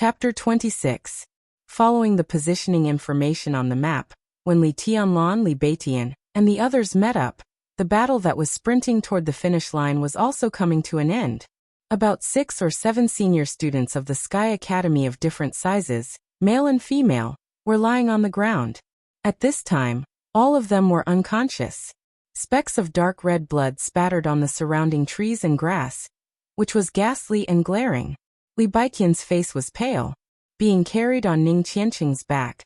Chapter 26. Following the positioning information on the map, when Li Tianlan, Li Beitian, and the others met up, the battle that was sprinting toward the finish line was also coming to an end. About 6 or 7 senior students of the Sky Academy of different sizes, male and female, were lying on the ground. At this time, all of them were unconscious. Specks of dark red blood spattered on the surrounding trees and grass, which was ghastly and glaring. Li Baiqian's face was pale. Being carried on Ning Qianqing's back,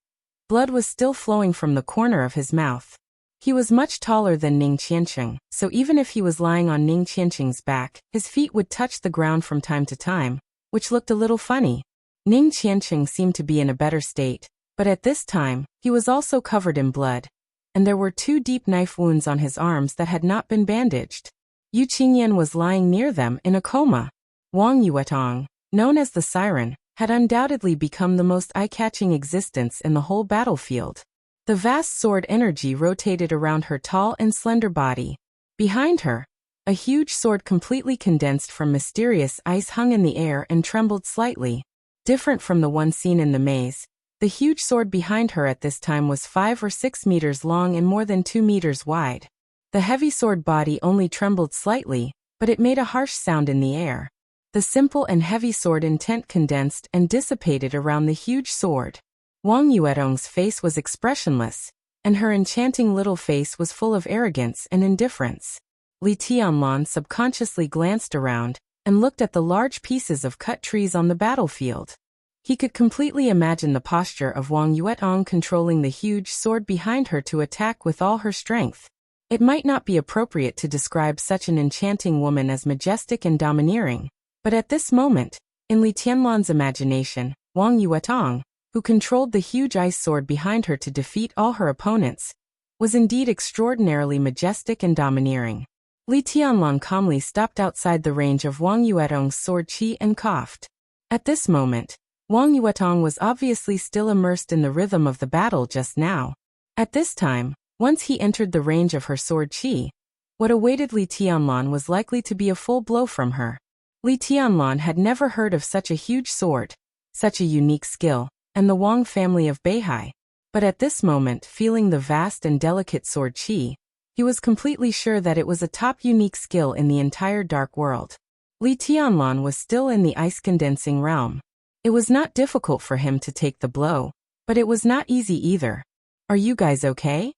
blood was still flowing from the corner of his mouth. He was much taller than Ning Qianqing, so even if he was lying on Ning Qianqing's back, his feet would touch the ground from time to time, which looked a little funny. Ning Qianqing seemed to be in a better state, but at this time, he was also covered in blood, and there were 2 deep knife wounds on his arms that had not been bandaged. Yu Qingyan was lying near them in a coma. Wang Yuetong, known as the Siren, had undoubtedly become the most eye-catching existence in the whole battlefield. The vast sword energy rotated around her tall and slender body. Behind her, a huge sword completely condensed from mysterious ice hung in the air and trembled slightly. Different from the one seen in the maze, the huge sword behind her at this time was 5 or 6 meters long and more than 2 meters wide. The heavy sword body only trembled slightly, but it made a harsh sound in the air. The simple and heavy sword intent condensed and dissipated around the huge sword. Wang Yuetong's face was expressionless, and her enchanting little face was full of arrogance and indifference. Li Tianlan subconsciously glanced around and looked at the large pieces of cut trees on the battlefield. He could completely imagine the posture of Wang Yuetong controlling the huge sword behind her to attack with all her strength. It might not be appropriate to describe such an enchanting woman as majestic and domineering, but at this moment, in Li Tianlan's imagination, Wang Yuetong, who controlled the huge ice sword behind her to defeat all her opponents, was indeed extraordinarily majestic and domineering. Li Tianlan calmly stopped outside the range of Wang Yuetong's sword qi and coughed. At this moment, Wang Yuetong was obviously still immersed in the rhythm of the battle just now. At this time, once he entered the range of her sword qi, what awaited Li Tianlan was likely to be a full blow from her. Li Tianlan had never heard of such a huge sword, such a unique skill, and the Wang family of Beihai, but at this moment, feeling the vast and delicate sword qi, he was completely sure that it was a top unique skill in the entire dark world. Li Tianlan was still in the ice-condensing realm. It was not difficult for him to take the blow, but it was not easy either. "Are you guys okay?"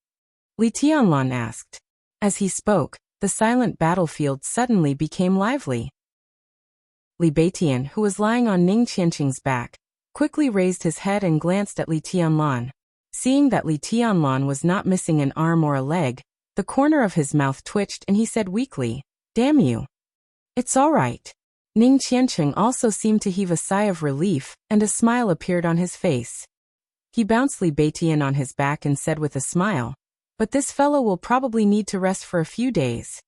Li Tianlan asked. As he spoke, the silent battlefield suddenly became lively. Li Beitian, who was lying on Ning Qianqing's back, quickly raised his head and glanced at Li Tianlan. Seeing that Li Tianlan was not missing an arm or a leg, the corner of his mouth twitched and he said weakly, "Damn you. It's all right." Ning Qianqing also seemed to heave a sigh of relief, and a smile appeared on his face. He bounced Li Beitian on his back and said with a smile, "But this fellow will probably need to rest for a few days.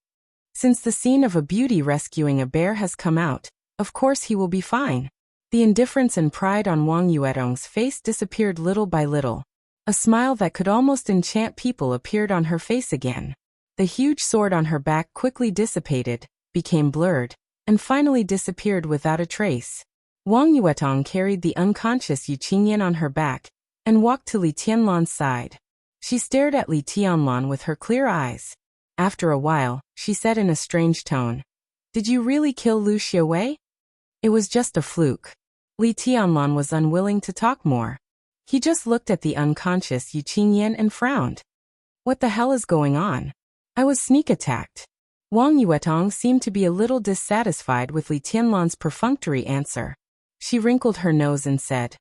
Since the scene of a beauty rescuing a bear has come out, of course he will be fine." The indifference and pride on Wang Yuetong's face disappeared little by little. A smile that could almost enchant people appeared on her face again. The huge sword on her back quickly dissipated, became blurred, and finally disappeared without a trace. Wang Yuetong carried the unconscious Yu Qingyan on her back and walked to Li Tianlan's side. She stared at Li Tianlan with her clear eyes. After a while, she said in a strange tone, "Did you really kill Lu Xiaowei?" "It was just a fluke." Li Tianlan was unwilling to talk more. He just looked at the unconscious Yu Qingyan and frowned. "What the hell is going on? I was sneak attacked." Wang Yuetong seemed to be a little dissatisfied with Li Tianlan's perfunctory answer. She wrinkled her nose and said,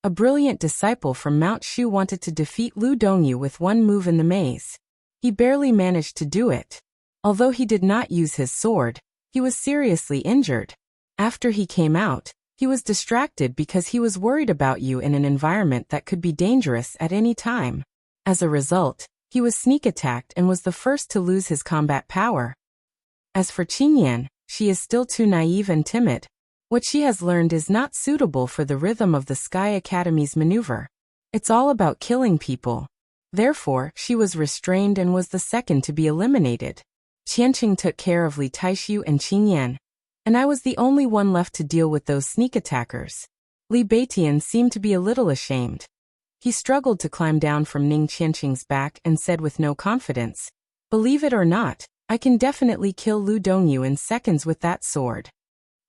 "A brilliant disciple from Mount Shu wanted to defeat Lu Dongyu with one move in the maze. He barely managed to do it. Although he did not use his sword, he was seriously injured. After he came out, he was distracted because he was worried about you in an environment that could be dangerous at any time. As a result, he was sneak attacked and was the first to lose his combat power. As for Qingyan, she is still too naive and timid. What she has learned is not suitable for the rhythm of the Sky Academy's maneuver. It's all about killing people. Therefore, she was restrained and was the second to be eliminated. Qianqing took care of Li Taishu and Qingyan, and I was the only one left to deal with those sneak attackers. Li Beitian seemed to be a little ashamed. He struggled to climb down from Ning Qianqing's back and said with no confidence, "Believe it or not, I can definitely kill Lu Dongyu in seconds with that sword."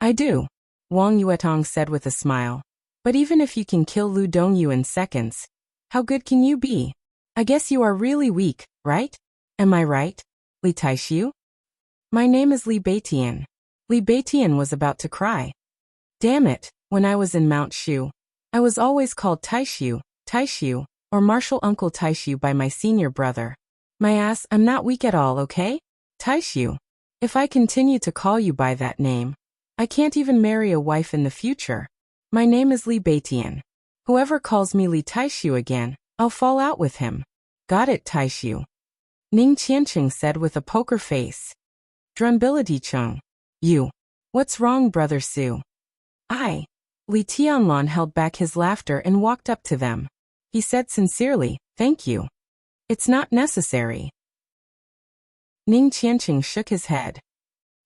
"I do," Wang Yuetong said with a smile. "But even if you can kill Lu Dongyu in seconds, how good can you be? I guess you are really weak, right? Am I right, Li Taishu?" "My name is Li Beitian." Li Beitian was about to cry. "Damn it, when I was in Mount Shu, I was always called Taishu, or Martial Uncle Taishu by my senior brother. My ass, I'm not weak at all, okay? Taishu. If I continue to call you by that name, I can't even marry a wife in the future. My name is Li Beitian. Whoever calls me Li Taishu again, I'll fall out with him." "Got it, Taishu," Ning Qianqing said with a poker face. "Drunbility Chung. You. What's wrong, Brother Su?" Li Tianlan held back his laughter and walked up to them. He said sincerely, "Thank you. It's not necessary." Ning Qianqing shook his head.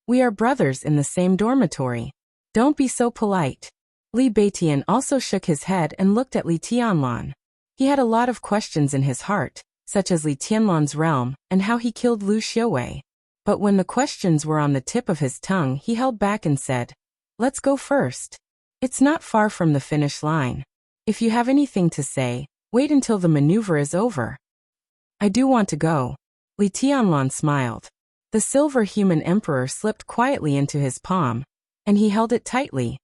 "We are brothers in the same dormitory. Don't be so polite." Li Beitian also shook his head and looked at Li Tianlan. He had a lot of questions in his heart, such as Li Tianlan's realm and how he killed Lu Xiuwei. But when the questions were on the tip of his tongue, he held back and said, "Let's go first. It's not far from the finish line. If you have anything to say, wait until the maneuver is over." "I do want to go." Li Tianlan smiled. The silver human emperor slipped quietly into his palm, and he held it tightly.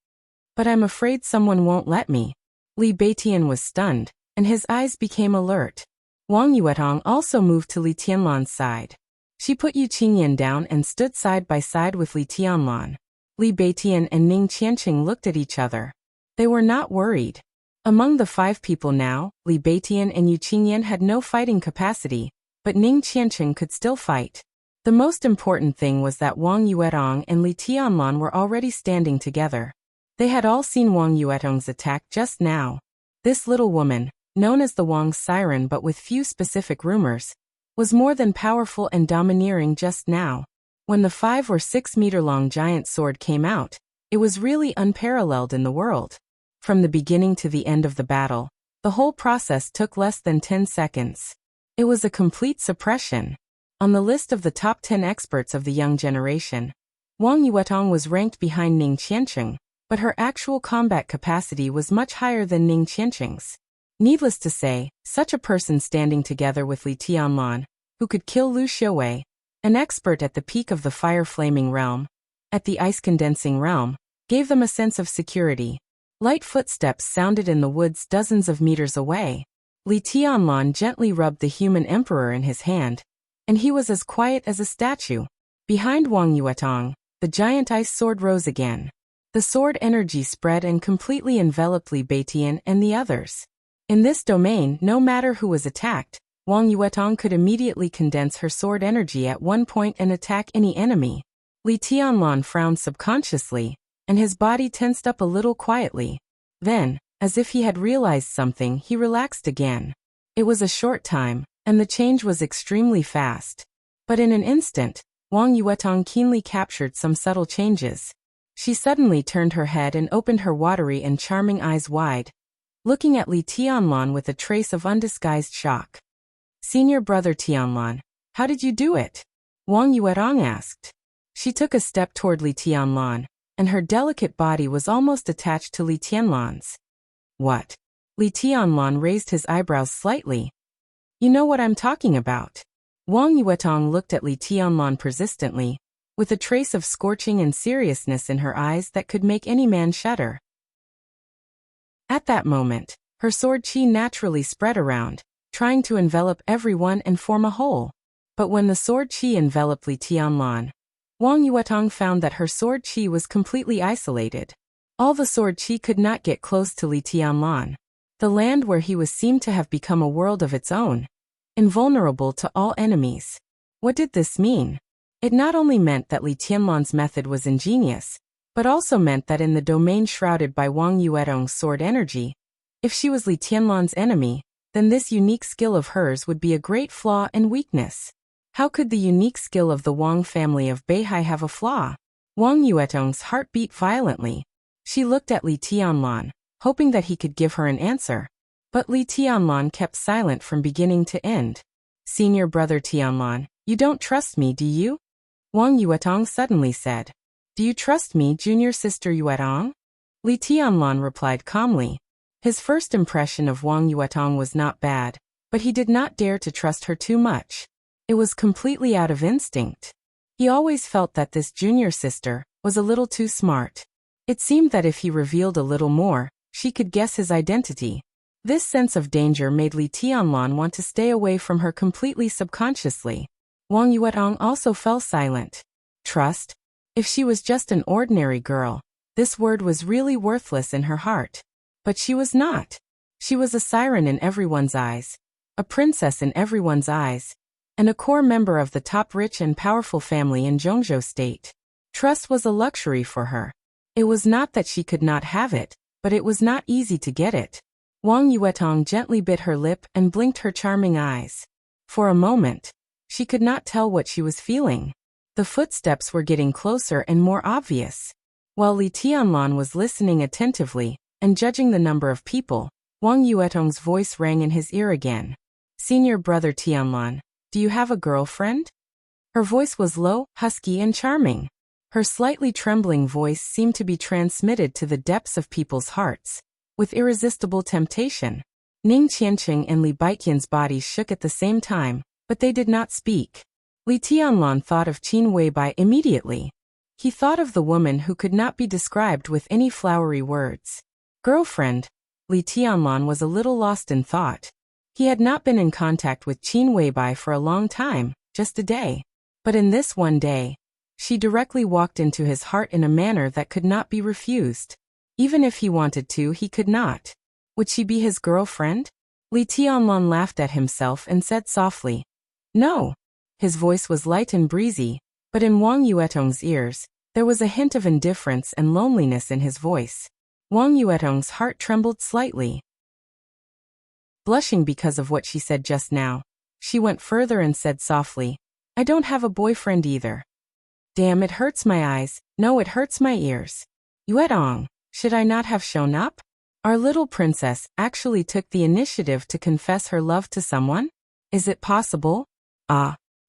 "But I'm afraid someone won't let me." Li Beitian was stunned, and his eyes became alert. Wang Yuetong also moved to Li Tianlan's side. She put Yu Qingyan down and stood side by side with Li Tianlan. Li Beitian and Ning Qianqing looked at each other. They were not worried. Among the 5 people now, Li Beitian and Yu Qingyan had no fighting capacity, but Ning Qianqing could still fight. The most important thing was that Wang Yuetong and Li Tianlan were already standing together. They had all seen Wang Yuetong's attack just now. This little woman, known as the Wang Siren but with few specific rumors, was more than powerful and domineering just now. When the 5 or 6 meter long giant sword came out, it was really unparalleled in the world. From the beginning to the end of the battle, the whole process took less than 10 seconds. It was a complete suppression. On the list of the top 10 experts of the young generation, Wang Yuetong was ranked behind Ning Qianqing, but her actual combat capacity was much higher than Ning Qianqing's. Needless to say, such a person standing together with Li Tianlan, who could kill Lu Xiuwei, an expert at the peak of the fire-flaming realm, at the ice-condensing realm, gave them a sense of security. Light footsteps sounded in the woods dozens of meters away. Li Tianlan gently rubbed the human emperor in his hand, and he was as quiet as a statue. Behind Wang Yuetong, the giant ice sword rose again. The sword energy spread and completely enveloped Li Beitian and the others. In this domain, no matter who was attacked, Wang Yuetong could immediately condense her sword energy at one point and attack any enemy. Li Tianlan frowned subconsciously, and his body tensed up a little quietly. Then, as if he had realized something, he relaxed again. It was a short time, and the change was extremely fast. But in an instant, Wang Yuetong keenly captured some subtle changes. She suddenly turned her head and opened her watery and charming eyes wide, looking at Li Tianlan with a trace of undisguised shock. "Senior brother Tianlan, how did you do it?" Wang Yuetong asked. She took a step toward Li Tianlan, and her delicate body was almost attached to Li Tianlan's. "What?" Li Tianlan raised his eyebrows slightly. "You know what I'm talking about." Wang Yuetong looked at Li Tianlan persistently, with a trace of scorching and seriousness in her eyes that could make any man shudder. At that moment, her sword qi naturally spread around, trying to envelop everyone and form a whole. But when the sword qi enveloped Li Tianlan, Wang Yuetong found that her sword qi was completely isolated. All the sword qi could not get close to Li Tianlan. The land where he was seemed to have become a world of its own, invulnerable to all enemies. What did this mean? It not only meant that Li Tianlan's method was ingenious, but also meant that in the domain shrouded by Wang Yuetong's sword energy, if she was Li Tianlan's enemy, then this unique skill of hers would be a great flaw and weakness. How could the unique skill of the Wang family of Beihai have a flaw? Wang Yuetong's heart beat violently. She looked at Li Tianlan, hoping that he could give her an answer. But Li Tianlan kept silent from beginning to end. Senior brother Tianlan, you don't trust me, do you? Wang Yuetong suddenly said. Do you trust me, junior sister Yuetong? Li Tianlan replied calmly. His first impression of Wang Yuetong was not bad, but he did not dare to trust her too much. It was completely out of instinct. He always felt that this junior sister was a little too smart. It seemed that if he revealed a little more, she could guess his identity. This sense of danger made Li Tianlan want to stay away from her completely subconsciously. Wang Yuetong also fell silent. Trust? If she was just an ordinary girl, this word was really worthless in her heart. But she was not. She was a siren in everyone's eyes, a princess in everyone's eyes, and a core member of the top rich and powerful family in Zhongzhou State. Trust was a luxury for her. It was not that she could not have it, but it was not easy to get it. Wang Yuetong gently bit her lip and blinked her charming eyes. For a moment, she could not tell what she was feeling. The footsteps were getting closer and more obvious. While Li Tianlan was listening attentively and judging the number of people, Wang Yuetong's voice rang in his ear again. Senior brother Tianlan, do you have a girlfriend? Her voice was low, husky and charming. Her slightly trembling voice seemed to be transmitted to the depths of people's hearts, with irresistible temptation. Ning Qianqing and Li Baiqian's bodies shook at the same time, but they did not speak. Li Tianlan thought of Qin Weibai immediately. He thought of the woman who could not be described with any flowery words. Girlfriend? Li Tianlan was a little lost in thought. He had not been in contact with Qin Weibai for a long time, just a day. But in this one day, she directly walked into his heart in a manner that could not be refused. Even if he wanted to, he could not. Would she be his girlfriend? Li Tianlan laughed at himself and said softly, no. His voice was light and breezy, but in Wang Yuetong's ears, there was a hint of indifference and loneliness in his voice. Wang Yuetong's heart trembled slightly. Blushing because of what she said just now, she went further and said softly, I don't have a boyfriend either. Damn, it hurts my eyes. No, it hurts my ears. Yuetong, should I not have shown up? Our little princess actually took the initiative to confess her love to someone? Is it possible?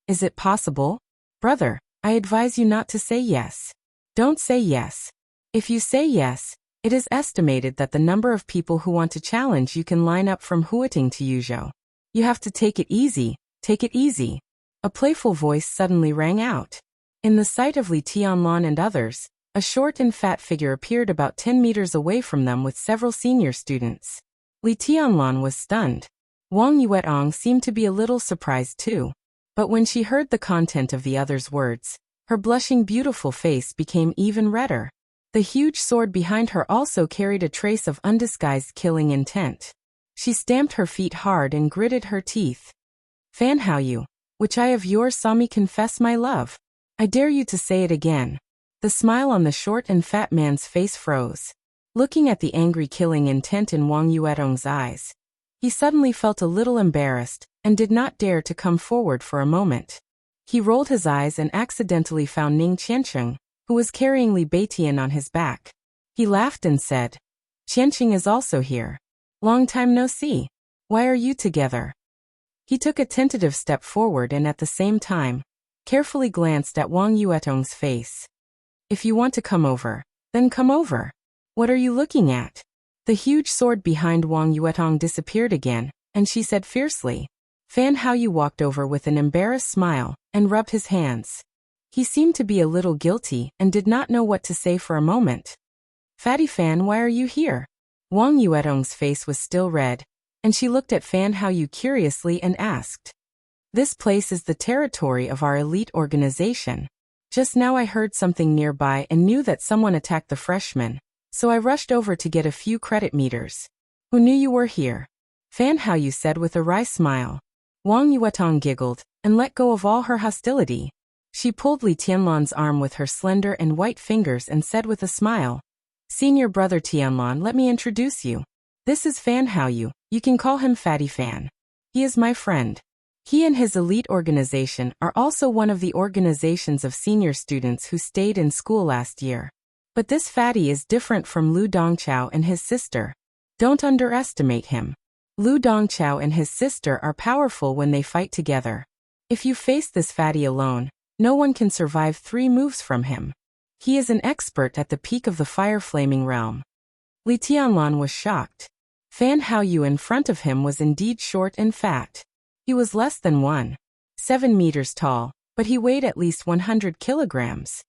Is it possible? Brother, I advise you not to say yes. Don't say yes. If you say yes, it is estimated that the number of people who want to challenge you can line up from Huiting to Yuzhou. You have to take it easy, take it easy. A playful voice suddenly rang out. In the sight of Li Tianlan and others, a short and fat figure appeared about 10 meters away from them with several senior students. Li Tianlan was stunned. Wang Yuetong seemed to be a little surprised too. But when she heard the content of the other's words, her blushing beautiful face became even redder. The huge sword behind her also carried a trace of undisguised killing intent. She stamped her feet hard and gritted her teeth. Fan Haoyu, which eye of yours saw me confess my love? I dare you to say it again. The smile on the short and fat man's face froze. Looking at the angry killing intent in Wang Yuetong's eyes, he suddenly felt a little embarrassed and did not dare to come forward for a moment. He rolled his eyes and accidentally found Ning Qianqing, who was carrying Li Baiqian on his back. He laughed and said, Qianqing is also here. Long time no see. Why are you together? He took a tentative step forward and at the same time, carefully glanced at Wang Yuetong's face. If you want to come over, then come over. What are you looking at? The huge sword behind Wang Yuetong disappeared again, and she said fiercely. Fan Haoyu walked over with an embarrassed smile and rubbed his hands. He seemed to be a little guilty and did not know what to say for a moment. Fatty Fan, why are you here? Wang Yuetong's face was still red, and she looked at Fan Haoyu curiously and asked. This place is the territory of our elite organization. Just now I heard something nearby and knew that someone attacked the freshmen, so I rushed over to get a few credit meters. Who knew you were here? Fan Haoyu said with a wry smile. Wang Yuetong giggled and let go of all her hostility. She pulled Li Tianlan's arm with her slender and white fingers and said with a smile, Senior brother Tianlan, let me introduce you. This is Fan Haoyu, you can call him Fatty Fan. He is my friend. He and his elite organization are also one of the organizations of senior students who stayed in school last year. But this Fatty is different from Lu Dongqiao and his sister, Don't underestimate him. Lu Dongqiao and his sister are powerful when they fight together. If you face this fatty alone, no one can survive 3 moves from him. He is an expert at the peak of the fire-flaming realm. Li Tianlan was shocked. Fan Haoyu in front of him was indeed short and fat. He was less than 1.7 meters tall, but he weighed at least 100 kilograms.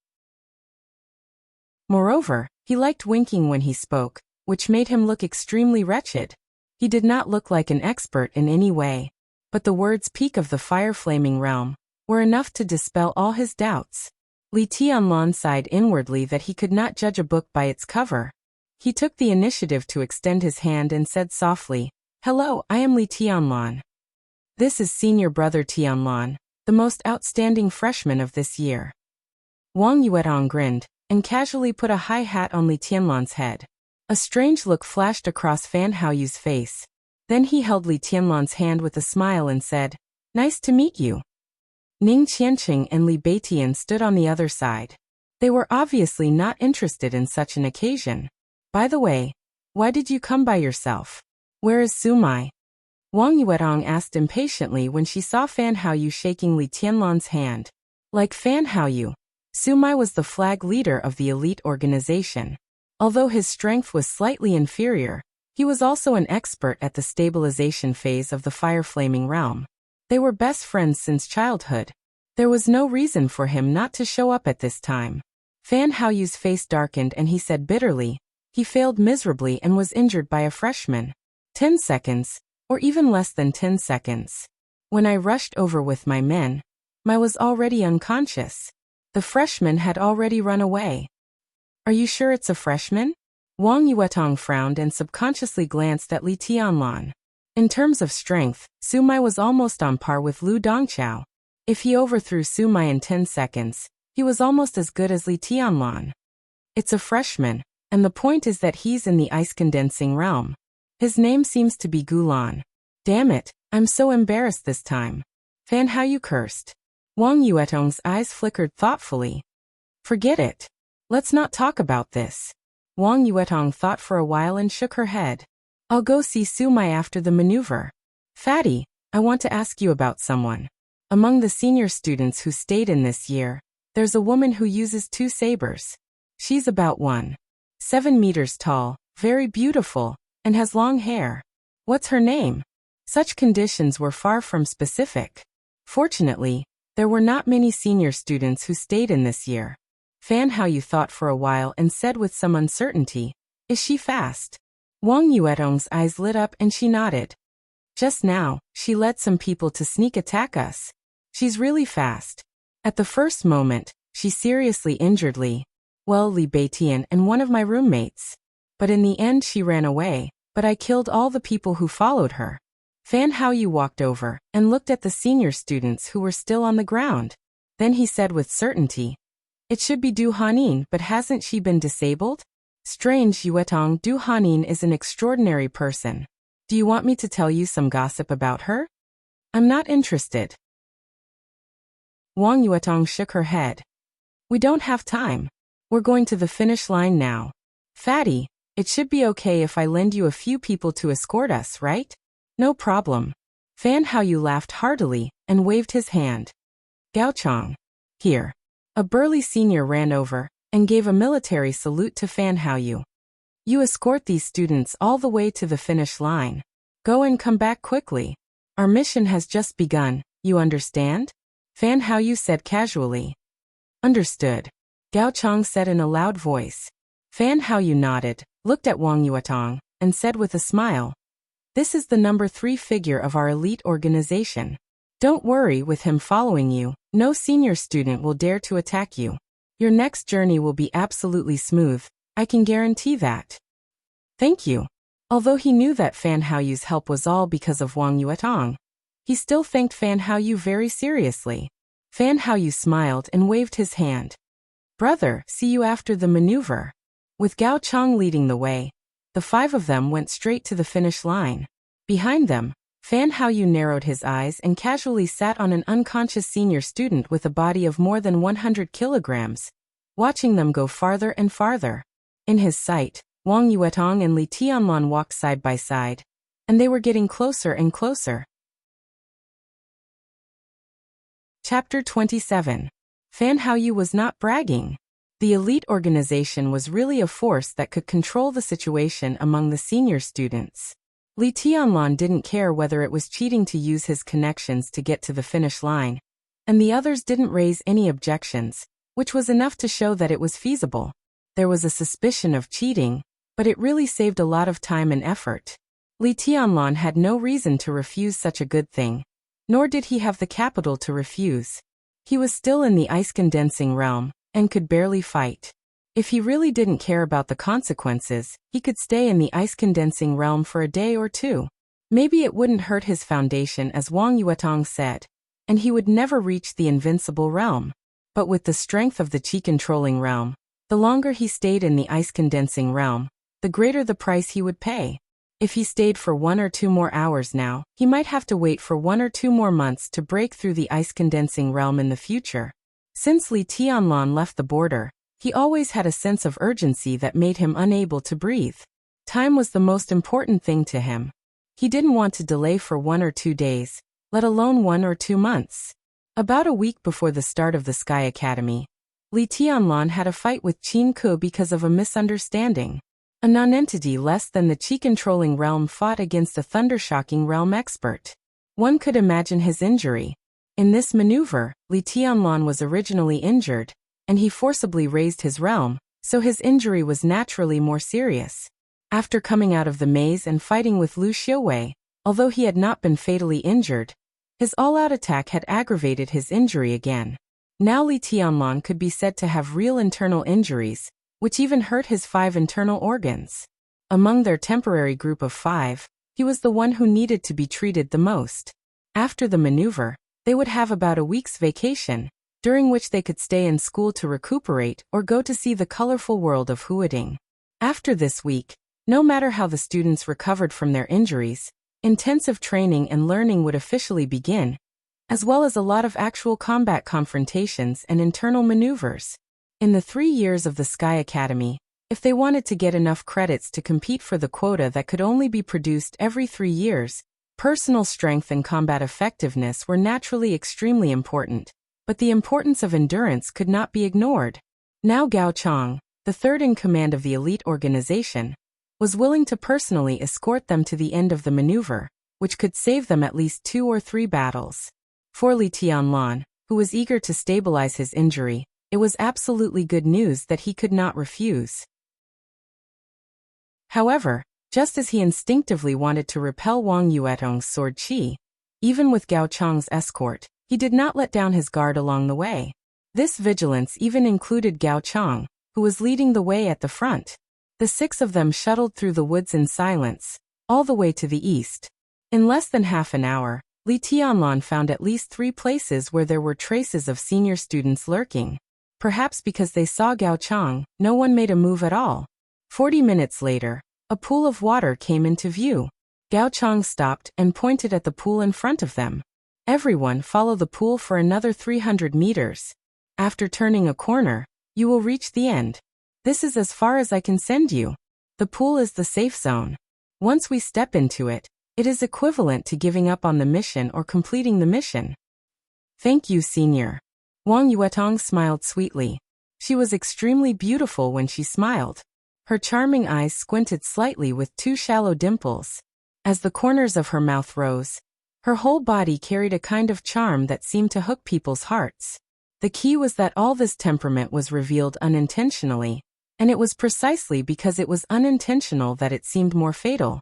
Moreover, he liked winking when he spoke, which made him look extremely wretched. He did not look like an expert in any way, but the words peak of the fire-flaming realm were enough to dispel all his doubts. Li Tianlan sighed inwardly that he could not judge a book by its cover. He took the initiative to extend his hand and said softly, "Hello, I am Li Tianlan. This is senior brother Tianlan, the most outstanding freshman of this year." Wang Yuetong grinned and casually put a high hat on Li Tianlan's head. A strange look flashed across Fan Haoyu's face. Then he held Li Tianlan's hand with a smile and said, "Nice to meet you." Ning Qianqing and Li Beitian stood on the other side. They were obviously not interested in such an occasion. "By the way, why did you come by yourself? Where is Sumai?" Wang Yuetong asked impatiently when she saw Fan Haoyu shaking Li Tianlan's hand. Like Fan Haoyu, Sumai was the flag leader of the elite organization. Although his strength was slightly inferior, he was also an expert at the stabilization phase of the fire-flaming realm. They were best friends since childhood. There was no reason for him not to show up at this time. Fan Haoyu's face darkened and he said bitterly, he failed miserably and was injured by a freshman. 10 seconds, or even less than 10 seconds. When I rushed over with my men, I was already unconscious. The freshman had already run away. "Are you sure it's a freshman?" Wang Yuetong frowned and subconsciously glanced at Li Tianlan. In terms of strength, Sumai was almost on par with Lu Dongqiao. If he overthrew Sumai in 10 seconds, he was almost as good as Li Tianlan. It's a freshman, and the point is that he's in the ice-condensing realm. His name seems to be Gulan. Damn it, I'm so embarrassed this time. Fan Haoyu cursed. Wang Yuetong's eyes flickered thoughtfully. Forget it. Let's not talk about this. Wang Yuetong thought for a while and shook her head. I'll go see Sumai after the maneuver. Fatty, I want to ask you about someone. Among the senior students who stayed in this year, there's a woman who uses 2 sabers. She's about 1.7 meters tall, very beautiful, and has long hair. What's her name? Such conditions were far from specific. Fortunately, there were not many senior students who stayed in this year. Fan Haoyu thought for a while and said with some uncertainty, "Is she fast?" Wang Yuetong's eyes lit up and she nodded. "Just now, she led some people to sneak attack us. She's really fast." At the first moment, she seriously injured Li Beitian and one of my roommates. But in the end she ran away, but I killed all the people who followed her. Fan Haoyu walked over and looked at the senior students who were still on the ground. Then he said with certainty, "It should be Du Hanin, but hasn't she been disabled?" "Strange, Yuetong. Du Hanin is an extraordinary person. Do you want me to tell you some gossip about her?" "I'm not interested." Wang Yuetong shook her head. "We don't have time. We're going to the finish line now. Fatty, it should be okay if I lend you a few people to escort us, right?" "No problem." Fan Haoyu laughed heartily and waved his hand. "Gao Chong. Here." A burly senior ran over and gave a military salute to Fan Haoyu. "You escort these students all the way to the finish line. Go and come back quickly. Our mission has just begun, you understand?" Fan Haoyu said casually. "Understood," Gao Chong said in a loud voice. Fan Haoyu nodded, looked at Wang Yuetong, and said with a smile, "This is the number 3 figure of our elite organization. Don't worry, with him following you, no senior student will dare to attack you. Your next journey will be absolutely smooth, I can guarantee that." "Thank you." Although he knew that Fan Haoyu's help was all because of Wang Yuetong, he still thanked Fan Haoyu very seriously. Fan Haoyu smiled and waved his hand. "Brother, see you after the maneuver." With Gao Chong leading the way, the 5 of them went straight to the finish line. Behind them, Fan Haoyu narrowed his eyes and casually sat on an unconscious senior student with a body of more than 100 kilograms, watching them go farther and farther. In his sight, Wang Yuetong and Li Tianlan walked side by side, and they were getting closer and closer. Chapter 27. Fan Haoyu was not bragging. The elite organization was really a force that could control the situation among the senior students. Li Tianlan didn't care whether it was cheating to use his connections to get to the finish line, and the others didn't raise any objections, which was enough to show that it was feasible. There was a suspicion of cheating, but it really saved a lot of time and effort. Li Tianlan had no reason to refuse such a good thing, nor did he have the capital to refuse. He was still in the ice-condensing realm, and could barely fight. If he really didn't care about the consequences, he could stay in the ice-condensing realm for a day or two. Maybe it wouldn't hurt his foundation as Wang Yuetong said, and he would never reach the invincible realm. But with the strength of the chi-controlling realm, the longer he stayed in the ice-condensing realm, the greater the price he would pay. If he stayed for 1 or 2 more hours now, he might have to wait for 1 or 2 more months to break through the ice-condensing realm in the future. Since Li Tianlan left the border, he always had a sense of urgency that made him unable to breathe. Time was the most important thing to him. He didn't want to delay for 1 or 2 days, let alone 1 or 2 months. About a week before the start of the Sky Academy, Li Tianlan had a fight with Qin Ke because of a misunderstanding. A non-entity less than the chi-controlling realm fought against a thundershocking realm expert. One could imagine his injury. In this maneuver, Li Tianlan was originally injured, and he forcibly raised his realm, so his injury was naturally more serious. After coming out of the maze and fighting with Lu Xiuwei, although he had not been fatally injured, his all-out attack had aggravated his injury again. Now Li Tianlan could be said to have real internal injuries, which even hurt his 5 internal organs. Among their temporary group of 5, he was the one who needed to be treated the most. After the maneuver, they would have about a week's vacation, during which they could stay in school to recuperate or go to see the colorful world of Huading. After this week, no matter how the students recovered from their injuries, intensive training and learning would officially begin, as well as a lot of actual combat confrontations and internal maneuvers. In the 3 years of the Sky Academy, if they wanted to get enough credits to compete for the quota that could only be produced every 3 years, personal strength and combat effectiveness were naturally extremely important, but the importance of endurance could not be ignored. Now Gao Chong, the third in command of the elite organization, was willing to personally escort them to the end of the maneuver, which could save them at least 2 or 3 battles. For Li Tianlan, who was eager to stabilize his injury, it was absolutely good news that he could not refuse. However, just as he instinctively wanted to repel Wang Yuetong's sword chi, even with Gao Chong's escort, he did not let down his guard along the way. This vigilance even included Gao Chong, who was leading the way at the front. The 6 of them shuttled through the woods in silence, all the way to the east. In less than half an hour, Li Tianlan found at least 3 places where there were traces of senior students lurking. Perhaps because they saw Gao Chong, no one made a move at all. 40 minutes later, a pool of water came into view. Gao Chong stopped and pointed at the pool in front of them. Everyone follow the pool for another 300 meters. After turning a corner, you will reach the end. This is as far as I can send you. The pool is the safe zone. Once we step into it, it is equivalent to giving up on the mission or completing the mission. Thank you, Senior. Wang Yuetong smiled sweetly. She was extremely beautiful when she smiled. Her charming eyes squinted slightly with 2 shallow dimples. As the corners of her mouth rose, her whole body carried a kind of charm that seemed to hook people's hearts. The key was that all this temperament was revealed unintentionally, and it was precisely because it was unintentional that it seemed more fatal.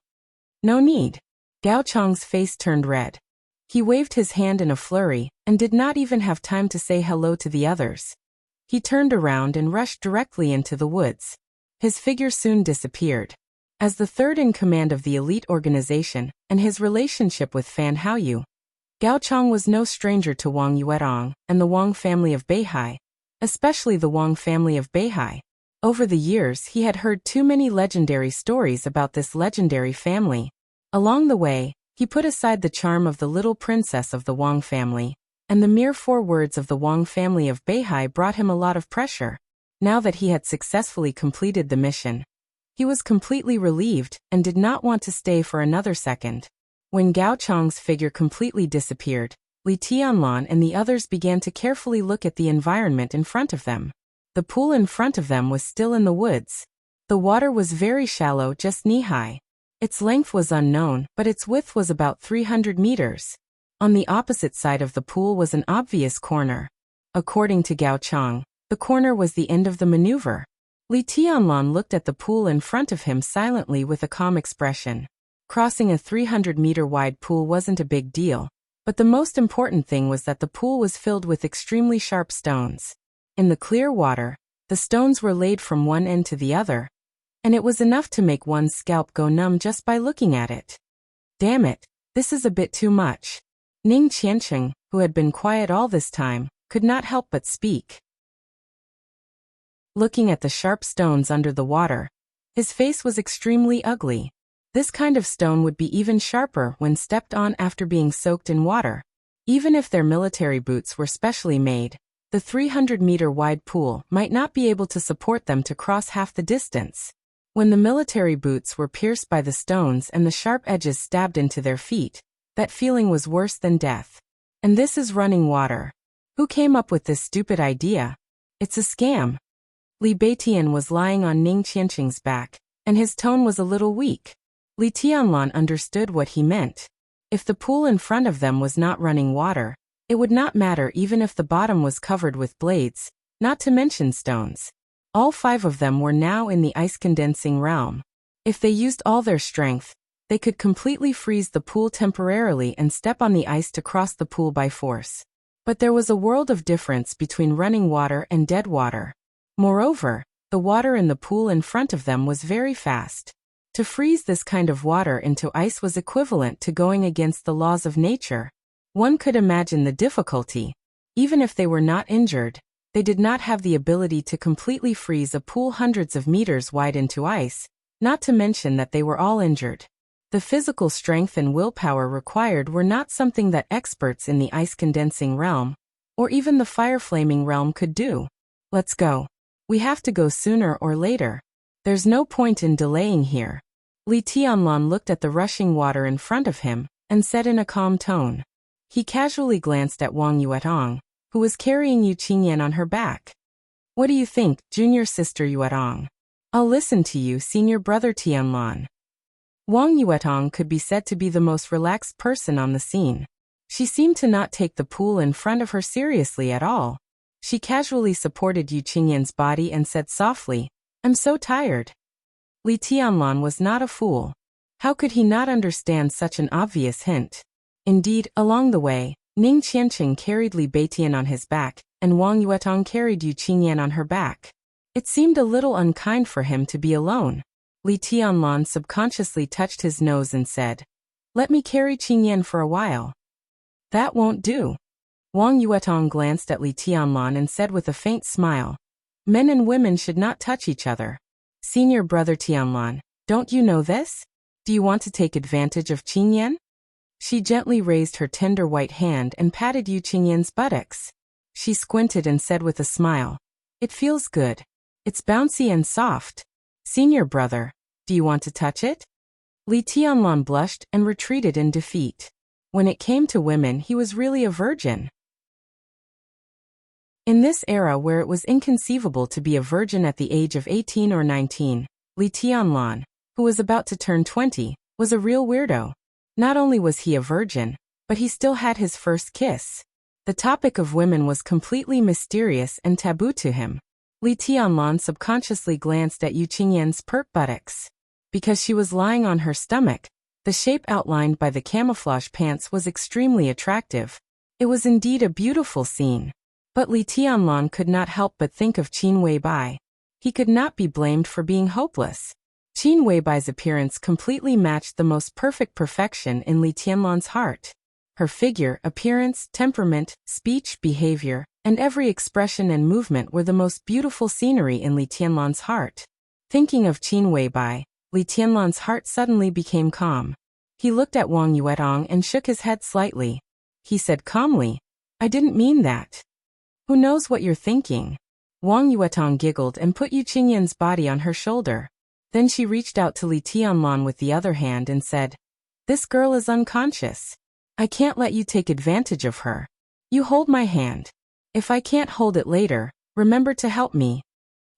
No need. Gao Chong's face turned red. He waved his hand in a flurry, and did not even have time to say hello to the others. He turned around and rushed directly into the woods. His figure soon disappeared. As the third in command of the elite organization, and his relationship with Fan Haoyu, Gao Chong was no stranger to Wang Yuetong and the Wang family of Beihai, especially the Wang family of Beihai. Over the years he had heard too many legendary stories about this legendary family. Along the way, he put aside the charm of the little princess of the Wang family, and the mere 4 words of the Wang family of Beihai brought him a lot of pressure. Now that he had successfully completed the mission, He was completely relieved and did not want to stay for another second. When Gao Chang's figure completely disappeared, Li Tianlan and the others began to carefully look at the environment in front of them. The pool in front of them was still in the woods. The water was very shallow, just knee-high. Its length was unknown, but its width was about 300 meters. On the opposite side of the pool was an obvious corner. According to Gao Chang, the corner was the end of the maneuver. Li Tianlan looked at the pool in front of him silently with a calm expression. Crossing a 300-meter-wide pool wasn't a big deal, but the most important thing was that the pool was filled with extremely sharp stones. In the clear water, the stones were laid from one end to the other, and it was enough to make one's scalp go numb just by looking at it. Damn it, this is a bit too much. Ning Qiancheng, who had been quiet all this time, could not help but speak. Looking at the sharp stones under the water, his face was extremely ugly. This kind of stone would be even sharper when stepped on after being soaked in water. Even if their military boots were specially made, the 300-meter-wide pool might not be able to support them to cross half the distance. When the military boots were pierced by the stones and the sharp edges stabbed into their feet, that feeling was worse than death. And this is running water. Who came up with this stupid idea? It's a scam. Li Beitian was lying on Ning Qiancheng's back, and his tone was a little weak. Li Tianlan understood what he meant. If the pool in front of them was not running water, it would not matter even if the bottom was covered with blades, not to mention stones. All 5 of them were now in the ice-condensing realm. If they used all their strength, they could completely freeze the pool temporarily and step on the ice to cross the pool by force. But there was a world of difference between running water and dead water. Moreover, the water in the pool in front of them was very fast. To freeze this kind of water into ice was equivalent to going against the laws of nature. One could imagine the difficulty. Even if they were not injured, they did not have the ability to completely freeze a pool hundreds of meters wide into ice, not to mention that they were all injured. The physical strength and willpower required were not something that experts in the ice-condensing realm, or even the fire-flaming realm could do. Let's go. We have to go sooner or later. There's no point in delaying here. Li Tianlan looked at the rushing water in front of him, and said in a calm tone. He casually glanced at Wang Yuetong, who was carrying Yu Qingyan on her back. What do you think, junior sister Yuetong? I'll listen to you, senior brother Tianlan. Wang Yuetong could be said to be the most relaxed person on the scene. She seemed to not take the pool in front of her seriously at all. She casually supported Yu Qingyan's body and said softly, I'm so tired. Li Tianlan was not a fool. How could he not understand such an obvious hint? Indeed, along the way, Ning Qiancheng carried Li Beitian on his back, and Wang Yuetong carried Yu Qingyan on her back. It seemed a little unkind for him to be alone. Li Tianlan subconsciously touched his nose and said, Let me carry Qingyan for a while. That won't do. Wang Yuetong glanced at Li Tianlan and said with a faint smile, Men and women should not touch each other. Senior brother Tianlan, don't you know this? Do you want to take advantage of Qingyan? She gently raised her tender white hand and patted Yu Qingyan's buttocks. She squinted and said with a smile, It feels good. It's bouncy and soft. Senior brother, do you want to touch it? Li Tianlan blushed and retreated in defeat. When it came to women, he was really a virgin. In this era where it was inconceivable to be a virgin at the age of 18 or 19, Li Tianlan, who was about to turn 20, was a real weirdo. Not only was he a virgin, but he still had his first kiss. The topic of women was completely mysterious and taboo to him. Li Tianlan subconsciously glanced at Yu Qingyan's pert buttocks. Because she was lying on her stomach, the shape outlined by the camouflage pants was extremely attractive. It was indeed a beautiful scene. But Li Tianlan could not help but think of Qin Weibai. He could not be blamed for being hopeless. Qin Weibai's appearance completely matched the most perfect perfection in Li Tianlan's heart. Her figure, appearance, temperament, speech, behavior, and every expression and movement were the most beautiful scenery in Li Tianlan's heart. Thinking of Qin Weibai, Li Tianlan's heart suddenly became calm. He looked at Wang Yuetong and shook his head slightly. He said calmly, I didn't mean that. Who knows what you're thinking? Wang Yuetong giggled and put Yu Qingyan's body on her shoulder. Then she reached out to Li Tianlan with the other hand and said, "This girl is unconscious. I can't let you take advantage of her. You hold my hand. If I can't hold it later, remember to help me."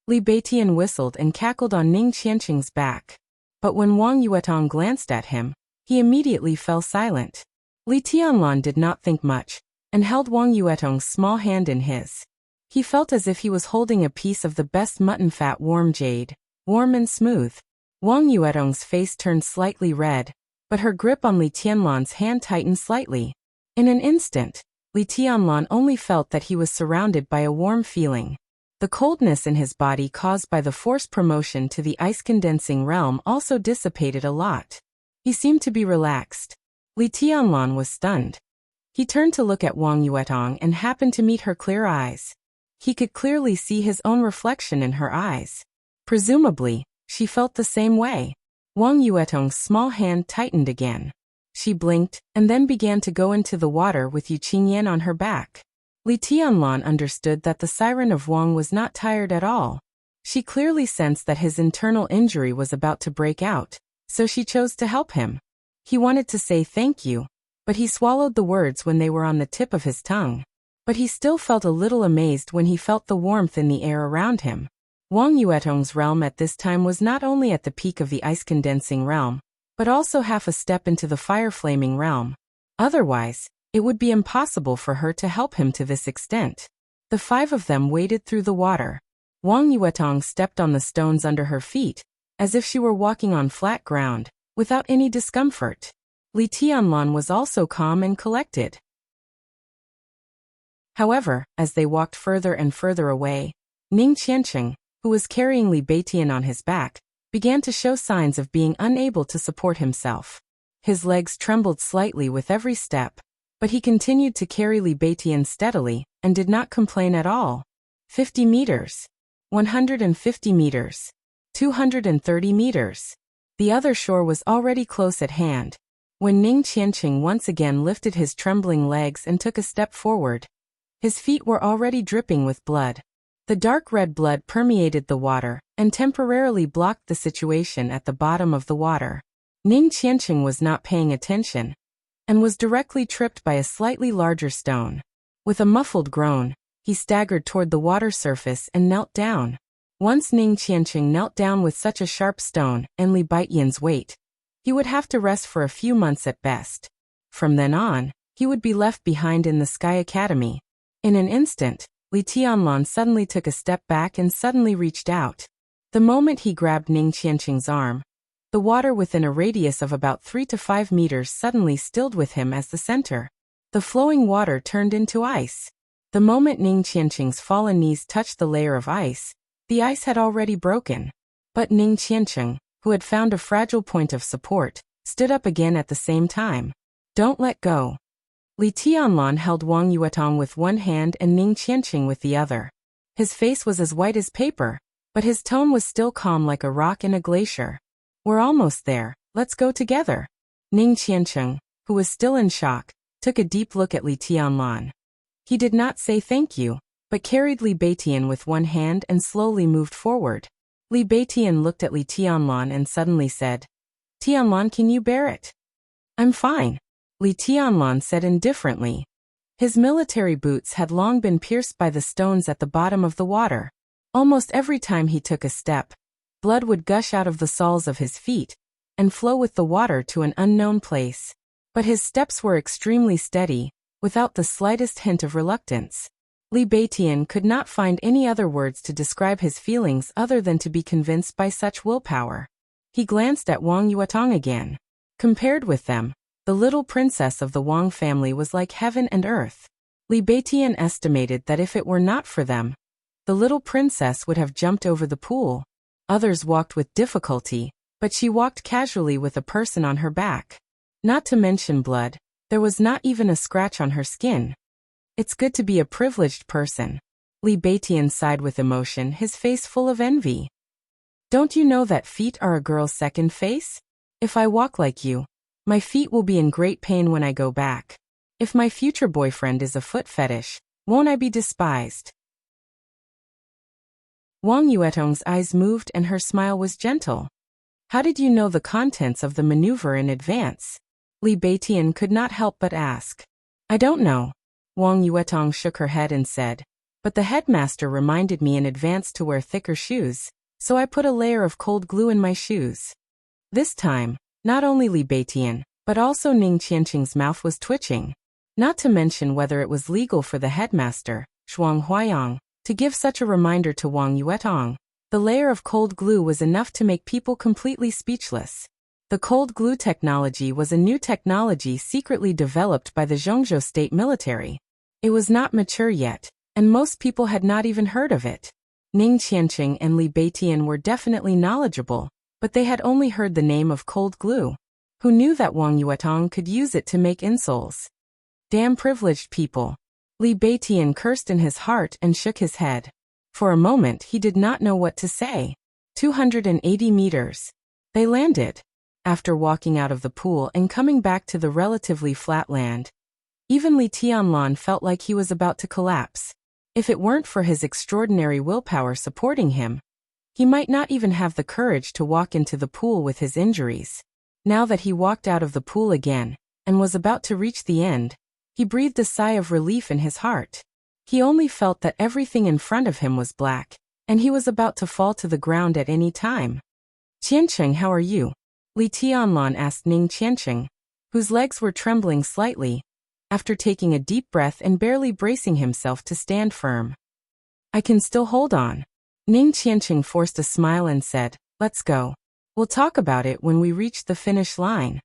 Li Beitian whistled and cackled on Ning Qianqing's back. But when Wang Yuetong glanced at him, he immediately fell silent. Li Tianlan did not think much, and held Wang Yuetong's small hand in his. He felt as if he was holding a piece of the best mutton fat, warm jade, warm and smooth. Wang Yuetong's face turned slightly red, but her grip on Li Tianlan's hand tightened slightly. In an instant, Li Tianlan only felt that he was surrounded by a warm feeling. The coldness in his body caused by the forced promotion to the ice-condensing realm also dissipated a lot. He seemed to be relaxed. Li Tianlan was stunned. He turned to look at Wang Yuetong and happened to meet her clear eyes. He could clearly see his own reflection in her eyes. Presumably, she felt the same way. Wang Yuetong's small hand tightened again. She blinked, and then began to go into the water with Yu Qingyan on her back. Li Tianlan understood that the siren of Wang was not tired at all. She clearly sensed that his internal injury was about to break out, so she chose to help him. He wanted to say thank you, but he swallowed the words when they were on the tip of his tongue. But he still felt a little amazed when he felt the warmth in the air around him. Wang Yuetong's realm at this time was not only at the peak of the ice-condensing realm, but also half a step into the fire-flaming realm. Otherwise, it would be impossible for her to help him to this extent. The five of them waded through the water. Wang Yuetong stepped on the stones under her feet, as if she were walking on flat ground, without any discomfort. Li Tianlan was also calm and collected. However, as they walked further and further away, Ning Qianqing, who was carrying Li Beitian on his back, began to show signs of being unable to support himself. His legs trembled slightly with every step, but he continued to carry Li Beitian steadily, and did not complain at all. 50 meters. 150 meters. 230 meters. The other shore was already close at hand, when Ning Qianqing once again lifted his trembling legs and took a step forward. His feet were already dripping with blood. The dark red blood permeated the water, and temporarily blocked the situation at the bottom of the water. Ning Qianqing was not paying attention, and was directly tripped by a slightly larger stone. With a muffled groan, he staggered toward the water surface and knelt down. Once Ning Qianqing knelt down with such a sharp stone and Li Beitian's weight, he would have to rest for a few months at best. From then on, he would be left behind in the Sky Academy. In an instant, Li Tianlan suddenly took a step back and suddenly reached out. The moment he grabbed Ning Qianqing's arm, the water within a radius of about 3 to 5 meters suddenly stilled with him as the center. The flowing water turned into ice. The moment Ning Qianqing's fallen knees touched the layer of ice, the ice had already broken. But Ning Qianqing, who had found a fragile point of support, stood up again at the same time. "Don't let go." Li Tianlan held Wang Yuetong with one hand and Ning Qianqing with the other. His face was as white as paper, but his tone was still calm like a rock in a glacier. "We're almost there, let's go together." Ning Qianqing, who was still in shock, took a deep look at Li Tianlan. He did not say thank you, but carried Li Beitian with one hand and slowly moved forward. Li Beitian looked at Li Tianlan and suddenly said, "Tianlan, can you bear it?" "I'm fine," Li Tianlan said indifferently. His military boots had long been pierced by the stones at the bottom of the water. Almost every time he took a step, blood would gush out of the soles of his feet, and flow with the water to an unknown place. But his steps were extremely steady, without the slightest hint of reluctance. Li Beitian could not find any other words to describe his feelings other than to be convinced by such willpower. He glanced at Wang Yuetong again. Compared with them, the little princess of the Wang family was like heaven and earth. Li Beitian estimated that if it were not for them, the little princess would have jumped over the pool. Others walked with difficulty, but she walked casually with a person on her back. Not to mention blood, there was not even a scratch on her skin. "It's good to be a privileged person." Li Beitian sighed with emotion, his face full of envy. "Don't you know that feet are a girl's second face? If I walk like you, my feet will be in great pain when I go back. If my future boyfriend is a foot fetish, won't I be despised?" Wang Yuetong's eyes moved and her smile was gentle. How did you know the contents of the maneuver in advance? Li Beitian could not help but ask. I don't know. Wang Yuetong shook her head and said, but the headmaster reminded me in advance to wear thicker shoes, so I put a layer of cold glue in my shoes. This time, not only Li Beitian, but also Ning Qianqing's mouth was twitching. Not to mention whether it was legal for the headmaster, Zhuang Huayang, to give such a reminder to Wang Yuetong. The layer of cold glue was enough to make people completely speechless. The cold glue technology was a new technology secretly developed by the Zhongzhou state military. It was not mature yet, and most people had not even heard of it. Ning Qianqing and Li Beitian were definitely knowledgeable, but they had only heard the name of cold glue. Who knew that Wang Yuetong could use it to make insoles? Damn privileged people. Li Beitian cursed in his heart and shook his head. For a moment he did not know what to say. 280 meters. They landed. After walking out of the pool and coming back to the relatively flat land, even Li Tianlan felt like he was about to collapse. If it weren't for his extraordinary willpower supporting him, he might not even have the courage to walk into the pool with his injuries. Now that he walked out of the pool again, and was about to reach the end, he breathed a sigh of relief in his heart. He only felt that everything in front of him was black, and he was about to fall to the ground at any time. Qianqing, how are you? Li Tianlan asked Ning Qianqing, whose legs were trembling slightly, after taking a deep breath and barely bracing himself to stand firm. I can still hold on. Ning Qianqing forced a smile and said, let's go. We'll talk about it when we reach the finish line.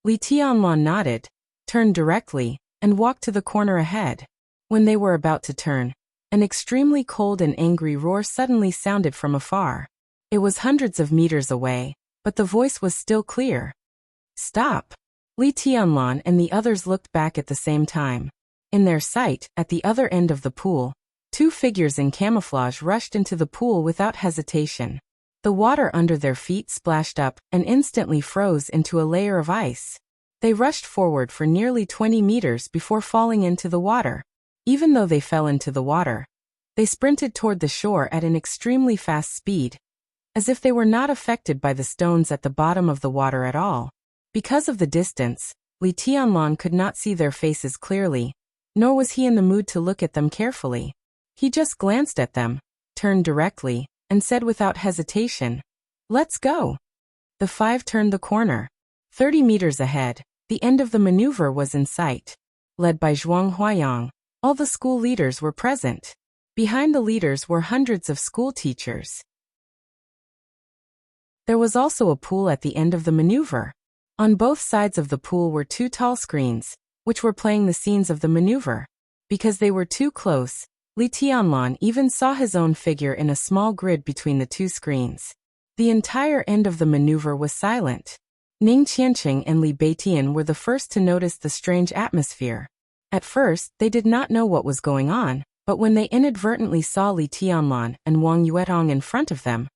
Li Tianlan nodded, turned directly, and walked to the corner ahead. When they were about to turn, an extremely cold and angry roar suddenly sounded from afar. It was hundreds of meters away, but the voice was still clear. Stop! Li Tianlan and the others looked back at the same time. In their sight, at the other end of the pool, two figures in camouflage rushed into the pool without hesitation. The water under their feet splashed up and instantly froze into a layer of ice. They rushed forward for nearly 20 meters before falling into the water. Even though they fell into the water, they sprinted toward the shore at an extremely fast speed, as if they were not affected by the stones at the bottom of the water at all. Because of the distance, Li Tianlan could not see their faces clearly, nor was he in the mood to look at them carefully. He just glanced at them, turned directly, and said without hesitation, let's go. The five turned the corner. 30 meters ahead, the end of the maneuver was in sight. Led by Zhuang Huayang, all the school leaders were present. Behind the leaders were hundreds of school teachers. There was also a pool at the end of the maneuver. On both sides of the pool were two tall screens, which were playing the scenes of the maneuver. Because they were too close, Li Tianlan even saw his own figure in a small grid between the two screens. The entire end of the maneuver was silent. Ning Qianqing and Li Beitian were the first to notice the strange atmosphere. At first, they did not know what was going on, but when they inadvertently saw Li Tianlan and Wang Yuetong in front of them,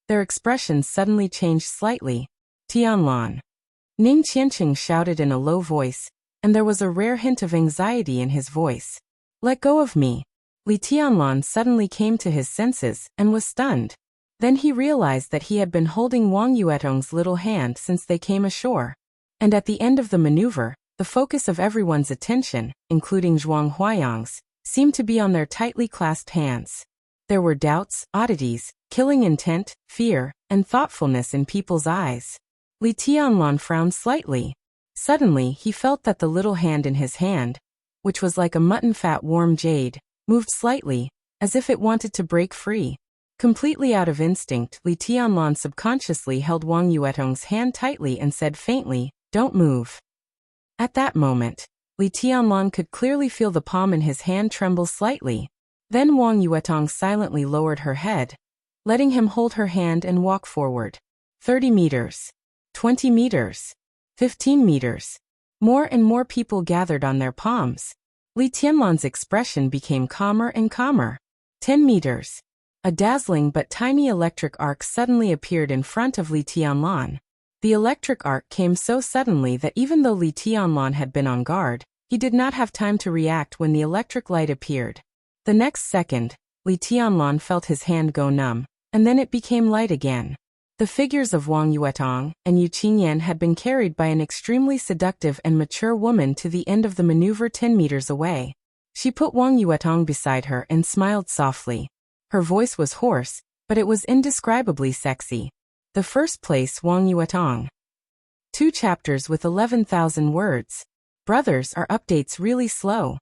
their expressions suddenly changed slightly. Tianlan. Ning Qianqing shouted in a low voice, and there was a rare hint of anxiety in his voice. Let go of me. Li Tianlan suddenly came to his senses and was stunned. Then he realized that he had been holding Wang Yuetong's little hand since they came ashore. And at the end of the maneuver, the focus of everyone's attention, including Zhuang Huayang's, seemed to be on their tightly clasped hands. There were doubts, oddities, killing intent, fear, and thoughtfulness in people's eyes. Li Tianlan frowned slightly. Suddenly he felt that the little hand in his hand, which was like a mutton-fat warm jade, moved slightly, as if it wanted to break free. Completely out of instinct, Li Tianlan subconsciously held Wang Yuetong's hand tightly and said faintly, "Don't move." At that moment, Li Tianlan could clearly feel the palm in his hand tremble slightly. Then Wang Yuetong silently lowered her head, letting him hold her hand and walk forward. 30 meters. 20 meters. 15 meters. More and more people gathered on their palms. Li Tianlan's expression became calmer and calmer. 10 meters. A dazzling but tiny electric arc suddenly appeared in front of Li Tianlan. The electric arc came so suddenly that even though Li Tianlan had been on guard, he did not have time to react when the electric light appeared. The next second, Li Tianlan felt his hand go numb, and then it became light again. The figures of Wang Yuetong and Yu Qingyan had been carried by an extremely seductive and mature woman to the end of the maneuver 10 meters away. She put Wang Yuetong beside her and smiled softly. Her voice was hoarse, but it was indescribably sexy. The first place Wang Yuetong. 2 chapters with 11,000 words. Brothers, are updates really slow?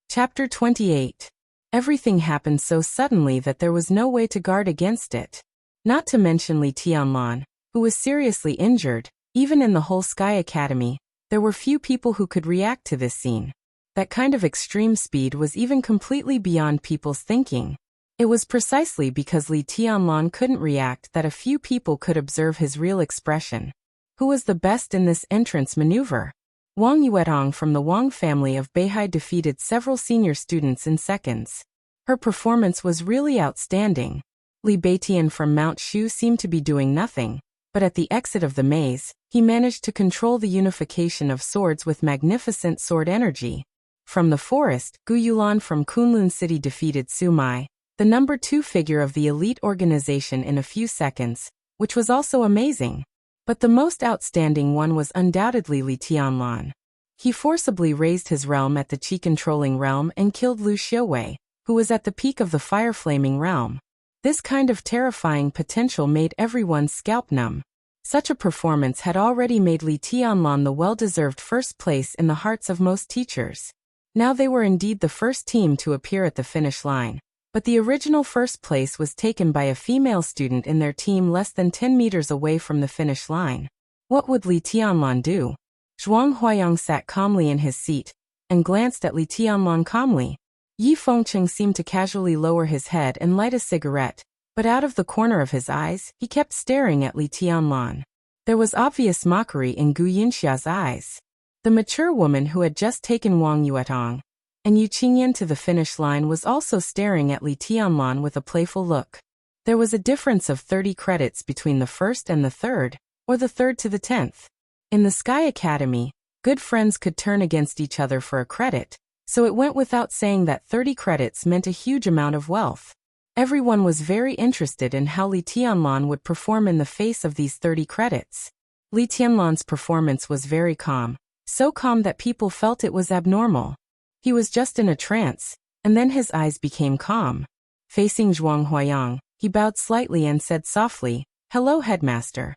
Chapter 28. Everything happened so suddenly that there was no way to guard against it. Not to mention Li Tianlan, who was seriously injured. Even in the whole Sky Academy, there were few people who could react to this scene. That kind of extreme speed was even completely beyond people's thinking. It was precisely because Li Tianlan couldn't react that a few people could observe his real expression. Who was the best in this entrance maneuver? Wang Yuetong from the Wang family of Beihai defeated several senior students in seconds. Her performance was really outstanding. Li Beitian from Mount Shu seemed to be doing nothing, but at the exit of the maze, he managed to control the unification of swords with magnificent sword energy. From the forest, Gu Yulan from Kunlun City defeated Su Mai, the number 2 figure of the elite organization, in a few seconds, which was also amazing. But the most outstanding one was undoubtedly Li Tianlan. He forcibly raised his realm at the Qi-controlling realm and killed Lu Xiuwei, who was at the peak of the fire-flaming realm. This kind of terrifying potential made everyone's scalp numb. Such a performance had already made Li Tianlan the well-deserved first place in the hearts of most teachers. Now they were indeed the first team to appear at the finish line. But the original first place was taken by a female student in their team less than 10 meters away from the finish line. What would Li Tianlan do? Zhuang Huayang sat calmly in his seat and glanced at Li Tianlan calmly. Yi Fengcheng seemed to casually lower his head and light a cigarette, but out of the corner of his eyes, he kept staring at Li Tianlan. There was obvious mockery in Gu Yunxia's eyes. The mature woman who had just taken Wang Yuetong and Yu Qingyan to the finish line was also staring at Li Tianlan with a playful look. There was a difference of 30 credits between the first and the third, or the third to the 10th. In the Sky Academy, good friends could turn against each other for a credit, so it went without saying that 30 credits meant a huge amount of wealth. Everyone was very interested in how Li Tianlan would perform in the face of these 30 credits. Li Tianlan's performance was very calm, so calm that people felt it was abnormal. He was just in a trance, and then his eyes became calm. Facing Zhuang Huayang, he bowed slightly and said softly, "Hello, headmaster."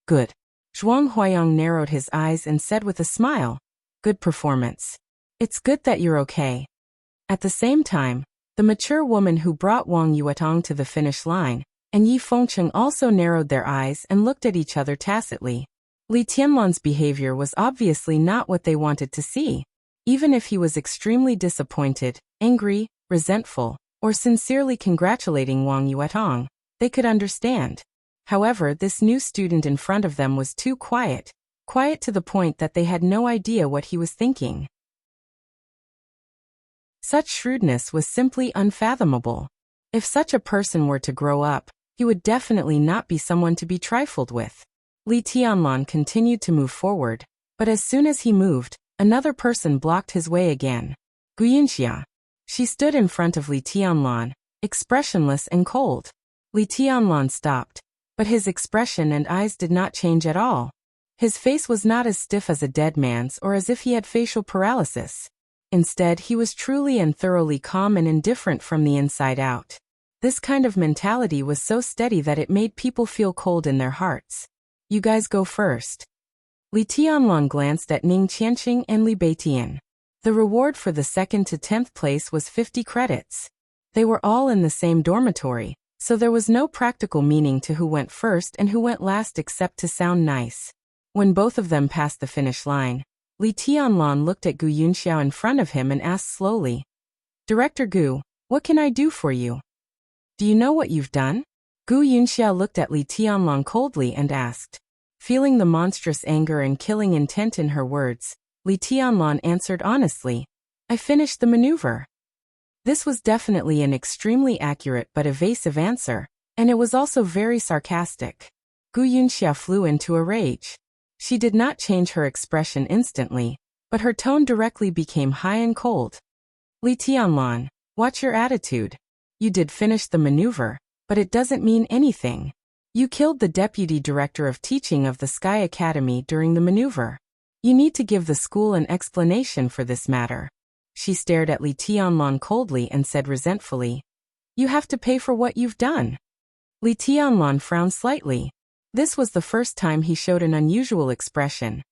"Good." Zhuang Huayang narrowed his eyes and said with a smile, "Good performance. It's good that you're okay." At the same time, the mature woman who brought Wang Yuetong to the finish line and Yi Fengcheng also narrowed their eyes and looked at each other tacitly. Li Tianlan's behavior was obviously not what they wanted to see. Even if he was extremely disappointed, angry, resentful, or sincerely congratulating Wang Yuetong, they could understand. However, this new student in front of them was too quiet to the point that they had no idea what he was thinking. Such shrewdness was simply unfathomable. If such a person were to grow up, he would definitely not be someone to be trifled with. Li Tianlan continued to move forward, but as soon as he moved, another person blocked his way again. Gu Yunxia. She stood in front of Li Tianlan, expressionless and cold. Li Tianlan stopped, but his expression and eyes did not change at all. His face was not as stiff as a dead man's or as if he had facial paralysis. Instead, he was truly and thoroughly calm and indifferent from the inside out. This kind of mentality was so steady that it made people feel cold in their hearts. "You guys go first." Li Tianlan glanced at Ning Qianqing and Li Beitian. The reward for the 2nd to 10th place was 50 credits. They were all in the same dormitory, so there was no practical meaning to who went first and who went last except to sound nice. When both of them passed the finish line, Li Tianlan looked at Gu Yunxiao in front of him and asked slowly, "Director Gu, what can I do for you? Do you know what you've done?" Gu Yunxiao looked at Li Tianlan coldly and asked. Feeling the monstrous anger and killing intent in her words, Li Tianlan answered honestly, "I finished the maneuver." This was definitely an extremely accurate but evasive answer, and it was also very sarcastic. Gu Yunxia flew into a rage. She did not change her expression instantly, but her tone directly became high and cold. "Li Tianlan, watch your attitude. You did finish the maneuver, but it doesn't mean anything. You killed the deputy director of teaching of the Sky Academy during the maneuver. You need to give the school an explanation for this matter. She stared at Li Tianlan coldly and said resentfully, "You have to pay for what you've done." Li Tianlan frowned slightly. This was the first time he showed an unusual expression.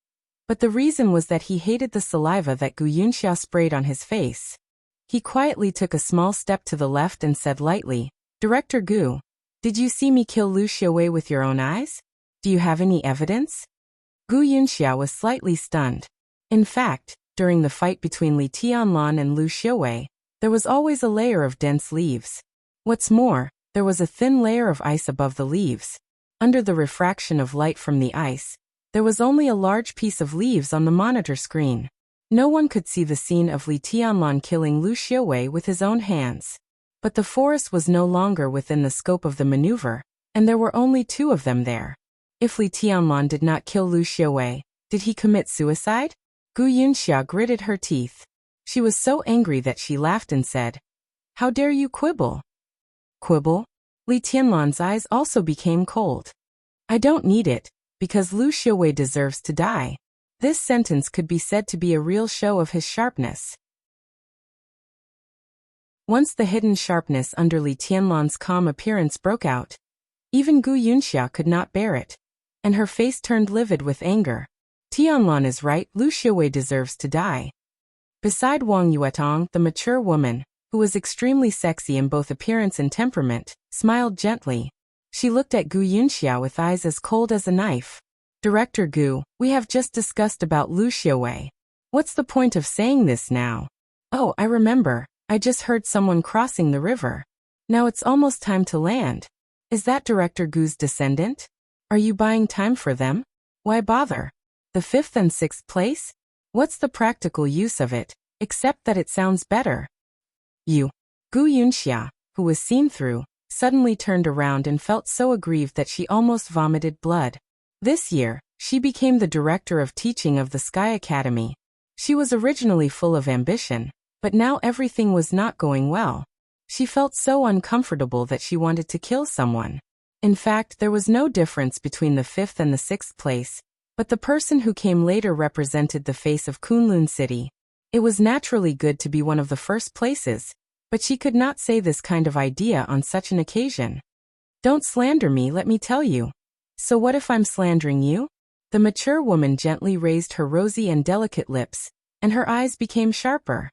But the reason was that he hated the saliva that Gu Yunxia sprayed on his face. He quietly took a small step to the left and said lightly, "Director Gu, did you see me kill Lu Xiaowei with your own eyes? Do you have any evidence?" Gu Yunxia was slightly stunned. In fact, during the fight between Li Tianlan and Lu Xiaowei, there was always a layer of dense leaves. What's more, there was a thin layer of ice above the leaves. Under the refraction of light from the ice, there was only a large piece of leaves on the monitor screen. No one could see the scene of Li Tianlan killing Lu Xiaowei with his own hands. But the forest was no longer within the scope of the maneuver, and there were only two of them there. If Li Tianlan did not kill Lu Xiaowei, did he commit suicide? Gu Yunxia gritted her teeth. She was so angry that she laughed and said, "How dare you quibble?" Quibble? Li Tianlan's eyes also became cold. "I don't need it, because Lu Xiaowei deserves to die." This sentence could be said to be a real show of his sharpness. Once the hidden sharpness under Li Tianlan's calm appearance broke out, even Gu Yunxia could not bear it, and her face turned livid with anger. Tianlan is right, Lu Xiaowei deserves to die. Beside Wang Yuetong, the mature woman, who was extremely sexy in both appearance and temperament, smiled gently. She looked at Gu Yunxia with eyes as cold as a knife. "Director Gu, we have just discussed about Lu Xiaowei. What's the point of saying this now? Oh, I remember, I just heard someone crossing the river. Now it's almost time to land. Is that Director Gu's descendant? Are you buying time for them? Why bother? The 5th and 6th place? What's the practical use of it, except that it sounds better?" You. Gu Yunxia, who was seen through, suddenly turned around and felt so aggrieved that she almost vomited blood. This year, she became the director of teaching of the Sky Academy. She was originally full of ambition, but now everything was not going well. She felt so uncomfortable that she wanted to kill someone. In fact, there was no difference between the 5th and the 6th place, but the person who came later represented the face of Kunlun City. It was naturally good to be one of the first places, but she could not say this kind of idea on such an occasion. "Don't slander me, let me tell you." "So what if I'm slandering you?" The mature woman gently raised her rosy and delicate lips, and her eyes became sharper.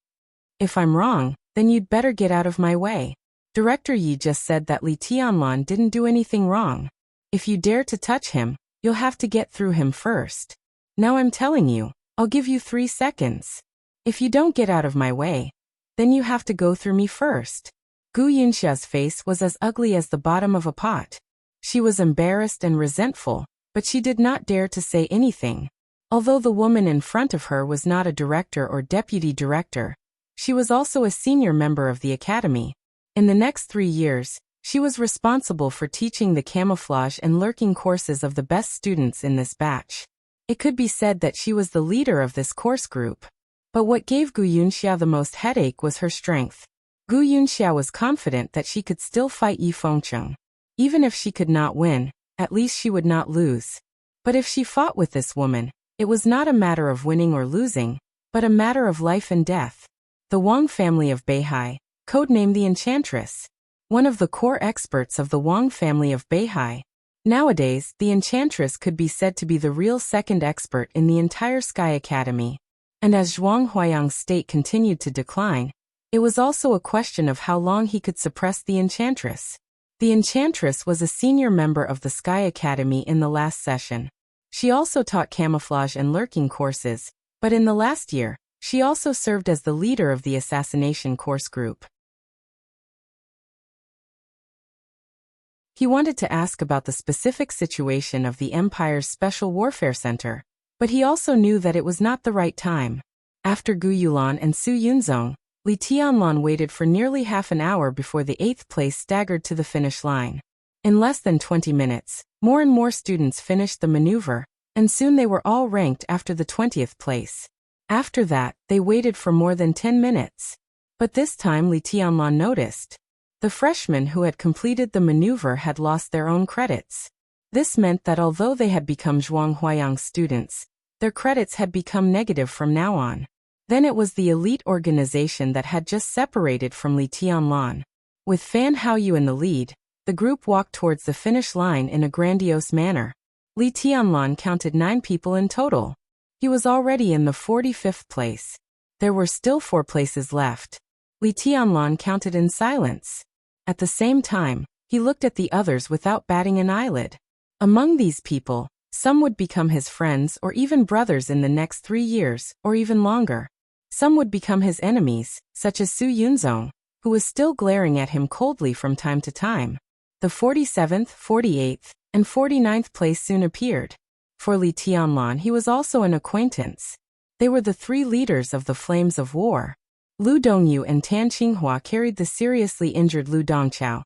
"If I'm wrong, then you'd better get out of my way. Director Yi just said that Li Tianlan didn't do anything wrong. If you dare to touch him, you'll have to get through him first. Now I'm telling you, I'll give you 3 seconds. If you don't get out of my way, then you have to go through me first." Gu Yunxia's face was as ugly as the bottom of a pot. She was embarrassed and resentful, but she did not dare to say anything. Although the woman in front of her was not a director or deputy director, she was also a senior member of the academy. In the next 3 years, she was responsible for teaching the camouflage and lurking courses of the best students in this batch. It could be said that she was the leader of this course group. But what gave Gu Yunxia the most headache was her strength. Gu Yunxia was confident that she could still fight Yi Fengcheng. Even if she could not win, at least she would not lose. But if she fought with this woman, it was not a matter of winning or losing, but a matter of life and death. The Wang family of Beihai, codenamed the Enchantress. One of the core experts of the Wang family of Beihai. Nowadays, the Enchantress could be said to be the real second expert in the entire Sky Academy. And as Zhuang Huayang's state continued to decline, it was also a question of how long he could suppress the Enchantress. The Enchantress was a senior member of the Sky Academy in the last session. She also taught camouflage and lurking courses, but in the last year, she also served as the leader of the assassination course group. He wanted to ask about the specific situation of the Empire's Special Warfare Center, but he also knew that it was not the right time. After Gu Yulan and Su Yunzong, Li Tianlan waited for nearly half an hour before the 8th place staggered to the finish line. In less than 20 minutes, more and more students finished the maneuver, and soon they were all ranked after the 20th place. After that, they waited for more than 10 minutes. But this time Li Tianlan noticed. The freshmen who had completed the maneuver had lost their own credits. This meant that although they had become Zhuang Huayang students, their credits had become negative from now on. Then it was the elite organization that had just separated from Li Tianlan. With Fan Haoyu in the lead, the group walked towards the finish line in a grandiose manner. Li Tianlan counted 9 people in total. He was already in the 45th place. There were still 4 places left. Li Tianlan counted in silence. At the same time, he looked at the others without batting an eyelid. Among these people, some would become his friends or even brothers in the next 3 years, or even longer. Some would become his enemies, such as Su Yunzong, who was still glaring at him coldly from time to time. The 47th, 48th, and 49th place soon appeared. For Li Tianlan, he was also an acquaintance. They were the 3 leaders of the Flames of War. Lu Dongyu and Tan Qinghua carried the seriously injured Lu Dongchao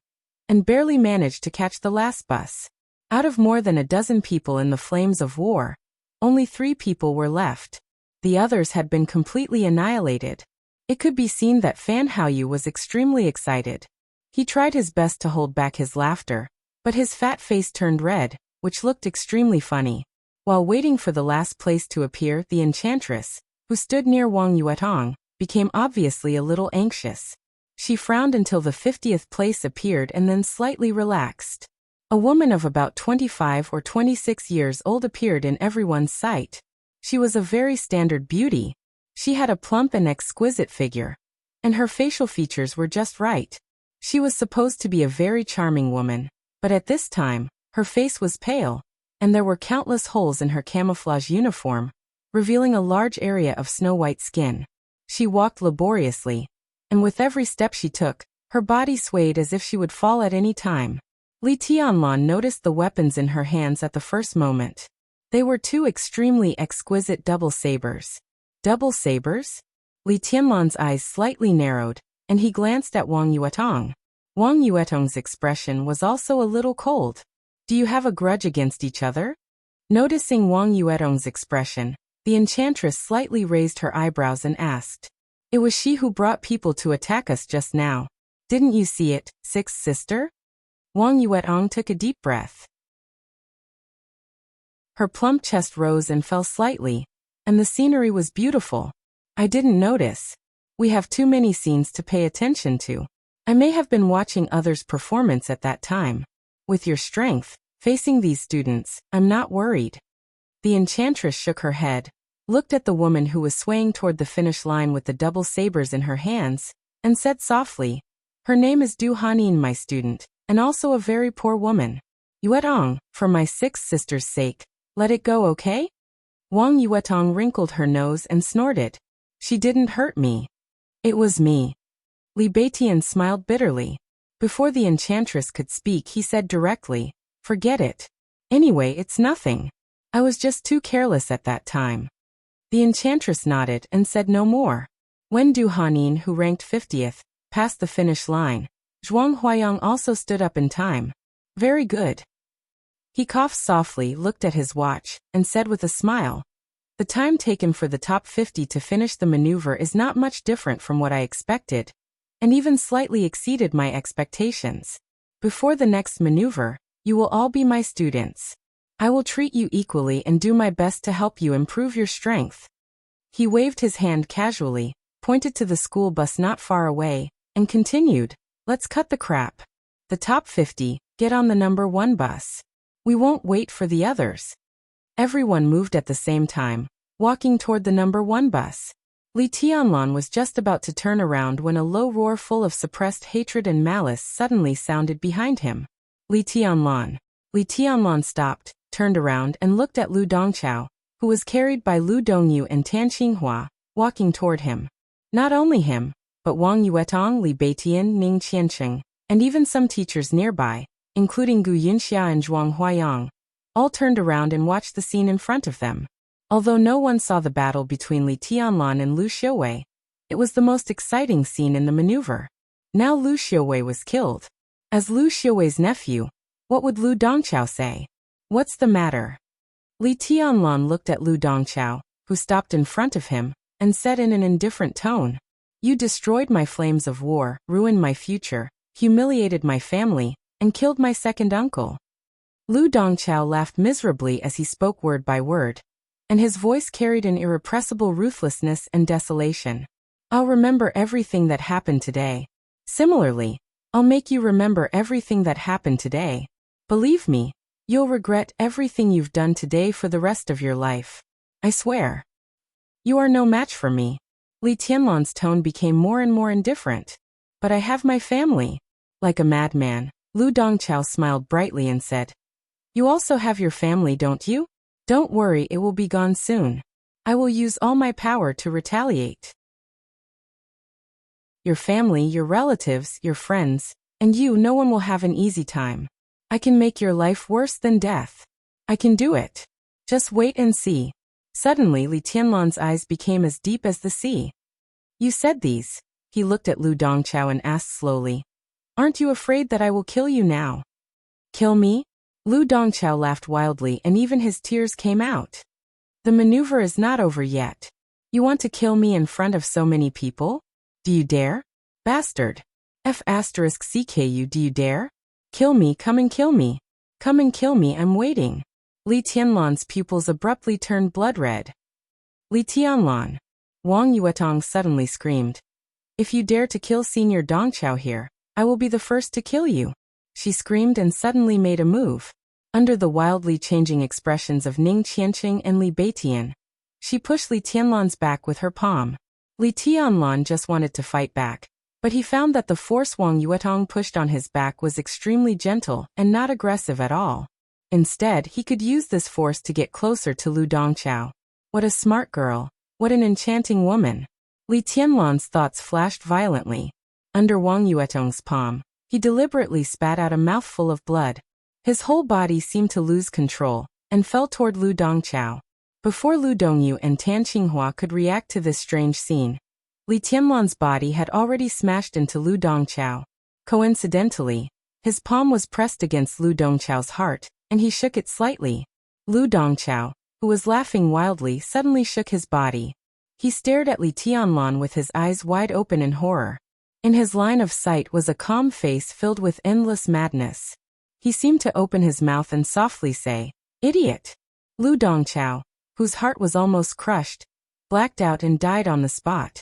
and barely managed to catch the last bus. Out of more than a dozen people in the Flames of War, only 3 people were left. The others had been completely annihilated. It could be seen that Fan Haoyu was extremely excited. He tried his best to hold back his laughter, but his fat face turned red, which looked extremely funny. While waiting for the last place to appear, the enchantress, who stood near Wang Yuetong, became obviously a little anxious. She frowned until the 50th place appeared and then slightly relaxed. A woman of about 25 or 26 years old appeared in everyone's sight. She was a very standard beauty. She had a plump and exquisite figure, and her facial features were just right. She was supposed to be a very charming woman, but at this time, her face was pale, and there were countless holes in her camouflage uniform, revealing a large area of snow-white skin. She walked laboriously, and with every step she took, her body swayed as if she would fall at any time. Li Tianlan noticed the weapons in her hands at the first moment. They were 2 extremely exquisite double sabers. Double sabers? Li Tianlan's eyes slightly narrowed, and he glanced at Wang Yuetong. Wang Yuetong's expression was also a little cold. Do you have a grudge against each other? Noticing Wang Yuetong's expression, the enchantress slightly raised her eyebrows and asked. It was she who brought people to attack us just now. Didn't you see it, sixth sister? Wang Yuetong took a deep breath. Her plump chest rose and fell slightly, and the scenery was beautiful. I didn't notice. We have too many scenes to pay attention to. I may have been watching others' performance at that time. With your strength, facing these students, I'm not worried. The enchantress shook her head, looked at the woman who was swaying toward the finish line with the double sabers in her hands, and said softly, Her name is Du Hanin, my student, and also a very poor woman. Yuetong, for my 6th sister's sake, let it go, okay? Wang Yuetong wrinkled her nose and snorted. She didn't hurt me. It was me. Li Beitian smiled bitterly. Before the enchantress could speak, he said directly, Forget it. Anyway, it's nothing. I was just too careless at that time. The enchantress nodded and said no more. When Du Hanin, who ranked 50th, passed the finish line, Zhuang Huayang also stood up in time. Very good. He coughed softly, looked at his watch, and said with a smile, The time taken for the top 50 to finish the maneuver is not much different from what I expected, and even slightly exceeded my expectations. Before the next maneuver, you will all be my students. I will treat you equally and do my best to help you improve your strength. He waved his hand casually, pointed to the school bus not far away, and continued, Let's cut the crap. The top 50, get on the number 1 bus. We won't wait for the others. Everyone moved at the same time, walking toward the number 1 bus. Li Tianlan was just about to turn around when a low roar full of suppressed hatred and malice suddenly sounded behind him. Li Tianlan. Li Tianlan stopped, turned around and looked at Lu Dongchao, who was carried by Lu Dongyu and Tan Qinghua, walking toward him. Not only him, but Wang Yuetong, Li Beitian, Ning Qiancheng, and even some teachers nearby, including Gu Yunxia and Zhuang Huayang, all turned around and watched the scene in front of them. Although no one saw the battle between Li Tianlan and Lu Xiuwei, it was the most exciting scene in the maneuver. Now Lu Xiuwei was killed. As Lu Xiuwei's nephew, what would Lu Dongchao say? What's the matter? Li Tianlan looked at Lu Dongchao, who stopped in front of him, and said in an indifferent tone, You destroyed my flames of war, ruined my future, humiliated my family, and killed my second uncle. Lu Dongchao laughed miserably as he spoke word by word, and his voice carried an irrepressible ruthlessness and desolation. I'll remember everything that happened today. Similarly, I'll make you remember everything that happened today. Believe me, you'll regret everything you've done today for the rest of your life. I swear. You are no match for me. Li Tianlan's tone became more and more indifferent. But I have my family. Like a madman, Lu Dongchao smiled brightly and said, You also have your family, don't you? Don't worry, it will be gone soon. I will use all my power to retaliate. Your family, your relatives, your friends, and you, no one will have an easy time. I can make your life worse than death. I can do it. Just wait and see. Suddenly, Li Tianlan's eyes became as deep as the sea. You said these. He looked at Lu Dongchao and asked slowly, Aren't you afraid that I will kill you now? Kill me? Lu Dongchao laughed wildly and even his tears came out. The maneuver is not over yet. You want to kill me in front of so many people? Do you dare? Bastard. F*CKU, do you dare? Kill me, come and kill me. Come and kill me, I'm waiting. Li Tianlan's pupils abruptly turned blood red. Li Tianlan. Wang Yuetong suddenly screamed. If you dare to kill Senior Dongchao here, I will be the first to kill you. She screamed and suddenly made a move. Under the wildly changing expressions of Ning Qianqing and Li Beitian, she pushed Li Tianlan's back with her palm. Li Tianlan just wanted to fight back, but he found that the force Wang Yuetong pushed on his back was extremely gentle and not aggressive at all. Instead, he could use this force to get closer to Lu Dongchao. What a smart girl. What an enchanting woman. Li Tianlan's thoughts flashed violently. Under Wang Yuetong's palm, he deliberately spat out a mouthful of blood. His whole body seemed to lose control and fell toward Lu Dongchao. Before Lu Dongyu and Tan Qinghua could react to this strange scene, Li Tianlan's body had already smashed into Lu Dongchao. Coincidentally, his palm was pressed against Lu Dongchao's heart, and he shook it slightly. Lu Dongchao, who was laughing wildly, suddenly shook his body. He stared at Li Tianlan with his eyes wide open in horror. In his line of sight was a calm face filled with endless madness. He seemed to open his mouth and softly say, Idiot! Lu Dongchao, whose heart was almost crushed, blacked out and died on the spot.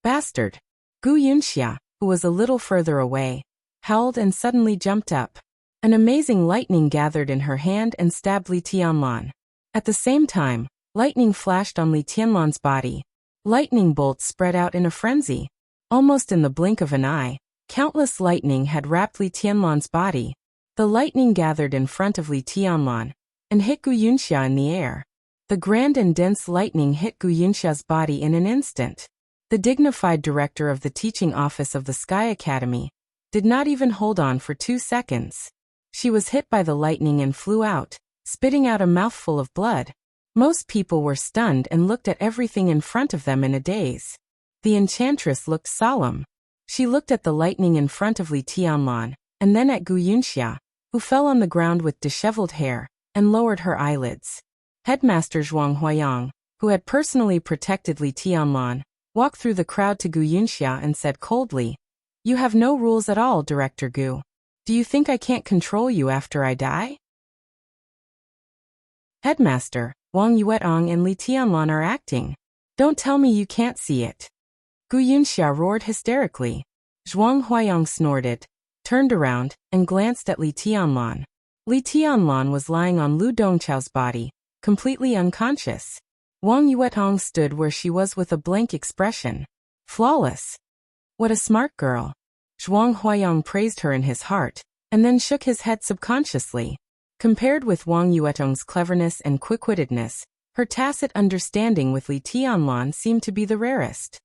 Bastard! Gu Yunxia, who was a little further away, howled and suddenly jumped up. An amazing lightning gathered in her hand and stabbed Li Tianlan. At the same time, lightning flashed on Li Tianlan's body. Lightning bolts spread out in a frenzy. Almost in the blink of an eye, countless lightning had wrapped Li Tianlan's body. The lightning gathered in front of Li Tianlan and hit Gu Yunxia in the air. The grand and dense lightning hit Gu Yunxia's body in an instant. The dignified director of the teaching office of the Sky Academy did not even hold on for 2 seconds. She was hit by the lightning and flew out, spitting out a mouthful of blood. Most people were stunned and looked at everything in front of them in a daze. The enchantress looked solemn. She looked at the lightning in front of Li Tianlan, and then at Gu Yunxia, who fell on the ground with disheveled hair, and lowered her eyelids. Headmaster Zhuang Huayang, who had personally protected Li Tianlan, walked through the crowd to Gu Yunxia and said coldly, You have no rules at all, Director Gu. Do you think I can't control you after I die? Headmaster, Wang Yuetong and Li Tianlan are acting. Don't tell me you can't see it. Gu Yunxia roared hysterically. Zhuang Huayang snorted, turned around, and glanced at Li Tianlan. Li Tianlan was lying on Lu Dongchao's body, completely unconscious. Wang Yuetong stood where she was with a blank expression. Flawless. What a smart girl. Zhuang Huayang praised her in his heart, and then shook his head subconsciously. Compared with Wang Yuetong's cleverness and quick-wittedness, her tacit understanding with Li Tianlan seemed to be the rarest.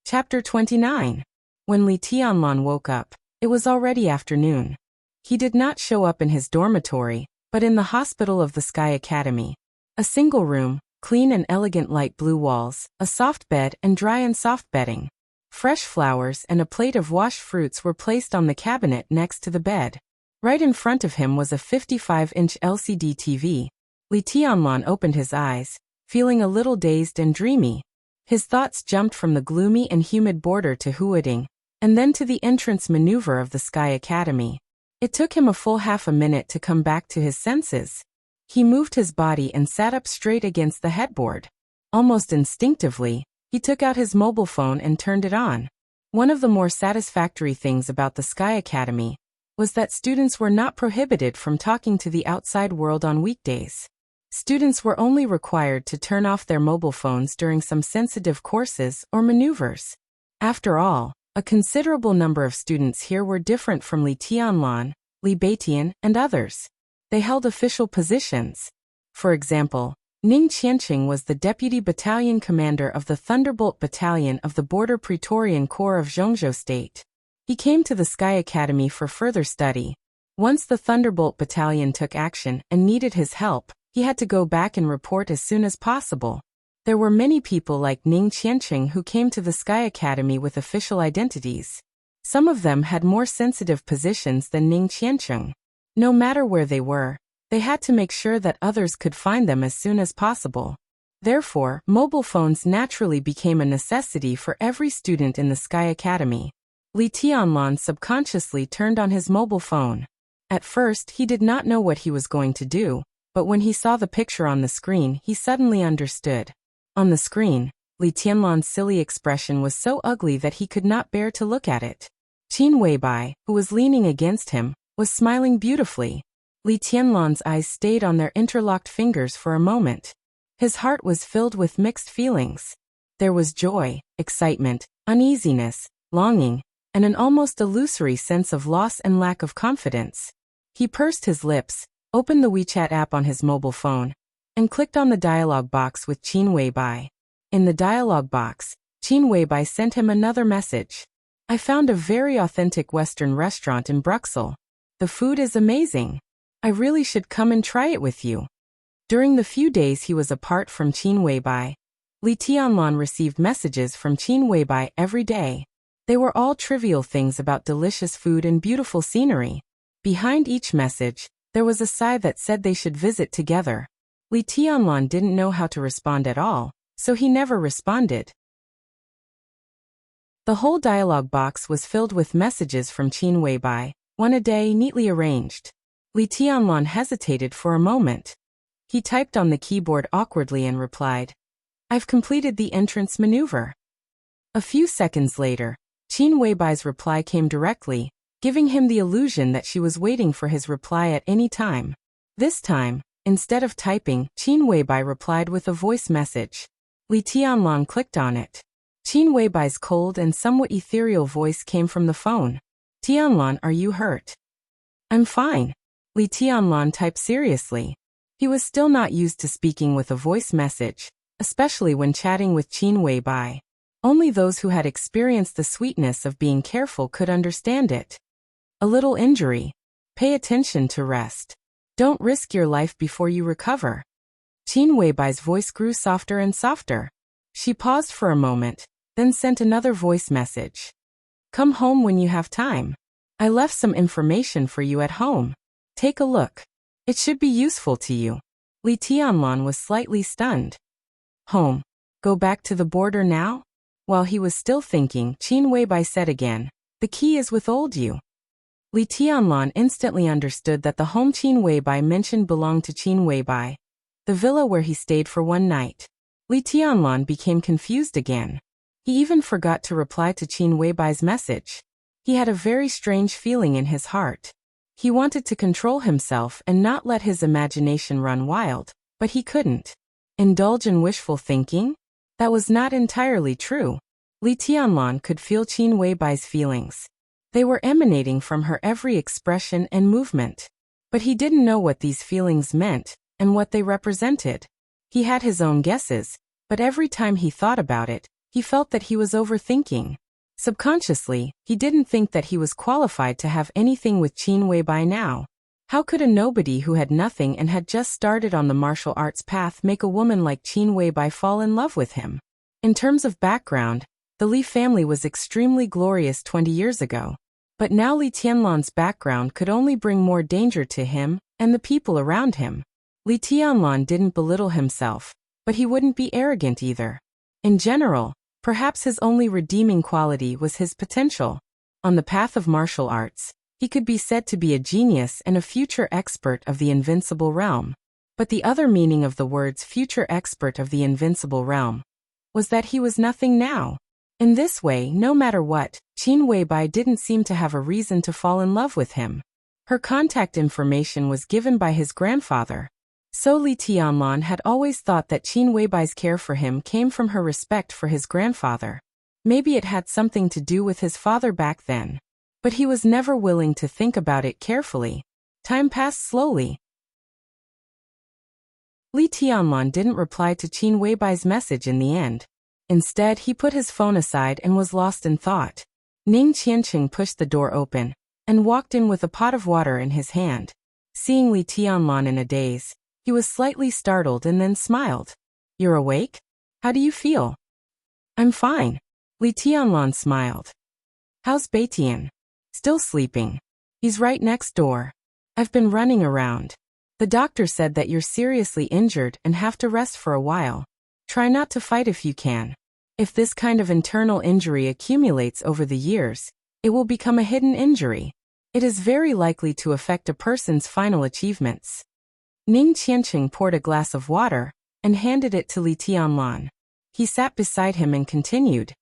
Chapter 29. When Li Tianlan woke up, it was already afternoon. He did not show up in his dormitory, but in the hospital of the Sky Academy. A single room, clean and elegant light blue walls, a soft bed and dry and soft bedding. Fresh flowers and a plate of washed fruits were placed on the cabinet next to the bed. Right in front of him was a 55-inch LCD TV. Li Tianlan opened his eyes, feeling a little dazed and dreamy. His thoughts jumped from the gloomy and humid border to Huading, and then to the entrance maneuver of the Sky Academy. It took him a full half a minute to come back to his senses. He moved his body and sat up straight against the headboard. Almost instinctively, he took out his mobile phone and turned it on. One of the more satisfactory things about the Sky Academy was that students were not prohibited from talking to the outside world on weekdays. Students were only required to turn off their mobile phones during some sensitive courses or maneuvers. After all, a considerable number of students here were different from Li Tianlan, Li Beitian, and others. They held official positions. For example, Ning Qianqing was the deputy battalion commander of the Thunderbolt Battalion of the Border Praetorian Corps of Zhongzhou State. He came to the Sky Academy for further study. Once the Thunderbolt Battalion took action and needed his help, he had to go back and report as soon as possible. There were many people like Ning Qianqing who came to the Sky Academy with official identities. Some of them had more sensitive positions than Ning Qianqing. No matter where they were, they had to make sure that others could find them as soon as possible. Therefore, mobile phones naturally became a necessity for every student in the Sky Academy. Li Tianlan subconsciously turned on his mobile phone. At first, he did not know what he was going to do, but when he saw the picture on the screen, he suddenly understood. On the screen, Li Tianlan's silly expression was so ugly that he could not bear to look at it. Qin Weibai, who was leaning against him, was smiling beautifully. Li Tianlan's eyes stayed on their interlocked fingers for a moment. His heart was filled with mixed feelings. There was joy, excitement, uneasiness, longing, and an almost illusory sense of loss and lack of confidence. He pursed his lips, opened the WeChat app on his mobile phone, and clicked on the dialog box with Qin Weibai. In the dialog box, Qin Weibai sent him another message. I found a very authentic Western restaurant in Bruxelles. The food is amazing. I really should come and try it with you. During the few days he was apart from Qin Weibai, Li Tianlan received messages from Qin Weibai every day. They were all trivial things about delicious food and beautiful scenery. Behind each message, there was a sigh that said they should visit together. Li Tianlan didn't know how to respond at all, so he never responded. The whole dialog box was filled with messages from Qin Weibai, one a day, neatly arranged. Li Tianlan hesitated for a moment. He typed on the keyboard awkwardly and replied, I've completed the entrance maneuver. A few seconds later, Qin Weibai's reply came directly, giving him the illusion that she was waiting for his reply at any time. This time, instead of typing, Qin Weibai replied with a voice message. Li Tianlan clicked on it. Qin Weibai's cold and somewhat ethereal voice came from the phone. Tianlan, are you hurt? I'm fine. Li Tianlan typed seriously. He was still not used to speaking with a voice message, especially when chatting with Qin Weibai. Only those who had experienced the sweetness of being careful could understand it. A little injury. Pay attention to rest. Don't risk your life before you recover. Qin Weibai's voice grew softer and softer. She paused for a moment, then sent another voice message. Come home when you have time. I left some information for you at home. Take a look. It should be useful to you. Li Tianlan was slightly stunned. Home. Go back to the border now? While he was still thinking, Qin Weibai said again, the key is with old you. Li Tianlan instantly understood that the home Qin Weibai mentioned belonged to Qin Weibai, the villa where he stayed for one night. Li Tianlan became confused again. He even forgot to reply to Qin Weibai's message. He had a very strange feeling in his heart. He wanted to control himself and not let his imagination run wild, but he couldn't. Indulge in wishful thinking? That was not entirely true. Li Tianlan could feel Qin Weibai's feelings. They were emanating from her every expression and movement. But he didn't know what these feelings meant and what they represented. He had his own guesses, but every time he thought about it, he felt that he was overthinking. Subconsciously, he didn't think that he was qualified to have anything with Qin Weibai now. How could a nobody who had nothing and had just started on the martial arts path make a woman like Qin Weibai fall in love with him? In terms of background, the Li family was extremely glorious 20 years ago. But now Li Tianlan's background could only bring more danger to him and the people around him. Li Tianlan didn't belittle himself, but he wouldn't be arrogant either. In general, perhaps his only redeeming quality was his potential. On the path of martial arts, he could be said to be a genius and a future expert of the invincible realm. But the other meaning of the words future expert of the invincible realm was that he was nothing now. In this way, no matter what, Qin Weibai didn't seem to have a reason to fall in love with him. Her contact information was given by his grandfather. So Li Tianlan had always thought that Qin Weibai's care for him came from her respect for his grandfather. Maybe it had something to do with his father back then. But he was never willing to think about it carefully. Time passed slowly. Li Tianlan didn't reply to Qin Weibai's message in the end. Instead, he put his phone aside and was lost in thought. Ning Qianqing pushed the door open and walked in with a pot of water in his hand. Seeing Li Tianlan in a daze, he was slightly startled and then smiled. "You're awake? How do you feel?" "I'm fine." Li Tianlan smiled. "How's Beitian?" "Still sleeping. He's right next door. I've been running around. The doctor said that you're seriously injured and have to rest for a while. Try not to fight if you can. If this kind of internal injury accumulates over the years, it will become a hidden injury. It is very likely to affect a person's final achievements." Ning Qianqing poured a glass of water and handed it to Li Tianlan. He sat beside him and continued.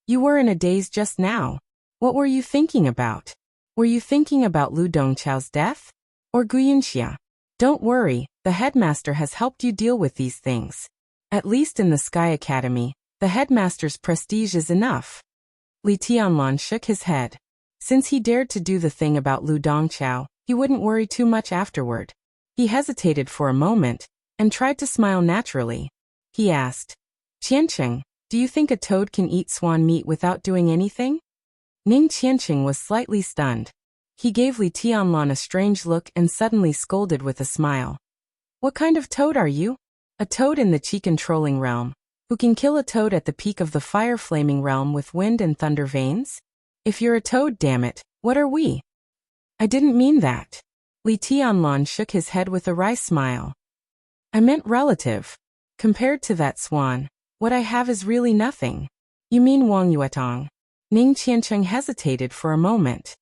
"You were in a daze just now. What were you thinking about? Were you thinking about Lu Dongqiao's death? Or Guyunxia? Don't worry, the headmaster has helped you deal with these things. At least in the Sky Academy, the headmaster's prestige is enough." Li Tianlan shook his head. Since he dared to do the thing about Lu Dongqiao, he wouldn't worry too much afterward. He hesitated for a moment and tried to smile naturally. He asked, "Qianqing, do you think a toad can eat swan meat without doing anything?" Ning Qianqing was slightly stunned. He gave Li Tianlan a strange look and suddenly scolded with a smile. "What kind of toad are you? A toad in the chi-controlling realm, who can kill a toad at the peak of the fire-flaming realm with wind and thunder veins? If you're a toad, damn it, what are we?" "I didn't mean that." Li Tianlan shook his head with a wry smile. "I meant relative. Compared to that swan, what I have is really nothing." "You mean Wang Yuetong?" Ning Qianqing hesitated for a moment.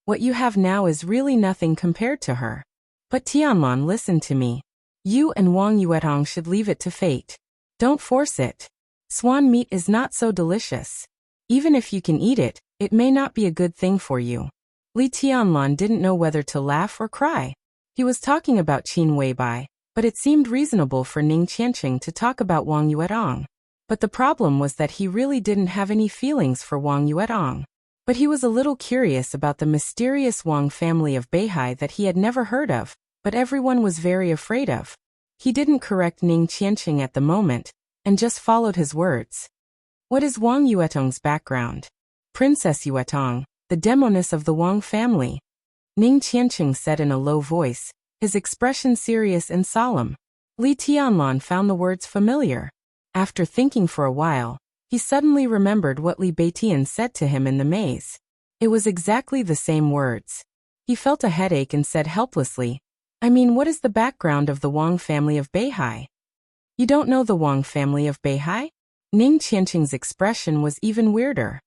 "What you have now is really nothing compared to her." "But Tianlan, listen to me. You and Wang Yuetong should leave it to fate. Don't force it. Swan meat is not so delicious. Even if you can eat it, it may not be a good thing for you." Li Tianlan didn't know whether to laugh or cry. He was talking about Qin Weibai, but it seemed reasonable for Ning Qianqing to talk about Wang Yuetong. But the problem was that he really didn't have any feelings for Wang Yuetong. But he was a little curious about the mysterious Wang family of Beihai that he had never heard of, but everyone was very afraid of. He didn't correct Ning Qianqing at the moment, and just followed his words. "What is Wang Yuetong's background?" "Princess Yuetong, the demoness of the Wang family," Ning Qianqing said in a low voice, his expression serious and solemn. Li Tianlan found the words familiar. After thinking for a while, he suddenly remembered what Li Beitian said to him in the maze. It was exactly the same words. He felt a headache and said helplessly, "I mean, what is the background of the Wang family of Beihai?" "You don't know the Wang family of Beihai?" Ning Qianqing's expression was even weirder.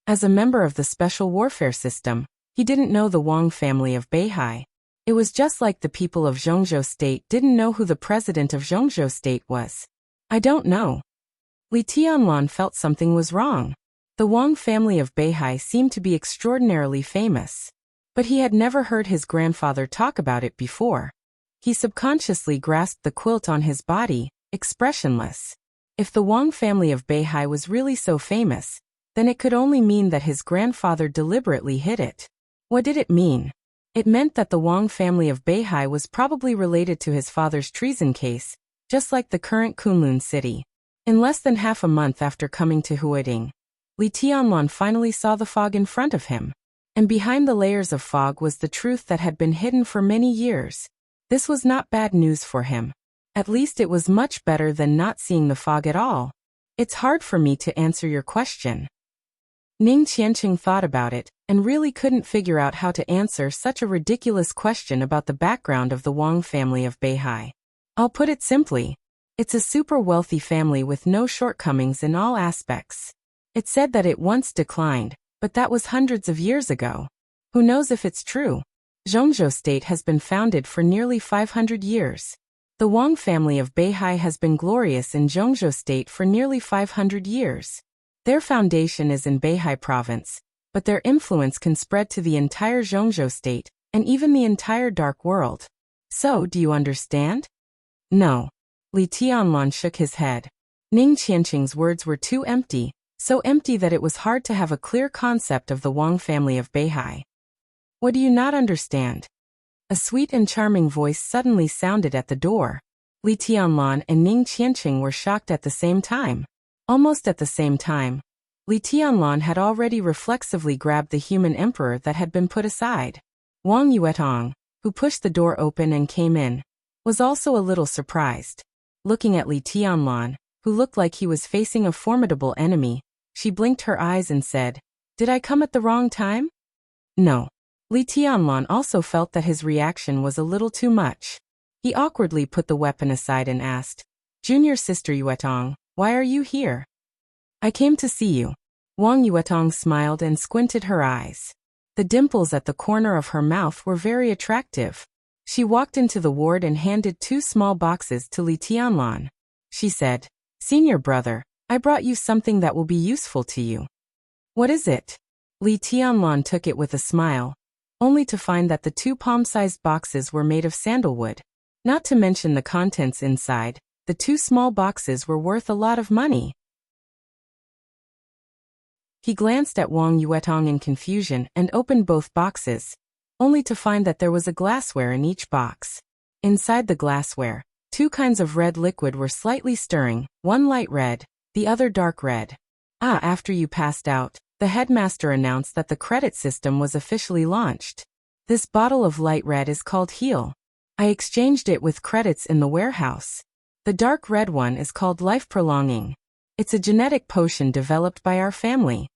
As a member of the Special Warfare System, he didn't know the Wang family of Beihai. It was just like the people of Zhongzhou State didn't know who the president of Zhongzhou State was. "I don't know." Li Tianlan felt something was wrong. The Wang family of Beihai seemed to be extraordinarily famous. But he had never heard his grandfather talk about it before. He subconsciously grasped the quilt on his body, expressionless. If the Wang family of Beihai was really so famous, then it could only mean that his grandfather deliberately hid it. What did it mean? It meant that the Wang family of Beihai was probably related to his father's treason case, just like the current Kunlun city. In less than half a month after coming to Huading, Li Tianlan finally saw the fog in front of him. And behind the layers of fog was the truth that had been hidden for many years. This was not bad news for him. At least it was much better than not seeing the fog at all. "It's hard for me to answer your question." Ning Qianqing thought about it, and really couldn't figure out how to answer such a ridiculous question about the background of the Wang family of Beihai. "I'll put it simply. It's a super wealthy family with no shortcomings in all aspects. It said that it once declined, but that was hundreds of years ago. Who knows if it's true? Zhongzhou State has been founded for nearly 500 years. The Wang family of Beihai has been glorious in Zhongzhou State for nearly 500 years. Their foundation is in Beihai Province, but their influence can spread to the entire Zhongzhou State, and even the entire dark world. So, do you understand? No. Li Tianlan shook his head. Ning Qianqing's words were too empty, so empty that it was hard to have a clear concept of the Wang family of Beihai. What do you not understand? A sweet and charming voice suddenly sounded at the door. Li Tianlan and Ning Qianqing were shocked at the same time. Almost at the same time, Li Tianlan had already reflexively grabbed the human emperor that had been put aside. Wang Yuetong, who pushed the door open and came in, was also a little surprised. Looking at Li Tianlan, who looked like he was facing a formidable enemy, she blinked her eyes and said, "Did I come at the wrong time?" No. Li Tianlan also felt that his reaction was a little too much. He awkwardly put the weapon aside and asked, "Junior sister Yuetong, why are you here?" "I came to see you." Wang Yuetong smiled and squinted her eyes. The dimples at the corner of her mouth were very attractive. She walked into the ward and handed 2 small boxes to Li Tianlan. She said, "Senior brother, I brought you something that will be useful to you." "What is it?" Li Tianlan took it with a smile, only to find that the 2 palm-sized boxes were made of sandalwood. Not to mention the contents inside, the 2 small boxes were worth a lot of money. He glanced at Wang Yuetong in confusion and opened both boxes, only to find that there was a glassware in each box. Inside the glassware, 2 kinds of red liquid were slightly stirring, one light red, the other dark red. After you passed out, the headmaster announced that the credit system was officially launched. This bottle of light red is called Heal. I exchanged it with credits in the warehouse. The dark red one is called Life Prolonging. It's a genetic potion developed by our family.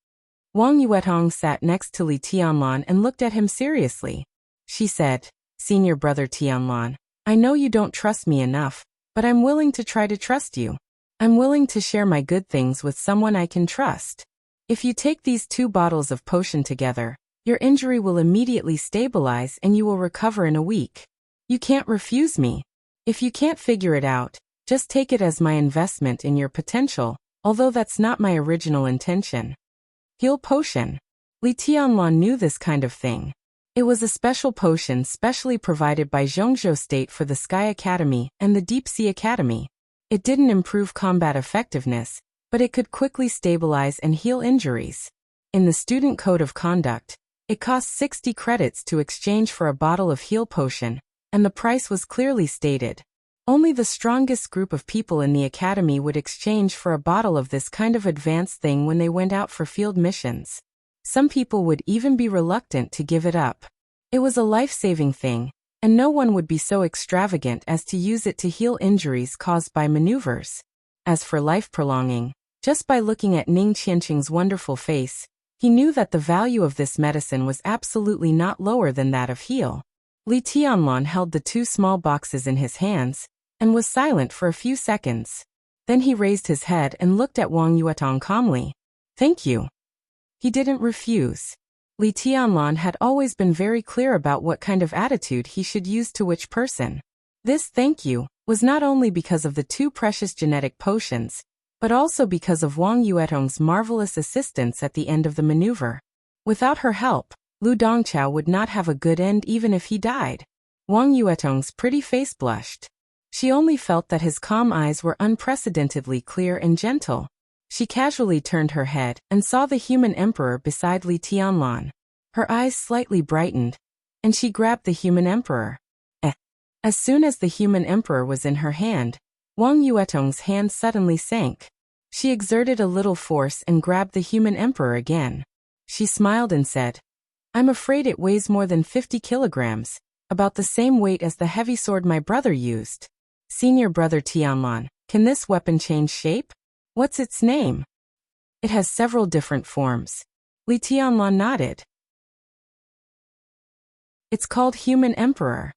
Wang Yuetong sat next to Li Tianlan and looked at him seriously. She said, "Senior brother Tianlan, I know you don't trust me enough, but I'm willing to try to trust you. I'm willing to share my good things with someone I can trust. If you take these 2 bottles of potion together, your injury will immediately stabilize and you will recover in a week. You can't refuse me. If you can't figure it out, just take it as my investment in your potential, although that's not my original intention." Heal potion. Li Tianlan knew this kind of thing. It was a special potion specially provided by Zhongzhou State for the Sky Academy and the Deep Sea Academy. It didn't improve combat effectiveness, but it could quickly stabilize and heal injuries. In the Student Code of Conduct, it cost 60 credits to exchange for a bottle of heal potion, and the price was clearly stated. Only the strongest group of people in the academy would exchange for a bottle of this kind of advanced thing when they went out for field missions. Some people would even be reluctant to give it up. It was a life-saving thing, and no one would be so extravagant as to use it to heal injuries caused by maneuvers. As for life prolonging, just by looking at Ning Qianqing's wonderful face, he knew that the value of this medicine was absolutely not lower than that of heal. Li Tianlan held the 2 small boxes in his hands, and was silent for a few seconds. Then he raised his head and looked at Wang Yuetong calmly. "Thank you." He didn't refuse. Li Tianlan had always been very clear about what kind of attitude he should use to which person. This "thank you" was not only because of the 2 precious genetic potions, but also because of Wang Yuetong's marvelous assistance at the end of the maneuver. Without her help, Lu Dongqiao would not have a good end even if he died. Wang Yuetong's pretty face blushed. She only felt that his calm eyes were unprecedentedly clear and gentle. She casually turned her head and saw the human emperor beside Li Tianlan. Her eyes slightly brightened, and she grabbed the human emperor. As soon as the human emperor was in her hand, Wang Yuetong's hand suddenly sank. She exerted a little force and grabbed the human emperor again. She smiled and said, "I'm afraid it weighs more than 50 kilograms, about the same weight as the heavy sword my brother used. Senior brother Tianlan, can this weapon change shape? What's its name?" "It has several different forms." Li Tianlan nodded. "It's called Human Emperor."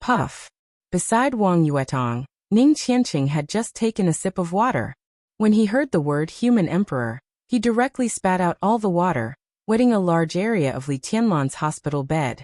Puff. Beside Wang Yuetong, Ning Qianqing had just taken a sip of water. When he heard the word human emperor, he directly spat out all the water, wetting a large area of Li Tianlan's hospital bed.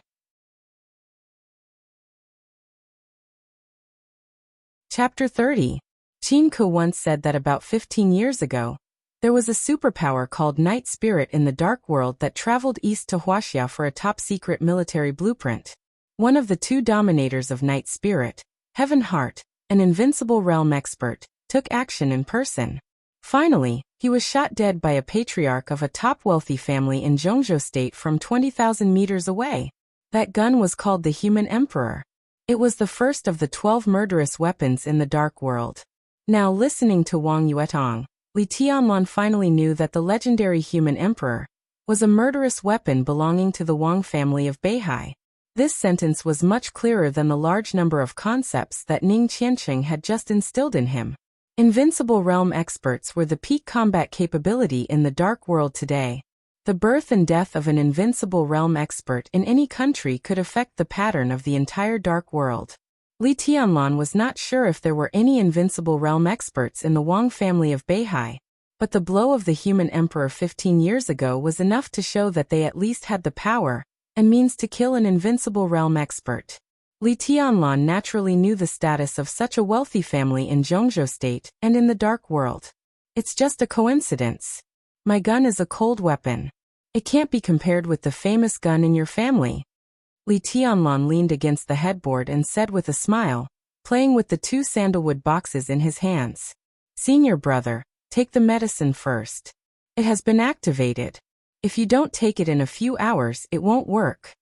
Chapter 30. Qin Ke once said that about 15 years ago, there was a superpower called Night Spirit in the dark world that traveled east to Huaxia for a top-secret military blueprint. One of the two dominators of Night Spirit, Heaven Heart, an invincible realm expert, took action in person. Finally, he was shot dead by a patriarch of a top wealthy family in Zhongzhou State from 20,000 meters away. That gun was called the Human Emperor. It was the first of the 12 murderous weapons in the dark world. Now listening to Wang Yuetong, Li Tianlan finally knew that the legendary Human Emperor was a murderous weapon belonging to the Wang family of Beihai. This sentence was much clearer than the large number of concepts that Ning Qianqing had just instilled in him. Invincible realm experts were the peak combat capability in the dark world today. The birth and death of an invincible realm expert in any country could affect the pattern of the entire dark world. Li Tianlan was not sure if there were any invincible realm experts in the Wang family of Beihai, but the blow of the Human Emperor 15 years ago was enough to show that they at least had the power and means to kill an invincible realm expert. Li Tianlan naturally knew the status of such a wealthy family in Zhongzhou State and in the dark world. It's just a coincidence. My gun is a cold weapon. It can't be compared with the famous gun in your family. Li Tianlan leaned against the headboard and said with a smile, playing with the two sandalwood boxes in his hands. Senior brother, take the medicine first. It has been activated. If you don't take it in a few hours, it won't work.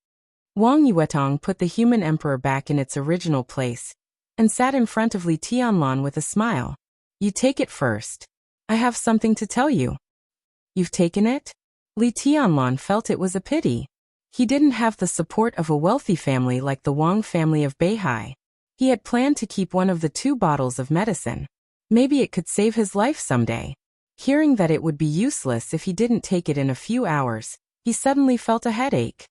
Wang Yuetong put the Human Emperor back in its original place and sat in front of Li Tianlan with a smile. You take it first. I have something to tell you. You've taken it? Li Tianlan felt it was a pity. He didn't have the support of a wealthy family like the Wang family of Beihai. He had planned to keep one of the two bottles of medicine. Maybe it could save his life someday. Hearing that it would be useless if he didn't take it in a few hours, he suddenly felt a headache.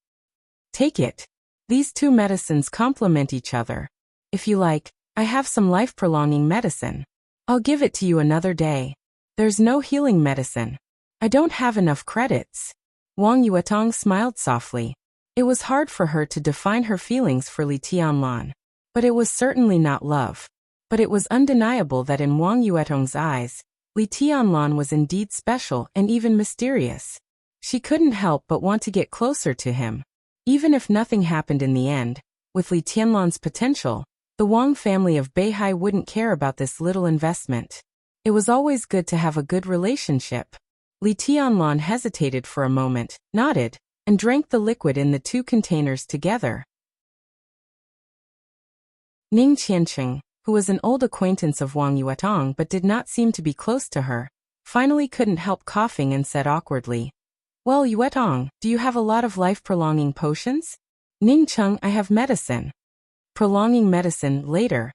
Take it. These two medicines complement each other. If you like, I have some life-prolonging medicine. I'll give it to you another day. There's no healing medicine. I don't have enough credits. Wang Yuetong smiled softly. It was hard for her to define her feelings for Li Tianlan. But it was certainly not love. But it was undeniable that in Wang Yuetong's eyes, Li Tianlan was indeed special and even mysterious. She couldn't help but want to get closer to him. Even if nothing happened in the end, with Li Tianlan's potential, the Wang family of Beihai wouldn't care about this little investment. It was always good to have a good relationship. Li Tianlan hesitated for a moment, nodded, and drank the liquid in the two containers together. Ning Qianqing, who was an old acquaintance of Wang Yuetong but did not seem to be close to her, finally couldn't help coughing and said awkwardly, Well, Yuetong, do you have a lot of life-prolonging potions? Ning Cheng, I have medicine. Prolonging medicine later.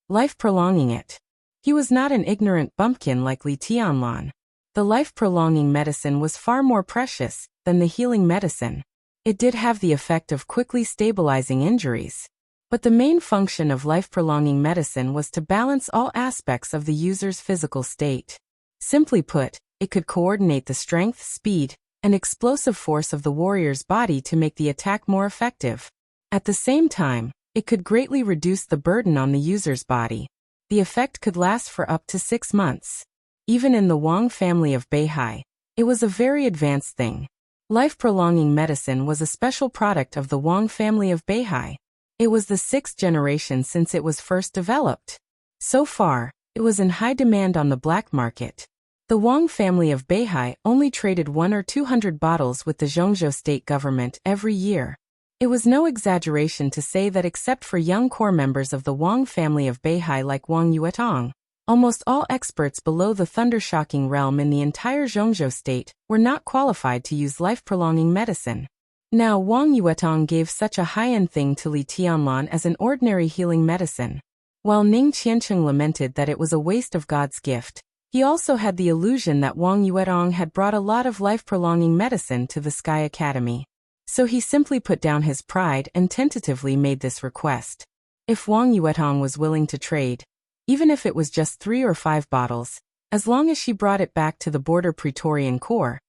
Life-prolonging it. He was not an ignorant bumpkin like Li Tianlan. The life-prolonging medicine was far more precious than the healing medicine. It did have the effect of quickly stabilizing injuries. But the main function of life-prolonging medicine was to balance all aspects of the user's physical state. Simply put, it could coordinate the strength, speed, and explosive force of the warrior's body to make the attack more effective. At the same time, it could greatly reduce the burden on the user's body. The effect could last for up to 6 months. Even in the Wang family of Beihai, it was a very advanced thing. Life-prolonging medicine was a special product of the Wang family of Beihai. It was the 6th generation since it was first developed. So far, it was in high demand on the black market. The Wang family of Beihai only traded 100 or 200 bottles with the Zhongzhou state government every year. It was no exaggeration to say that except for young core members of the Wang family of Beihai like Wang Yuetong, almost all experts below the thunder-shocking realm in the entire Zhongzhou state were not qualified to use life-prolonging medicine. Now Wang Yuetong gave such a high-end thing to Li Tianlan as an ordinary healing medicine. While Ning Qianqing lamented that it was a waste of God's gift, he also had the illusion that Wang Yuetong had brought a lot of life-prolonging medicine to the Sky Academy. So he simply put down his pride and tentatively made this request. If Wang Yuetong was willing to trade, even if it was just 3 or 5 bottles, as long as she brought it back to the border Praetorian Corps.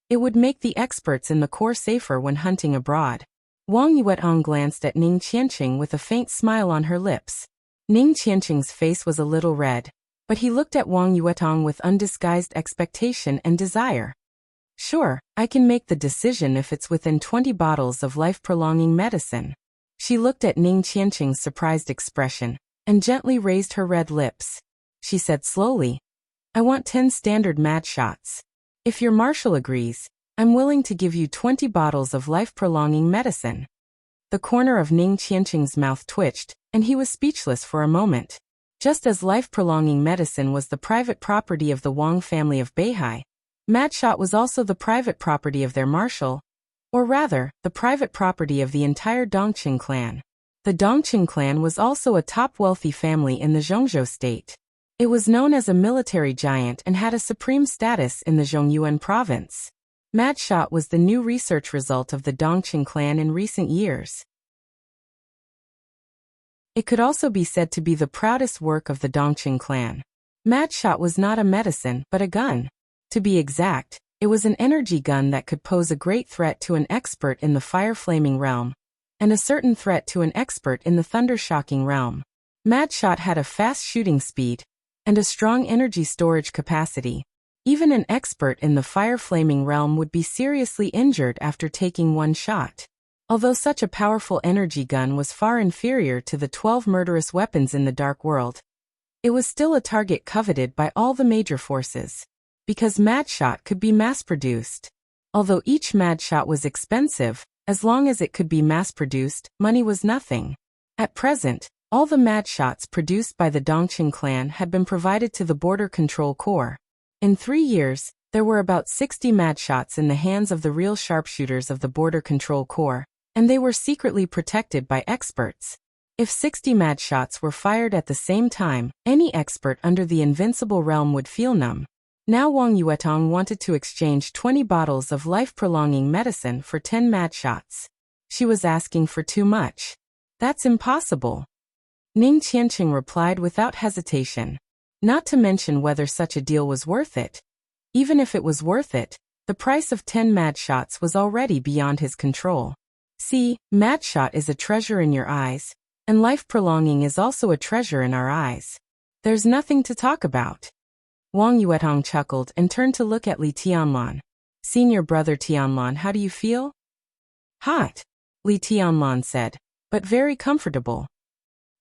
It would make the experts in the Corps safer when hunting abroad. Wang Yuetong glanced at Ning Qianqing with a faint smile on her lips. Ning Qianqing's face was a little red, but he looked at Wang Yuetong with undisguised expectation and desire. Sure, I can make the decision if it's within 20 bottles of life-prolonging medicine. She looked at Ning Qianqing's surprised expression and gently raised her red lips. She said slowly, I want 10 standard mad shots. If your marshal agrees, I'm willing to give you 20 bottles of life-prolonging medicine. The corner of Ning Qianqing's mouth twitched, and he was speechless for a moment. Just as life-prolonging medicine was the private property of the Wang family of Beihai, mad shot was also the private property of their marshal, or rather, the private property of the entire Dongqing clan. The Dongqing clan was also a top wealthy family in the Zhongzhou state. It was known as a military giant and had a supreme status in the Zhongyuan province. Mad shot was the new research result of the Dongqing clan in recent years. It could also be said to be the proudest work of the Dongqing clan. Mad shot was not a medicine, but a gun. To be exact, it was an energy gun that could pose a great threat to an expert in the fire-flaming realm, and a certain threat to an expert in the thunder-shocking realm. Mad shot had a fast shooting speed, and a strong energy storage capacity. Even an expert in the fire-flaming realm would be seriously injured after taking one shot. Although such a powerful energy gun was far inferior to the 12 murderous weapons in the Dark World, it was still a target coveted by all the major forces. Because mad shot could be mass-produced. Although each mad shot was expensive, as long as it could be mass-produced, money was nothing. At present, all the mad shots produced by the Dongqing clan had been provided to the Border Control Corps. In 3 years, there were about 60 mad shots in the hands of the real sharpshooters of the Border Control Corps, and they were secretly protected by experts. If 60 mad shots were fired at the same time, any expert under the invincible realm would feel numb. Now Wang Yuetong wanted to exchange 20 bottles of life-prolonging medicine for 10 mad shots. She was asking for too much. That's impossible. Ning Qianqing replied without hesitation. Not to mention whether such a deal was worth it. Even if it was worth it, the price of 10 mad shots was already beyond his control. See, mad shot is a treasure in your eyes, and life-prolonging is also a treasure in our eyes. There's nothing to talk about. Wang Yuetong chuckled and turned to look at Li Tianlan. Senior brother Tianlan, how do you feel? Hot, Li Tianlan said, but very comfortable.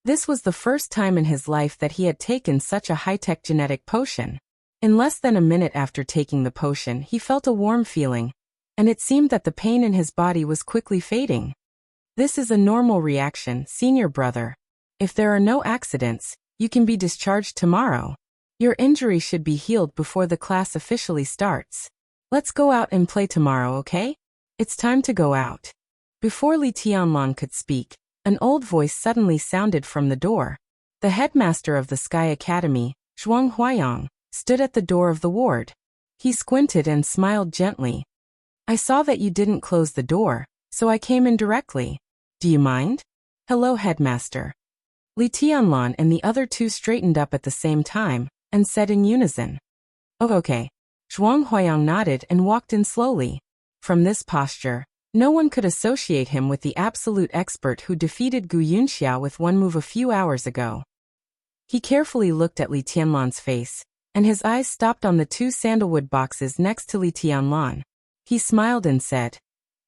This was the first time in his life that he had taken such a high-tech genetic potion. In less than a minute after taking the potion, he felt a warm feeling, and it seemed that the pain in his body was quickly fading. This is a normal reaction, senior brother. If there are no accidents, you can be discharged tomorrow. Your injury should be healed before the class officially starts. Let's go out and play tomorrow, okay? It's time to go out. Before Li Tianlan could speak, an old voice suddenly sounded from the door. The headmaster of the Sky Academy, Zhuang Huayang, stood at the door of the ward. He squinted and smiled gently. I saw that you didn't close the door, so I came in directly. Do you mind? Hello, headmaster. Li Tianlan and the other two straightened up at the same time, and said in unison. Oh, okay. Zhuang Huayang nodded and walked in slowly. From this posture, no one could associate him with the absolute expert who defeated Gu Yunxiao with one move a few hours ago. He carefully looked at Li Tianlan's face, and his eyes stopped on the 2 sandalwood boxes next to Li Tianlan. He smiled and said,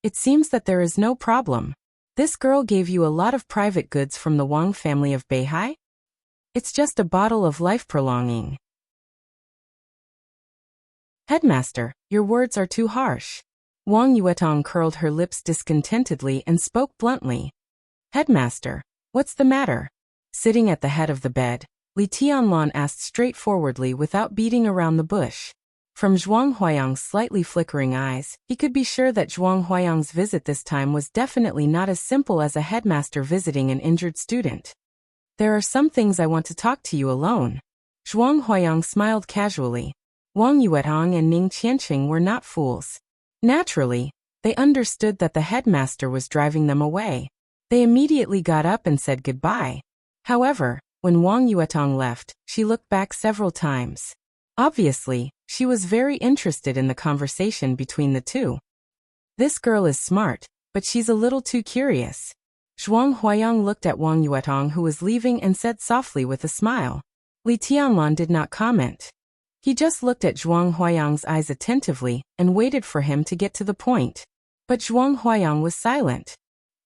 It seems that there is no problem. This girl gave you a lot of private goods from the Wang family of Beihai? It's just a bottle of life-prolonging. Headmaster, your words are too harsh. Wang Yuetong curled her lips discontentedly and spoke bluntly. Headmaster, what's the matter? Sitting at the head of the bed, Li Tianlan asked straightforwardly without beating around the bush. From Zhuang Huayang's slightly flickering eyes, he could be sure that Zhuang Huayang's visit this time was definitely not as simple as a headmaster visiting an injured student. There are some things I want to talk to you alone. Zhuang Huayang smiled casually. Wang Yuetong and Ning Qianqing were not fools. Naturally, they understood that the headmaster was driving them away. They immediately got up and said goodbye. However, When Wang Yuetong left, she looked back several times. Obviously, she was very interested in the conversation between the two. This girl is smart, but she's a little too curious. Zhuang Huayang looked at Wang Yuetong, who was leaving, and said softly with a smile. Li Tianlan did not comment. He just looked at Zhuang Huayang's eyes attentively and waited for him to get to the point. But Zhuang Huayang was silent.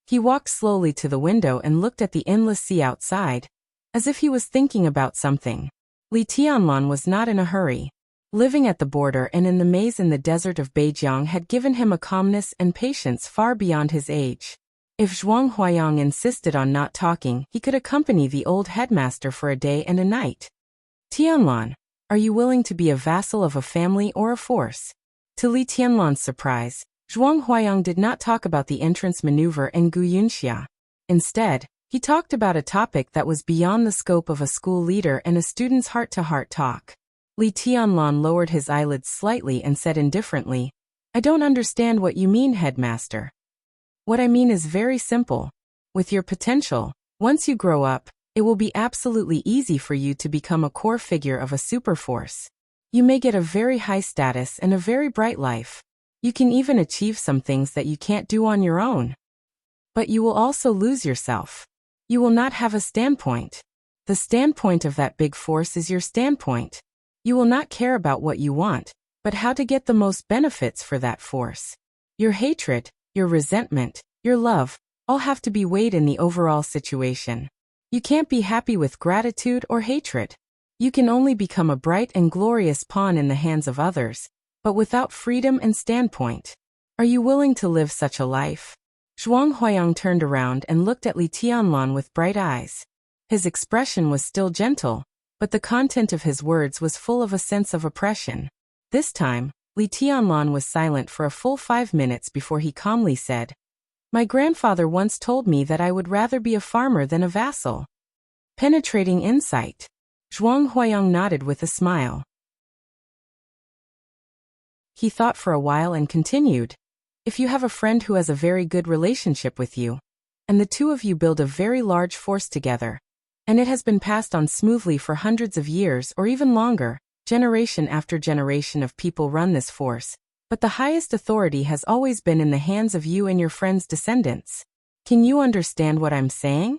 He walked slowly to the window and looked at the endless sea outside, as if he was thinking about something. Li Tianlan was not in a hurry. Living at the border and in the maze in the desert of Beijiang had given him a calmness and patience far beyond his age. If Zhuang Huayang insisted on not talking, he could accompany the old headmaster for a day and a night. Tianlan, are you willing to be a vassal of a family or a force? To Li Tianlan's surprise, Zhuang Huayang did not talk about the entrance maneuver and Gu Yunxia. Instead, he talked about a topic that was beyond the scope of a school leader and a student's heart-to-heart talk. Li Tianlan lowered his eyelids slightly and said indifferently, I don't understand what you mean, headmaster. What I mean is very simple. With your potential, once you grow up, it will be absolutely easy for you to become a core figure of a superforce. You may get a very high status and a very bright life. You can even achieve some things that you can't do on your own. But you will also lose yourself. You will not have a standpoint. The standpoint of that big force is your standpoint. You will not care about what you want, but how to get the most benefits for that force. Your hatred, your resentment, your love, all have to be weighed in the overall situation. You can't be happy with gratitude or hatred. You can only become a bright and glorious pawn in the hands of others, but without freedom and standpoint. Are you willing to live such a life? Zhuang Huayang turned around and looked at Li Tianlan with bright eyes. His expression was still gentle, but the content of his words was full of a sense of oppression. This time, Li Tianlan was silent for a full 5 minutes before he calmly said, My grandfather once told me that I would rather be a farmer than a vassal. Penetrating insight. Zhuang Huayang nodded with a smile. He thought for a while and continued, If you have a friend who has a very good relationship with you, and the two of you build a very large force together, and it has been passed on smoothly for hundreds of years or even longer, generation after generation of people run this force, but the highest authority has always been in the hands of you and your friend's descendants. Can you understand what I'm saying?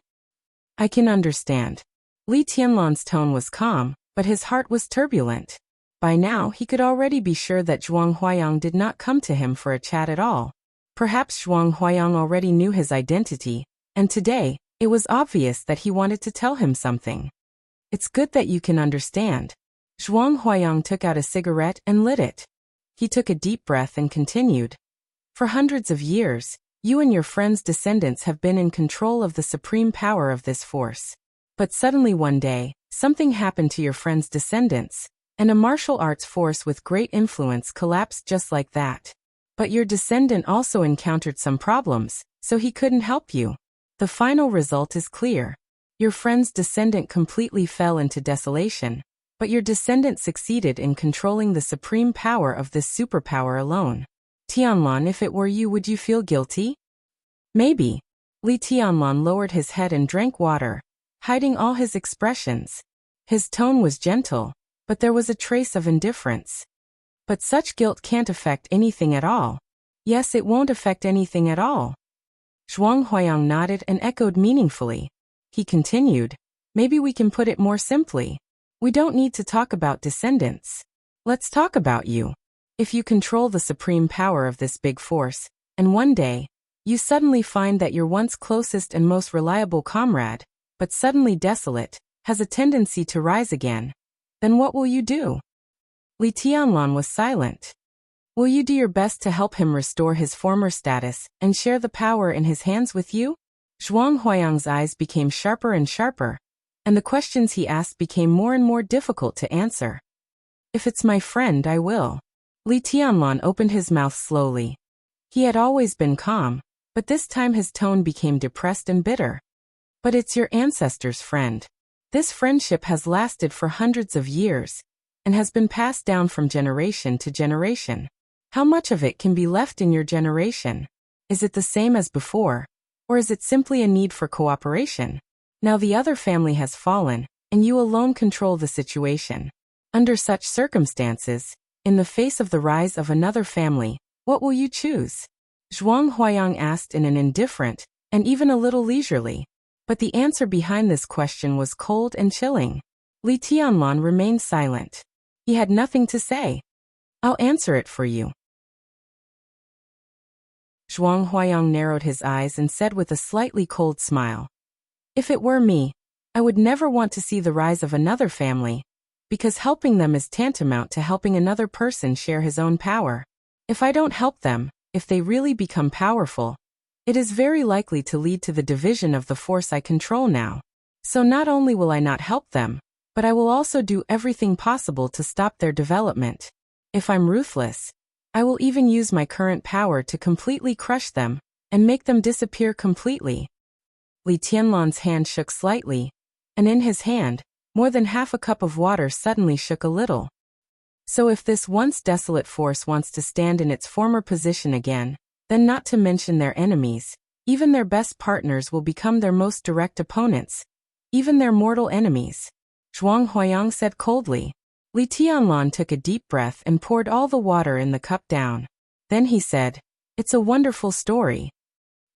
I can understand. Li Tianlan's tone was calm, but his heart was turbulent. By now he could already be sure that Zhuang Huayang did not come to him for a chat at all. Perhaps Zhuang Huayang already knew his identity, and today, it was obvious that he wanted to tell him something. It's good that you can understand. Zhuang Huayang took out a cigarette and lit it. He took a deep breath and continued. For hundreds of years, you and your friend's descendants have been in control of the supreme power of this force. But suddenly one day, something happened to your friend's descendants, and a martial arts force with great influence collapsed just like that. But your descendant also encountered some problems, so he couldn't help you. The final result is clear. Your friend's descendant completely fell into desolation, but your descendant succeeded in controlling the supreme power of this superpower alone. Tianlan, if it were you, would you feel guilty? Maybe. Li Tianlan lowered his head and drank water, hiding all his expressions. His tone was gentle, but there was a trace of indifference. But such guilt can't affect anything at all. Yes, it won't affect anything at all. Zhuang Huayang nodded and echoed meaningfully. He continued, Maybe we can put it more simply. We don't need to talk about descendants. Let's talk about you. If you control the supreme power of this big force, and one day, you suddenly find that your once closest and most reliable comrade, but suddenly desolate, has a tendency to rise again, then what will you do? Li Tianlan was silent. Will you do your best to help him restore his former status and share the power in his hands with you? Zhuang Huayang's eyes became sharper and sharper, and the questions he asked became more and more difficult to answer. If it's my friend, I will. Li Tianlan opened his mouth slowly. He had always been calm, but this time his tone became depressed and bitter. But it's your ancestor's friend. This friendship has lasted for hundreds of years, and has been passed down from generation to generation. How much of it can be left in your generation? Is it the same as before, or is it simply a need for cooperation? Now the other family has fallen, and you alone control the situation. Under such circumstances, in the face of the rise of another family, what will you choose? Zhuang Huayang asked in an indifferent, and even a little leisurely. But the answer behind this question was cold and chilling. Li Tianlan remained silent. He had nothing to say. I'll answer it for you. Zhuang Huayang narrowed his eyes and said with a slightly cold smile. If it were me, I would never want to see the rise of another family, because helping them is tantamount to helping another person share his own power. If I don't help them, if they really become powerful, it is very likely to lead to the division of the force I control now. So not only will I not help them, but I will also do everything possible to stop their development. If I'm ruthless, I will even use my current power to completely crush them and make them disappear completely. Li Tianlan's hand shook slightly, and in his hand, more than half a cup of water suddenly shook a little. So if this once desolate force wants to stand in its former position again, then not to mention their enemies, even their best partners will become their most direct opponents, even their mortal enemies. Zhuang Huayang said coldly. Li Tianlan took a deep breath and poured all the water in the cup down. Then he said, It's a wonderful story.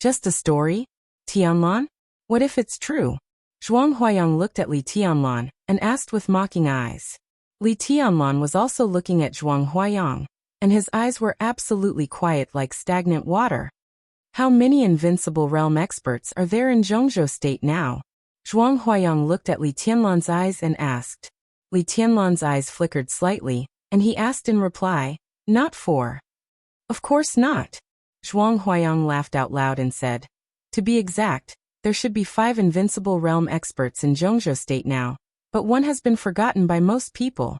Just a story? Tianlan? What if it's true? Zhuang Huayang looked at Li Tianlan and asked with mocking eyes. Li Tianlan was also looking at Zhuang Huayang, and his eyes were absolutely quiet like stagnant water. How many invincible realm experts are there in Zhongzhou state now? Zhuang Huayang looked at Li Tianlan's eyes and asked. Li Tianlan's eyes flickered slightly, and he asked in reply, Not 4. Of course not. Zhuang Huayang laughed out loud and said, To be exact, there should be 5 invincible realm experts in Zhongzhou state now, but one has been forgotten by most people.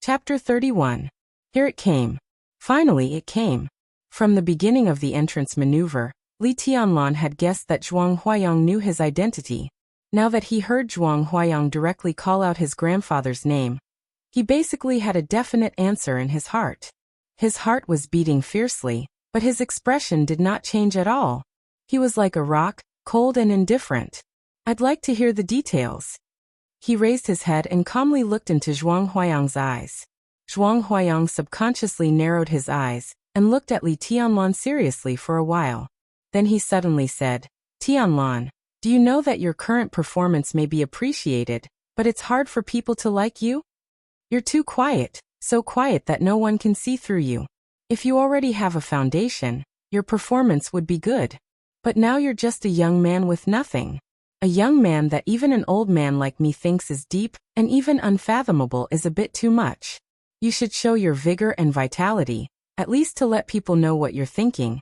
Chapter 31. Here it came. Finally it came. From the beginning of the entrance maneuver, Li Tianlan had guessed that Zhuang Huayang knew his identity. Now that he heard Zhuang Huayang directly call out his grandfather's name, he basically had a definite answer in his heart. His heart was beating fiercely, but his expression did not change at all. He was like a rock, cold and indifferent. I'd like to hear the details. He raised his head and calmly looked into Zhuang Huayang's eyes. Zhuang Huayang subconsciously narrowed his eyes and looked at Li Tianlan seriously for a while. Then he suddenly said, Tianlan, do you know that your current performance may be appreciated, but it's hard for people to like you? You're too quiet, so quiet that no one can see through you. If you already have a foundation, your performance would be good. But now you're just a young man with nothing. A young man that even an old man like me thinks is deep and even unfathomable is a bit too much. You should show your vigor and vitality, at least to let people know what you're thinking,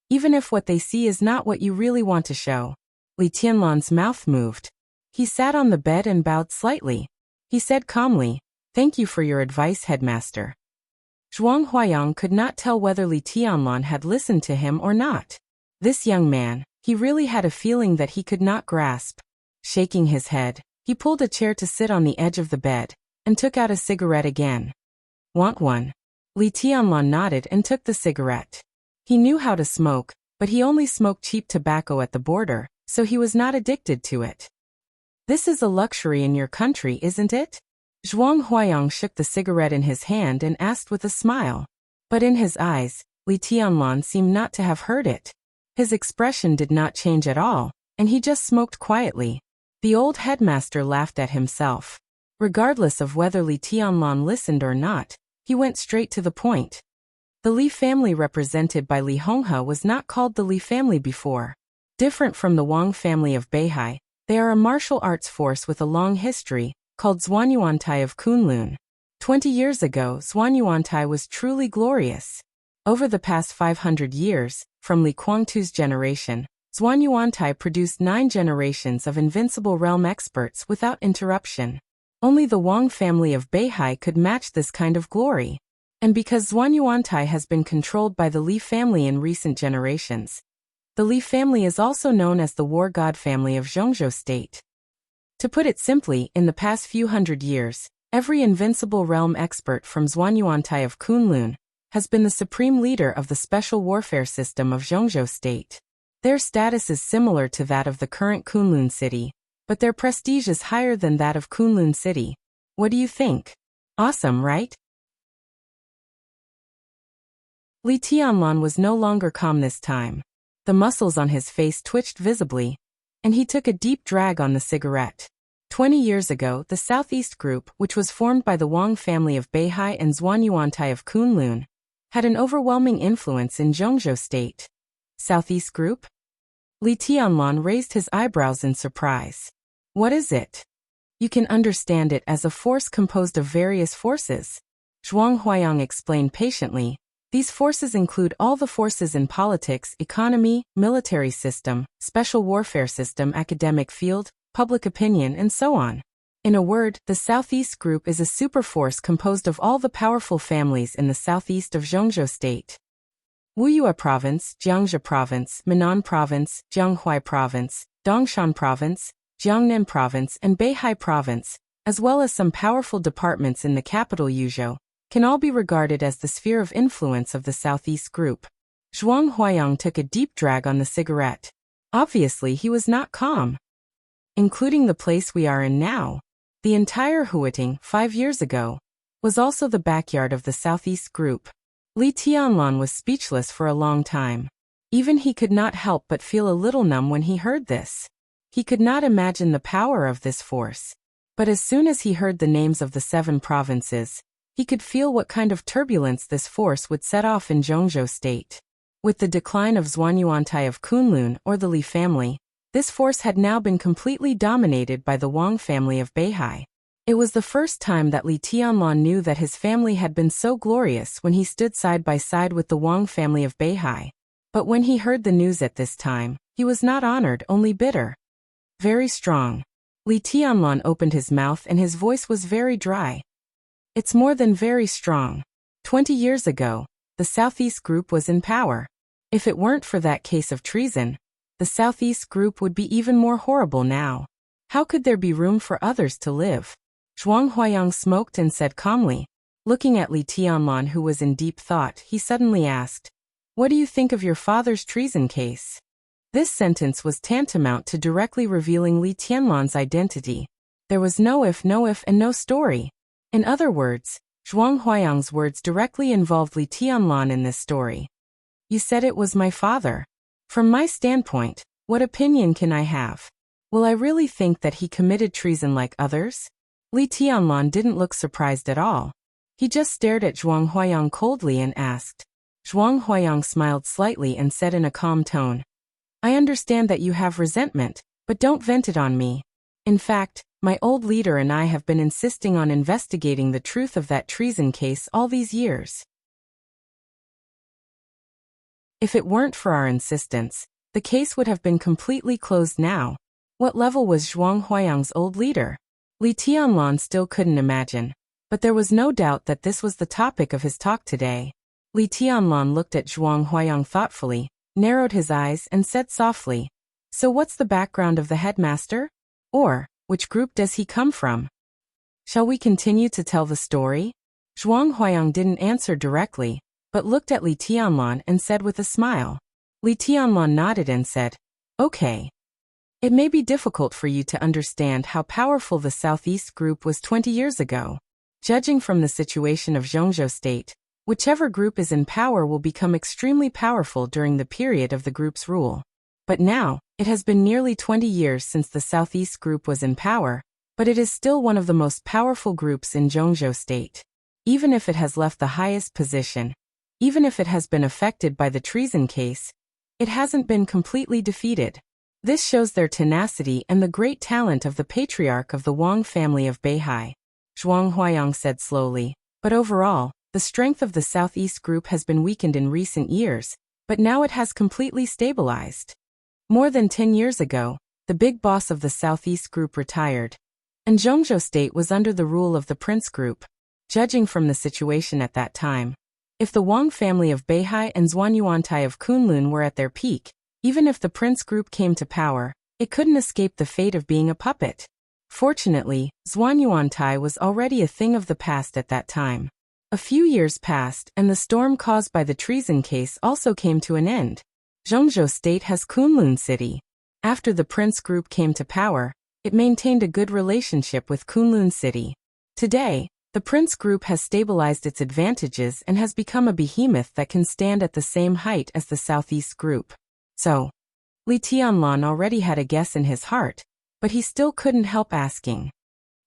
even if what they see is not what you really want to show. Li Tianlan's mouth moved. He sat on the bed and bowed slightly. He said calmly, Thank you for your advice, headmaster. Zhuang Huayang could not tell whether Li Tianlan had listened to him or not. This young man, he really had a feeling that he could not grasp. Shaking his head, he pulled a chair to sit on the edge of the bed, and took out a cigarette again. Want one? Li Tianlan nodded and took the cigarette. He knew how to smoke, but he only smoked cheap tobacco at the border, so he was not addicted to it. This is a luxury in your country, isn't it? Zhuang Huayang shook the cigarette in his hand and asked with a smile. But in his eyes, Li Tianlan seemed not to have heard it. His expression did not change at all, and he just smoked quietly. The old headmaster laughed at himself. Regardless of whether Li Tianlan listened or not, he went straight to the point. The Li family represented by Li Honghe was not called the Li family before. Different from the Wang family of Beihai, they are a martial arts force with a long history, called Zhuanyuantai of Kunlun. 20 years ago, Zhuanyuantai was truly glorious. Over the past 500 years, from Li Kuangtu's generation, Zhuanyuantai produced 9 generations of invincible realm experts without interruption. Only the Wang family of Beihai could match this kind of glory. And because Zhuanyuantai has been controlled by the Li family in recent generations, the Li family is also known as the war god family of Zhongzhou state. To put it simply, in the past few hundred years, every invincible realm expert from Zhuanyuantai of Kunlun has been the supreme leader of the special warfare system of Zhongzhou state. Their status is similar to that of the current Kunlun city, but their prestige is higher than that of Kunlun city. What do you think? Awesome, right? Li Tianlan was no longer calm this time. The muscles on his face twitched visibly, and he took a deep drag on the cigarette. 20 years ago, the Southeast Group, which was formed by the Wang family of Beihai and Zhuanyuantai of Kunlun, had an overwhelming influence in Zhongzhou State. Southeast Group? Li Tianlan raised his eyebrows in surprise. What is it? You can understand it as a force composed of various forces. Zhuang Huayang explained patiently. These forces include all the forces in politics, economy, military system, special warfare system, academic field, public opinion, and so on. In a word, the Southeast Group is a superforce composed of all the powerful families in the southeast of Zhongzhou State. Wuyue Province, Jiangxi Province, Minnan Province, Jianghuai Province, Dongshan Province, Jiangnan Province, and Beihai Province, as well as some powerful departments in the capital Yuzhou, can all be regarded as the sphere of influence of the Southeast Group. Zhuang Huayang took a deep drag on the cigarette. Obviously, he was not calm. Including the place we are in now, the entire Huiting, 5 years ago, was also the backyard of the Southeast Group. Li Tianlan was speechless for a long time. Even he could not help but feel a little numb when he heard this. He could not imagine the power of this force. But as soon as he heard the names of the 7 provinces, he could feel what kind of turbulence this force would set off in Zhongzhou State. With the decline of Zhuanyuantai of Kunlun, or the Li family, this force had now been completely dominated by the Wang family of Beihai. It was the first time that Li Tianlan knew that his family had been so glorious when he stood side by side with the Wang family of Beihai. But when he heard the news at this time, he was not honored, only bitter. Very strong. Li Tianlan opened his mouth and his voice was very dry. It's more than very strong. 20 years ago, the Southeast Group was in power. If it weren't for that case of treason, the Southeast Group would be even more horrible now. How could there be room for others to live? Zhuang Huayang smoked and said calmly. Looking at Li Tianlan, who was in deep thought, he suddenly asked, "What do you think of your father's treason case?" This sentence was tantamount to directly revealing Li Tianlan's identity. There was no if, and no story. In other words, Zhuang Huayang's words directly involved Li Tianlan in this story. You said it was my father. From my standpoint, what opinion can I have? Will I really think that he committed treason like others? Li Tianlan didn't look surprised at all. He just stared at Zhuang Huayang coldly and asked. Zhuang Huayang smiled slightly and said in a calm tone, I understand that you have resentment, but don't vent it on me. In fact, my old leader and I have been insisting on investigating the truth of that treason case all these years. If it weren't for our insistence, the case would have been completely closed now. What level was Zhuang Huayang's old leader? Li Tianlan still couldn't imagine, but there was no doubt that this was the topic of his talk today. Li Tianlan looked at Zhuang Huayang thoughtfully, narrowed his eyes and said softly, So what's the background of the headmaster? Or, which group does he come from? Shall we continue to tell the story? Zhuang Huayang didn't answer directly, but looked at Li Tianlan and said with a smile. Li Tianlan nodded and said, Okay. It may be difficult for you to understand how powerful the Southeast Group was 20 years ago. Judging from the situation of Zhongzhou State, whichever group is in power will become extremely powerful during the period of the group's rule. But now, it has been nearly 20 years since the Southeast Group was in power, but it is still one of the most powerful groups in Zhongzhou State. Even if it has left the highest position, even if it has been affected by the treason case, it hasn't been completely defeated. This shows their tenacity and the great talent of the patriarch of the Wang family of Beihai. Zhuang Huayang said slowly, but overall, the strength of the Southeast Group has been weakened in recent years, but now it has completely stabilized. More than 10 years ago, the big boss of the Southeast Group retired, and Zhongzhou State was under the rule of the Prince Group. Judging from the situation at that time, if the Wang family of Beihai and Zhuanyuantai of Kunlun were at their peak, even if the Prince Group came to power, it couldn't escape the fate of being a puppet. Fortunately, Zhuanyuantai was already a thing of the past at that time. A few years passed and the storm caused by the treason case also came to an end. Zhongzhou State has Kunlun City. After the Prince Group came to power, it maintained a good relationship with Kunlun City. Today, the Prince Group has stabilized its advantages and has become a behemoth that can stand at the same height as the Southeast Group. So, Li Tianlan already had a guess in his heart, but he still couldn't help asking.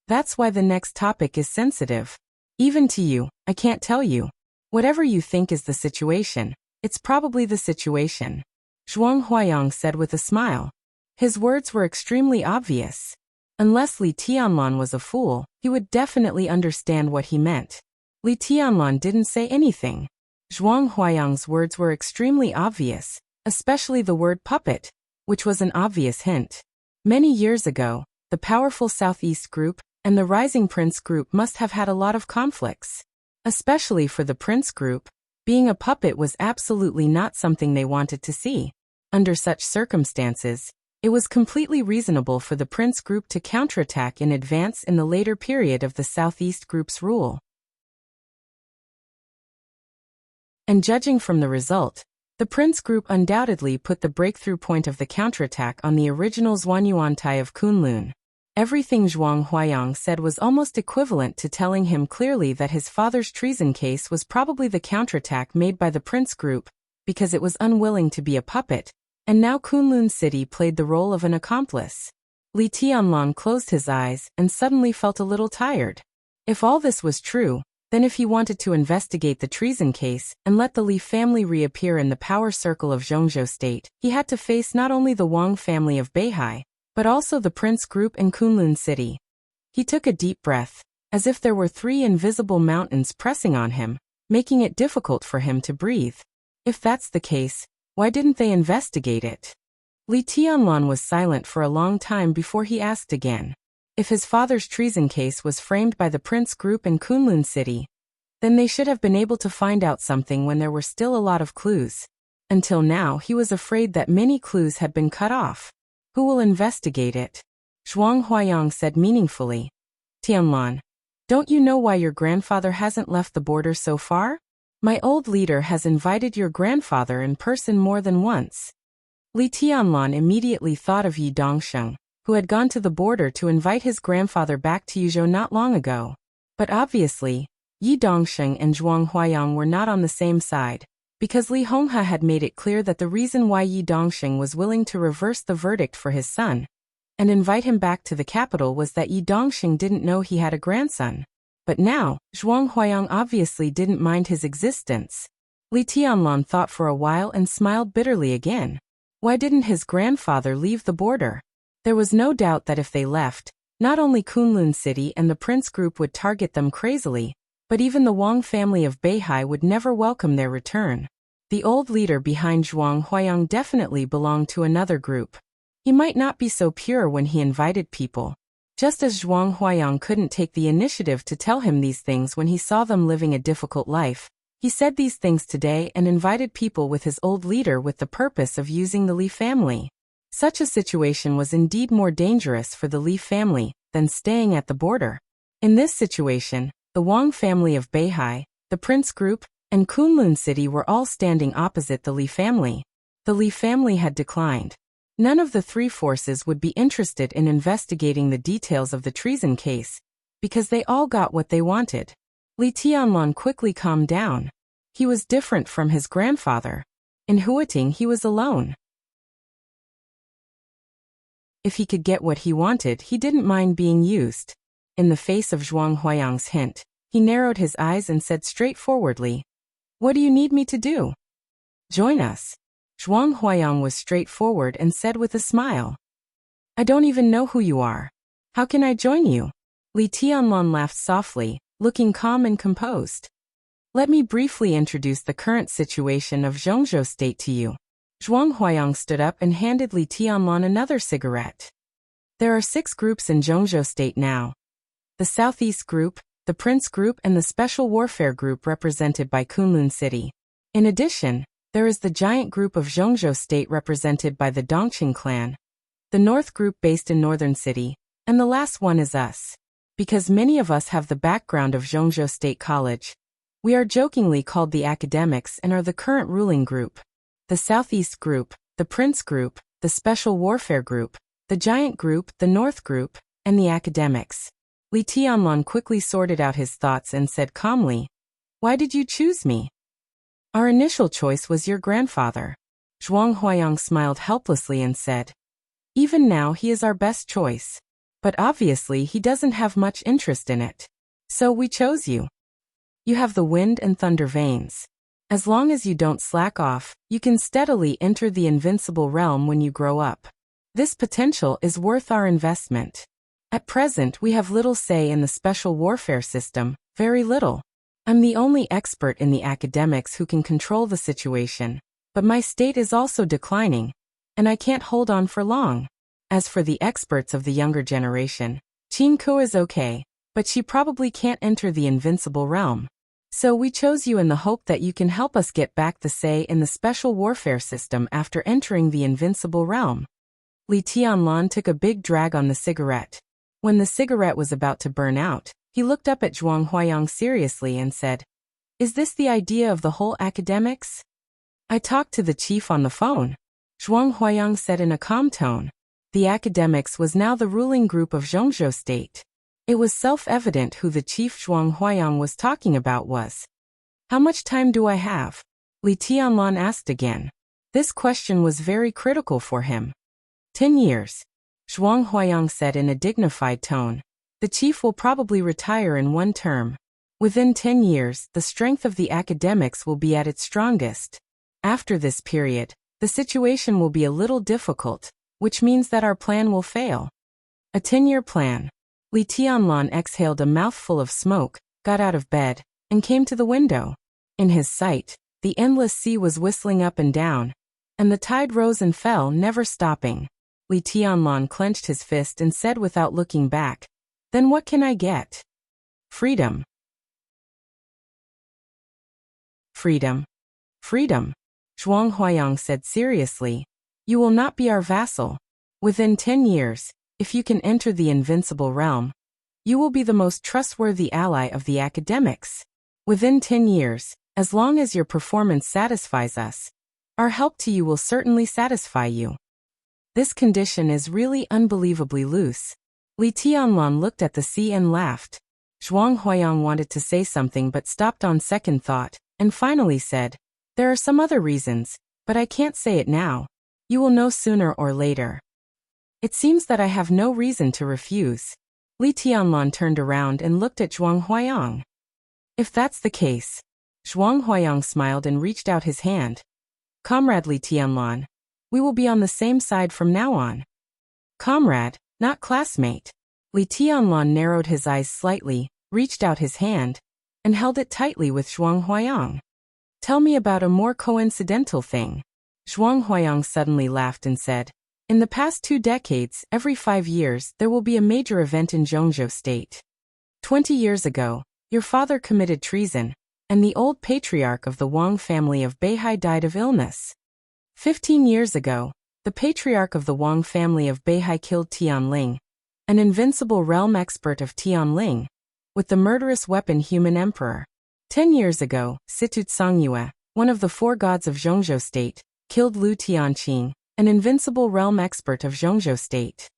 That's why the next topic is sensitive. Even to you, I can't tell you. Whatever you think is the situation, it's probably the situation. Zhuang Huayang said with a smile. His words were extremely obvious. Unless Li Tianlan was a fool, he would definitely understand what he meant. Li Tianlan didn't say anything. Zhuang Huayang's words were extremely obvious, especially the word puppet, which was an obvious hint. Many years ago, the powerful Southeast Group and the rising Prince Group must have had a lot of conflicts. Especially for the Prince Group, being a puppet was absolutely not something they wanted to see. Under such circumstances, it was completely reasonable for the Prince Group to counterattack in advance in the later period of the Southeast Group's rule. And judging from the result, the Prince Group undoubtedly put the breakthrough point of the counterattack on the original Zhuanyuantai of Kunlun. Everything Zhuang Huayang said was almost equivalent to telling him clearly that his father's treason case was probably the counterattack made by the Prince Group, because it was unwilling to be a puppet, and now Kunlun City played the role of an accomplice. Li Tianlan closed his eyes and suddenly felt a little tired. If all this was true, then if he wanted to investigate the treason case and let the Li family reappear in the power circle of Zhongzhou State, he had to face not only the Wang family of Beihai, but also the Prince Group and Kunlun City. He took a deep breath, as if there were 3 invisible mountains pressing on him, making it difficult for him to breathe. If that's the case, why didn't they investigate it? Li Tianlan was silent for a long time before he asked again. If his father's treason case was framed by the Prince Group and Kunlun City, then they should have been able to find out something when there were still a lot of clues. Until now, he was afraid that many clues had been cut off. Who will investigate it? Zhuang Huayang said meaningfully. Tianlan, don't you know why your grandfather hasn't left the border so far? My old leader has invited your grandfather in person more than once. Li Tianlan immediately thought of Yi Dongsheng, who had gone to the border to invite his grandfather back to Yuzhou not long ago. But obviously, Yi Dongsheng and Zhuang Huayang were not on the same side, because Li Honghe had made it clear that the reason why Yi Dongsheng was willing to reverse the verdict for his son and invite him back to the capital was that Yi Dongsheng didn't know he had a grandson. But now, Zhuang Huayang obviously didn't mind his existence. Li Tianlan thought for a while and smiled bitterly again. Why didn't his grandfather leave the border? There was no doubt that if they left, not only Kunlun City and the Prince Group would target them crazily, but even the Wang family of Beihai would never welcome their return. The old leader behind Zhuang Huayang definitely belonged to another group. He might not be so pure when he invited people. Just as Zhuang Huayang couldn't take the initiative to tell him these things when he saw them living a difficult life, he said these things today and invited people with his old leader with the purpose of using the Li family. Such a situation was indeed more dangerous for the Li family than staying at the border. In this situation, the Wang family of Beihai, the Prince Group, and Kunlun City were all standing opposite the Li family. The Li family had declined. None of the 3 forces would be interested in investigating the details of the treason case, because they all got what they wanted. Li Tianlan quickly calmed down. He was different from his grandfather. In Huiting he was alone. If he could get what he wanted, he didn't mind being used. In the face of Zhuang Huayang's hint, he narrowed his eyes and said straightforwardly, "What do you need me to do?" "Join us." Zhuang Huayang was straightforward and said with a smile, "I don't even know who you are. How can I join you?" Li Tianlan laughed softly, looking calm and composed. "Let me briefly introduce the current situation of Zhongzhou State to you." Zhuang Huayang stood up and handed Li Tianlan another cigarette. There are 6 groups in Zhongzhou State now. The Southeast Group, the Prince Group and the Special Warfare Group represented by Kunlun City. In addition, there is the giant group of Zhongzhou State represented by the Dongqing clan, the North Group based in Northern City, and the last one is us. Because many of us have the background of Zhongzhou State College, we are jokingly called the academics and are the current ruling group. the Southeast Group, the Prince Group, the Special Warfare Group, the Giant Group, the North Group, and the academics. Li Tianlan quickly sorted out his thoughts and said calmly, "Why did you choose me?" "Our initial choice was your grandfather." Zhuang Huayang smiled helplessly and said, "Even now he is our best choice. But obviously he doesn't have much interest in it. So we chose you. You have the wind and thunder veins. As long as you don't slack off, you can steadily enter the invincible realm when you grow up. This potential is worth our investment. At present we have little say in the special warfare system, very little. I'm the only expert in the academics who can control the situation, but my state is also declining, and I can't hold on for long. As for the experts of the younger generation, Qin Ku is okay, but she probably can't enter the invincible realm. So we chose you in the hope that you can help us get back the say in the special warfare system after entering the invincible realm." Li Tianlan took a big drag on the cigarette. When the cigarette was about to burn out, he looked up at Zhuang Huayang seriously and said, "Is this the idea of the whole academics?" "I talked to the chief on the phone," Zhuang Huayang said in a calm tone. The academics was now the ruling group of Zhongzhou State. It was self-evident who the chief Zhuang Huayang was talking about was. "How much time do I have?" Li Tianlan asked again. This question was very critical for him. 10 years. Zhuang Huayang said in a dignified tone. "The chief will probably retire in one term. Within 10 years, the strength of the academics will be at its strongest. After this period, the situation will be a little difficult, which means that our plan will fail." A 10-year plan. Li Tianlan exhaled a mouthful of smoke, got out of bed, and came to the window. In his sight, the endless sea was whistling up and down, and the tide rose and fell, never stopping. Li Tianlan clenched his fist and said without looking back, "Then what can I get?" "Freedom. Freedom. Freedom," Zhuang Huayang said seriously. "You will not be our vassal. Within 10 years, if you can enter the invincible realm, you will be the most trustworthy ally of the academics. Within 10 years, as long as your performance satisfies us, our help to you will certainly satisfy you. This condition is really unbelievably loose." Li Tianlan looked at the sea and laughed. Zhuang Huayang wanted to say something but stopped on second thought, and finally said, "There are some other reasons, but I can't say it now. You will know sooner or later." "It seems that I have no reason to refuse." Li Tianlan turned around and looked at Zhuang Huayang. "If that's the case." Zhuang Huayang smiled and reached out his hand. "Comrade Li Tianlan, we will be on the same side from now on." "Comrade, not classmate." Li Tianlan narrowed his eyes slightly, reached out his hand, and held it tightly with Zhuang Huayang. "Tell me about a more coincidental thing." Zhuang Huayang suddenly laughed and said, "In the past 2 decades, every 5 years, there will be a major event in Zhongzhou State. 20 years ago, your father committed treason, and the old patriarch of the Wang family of Beihai died of illness. 15 years ago, the patriarch of the Wang family of Beihai killed Tianling, an invincible realm expert of Tianling, with the murderous weapon Human Emperor. 10 years ago, Situ Tsangyue, one of the 4 gods of Zhongzhou State, killed Lu Tianqing, an invincible realm expert of Zhongzhou State.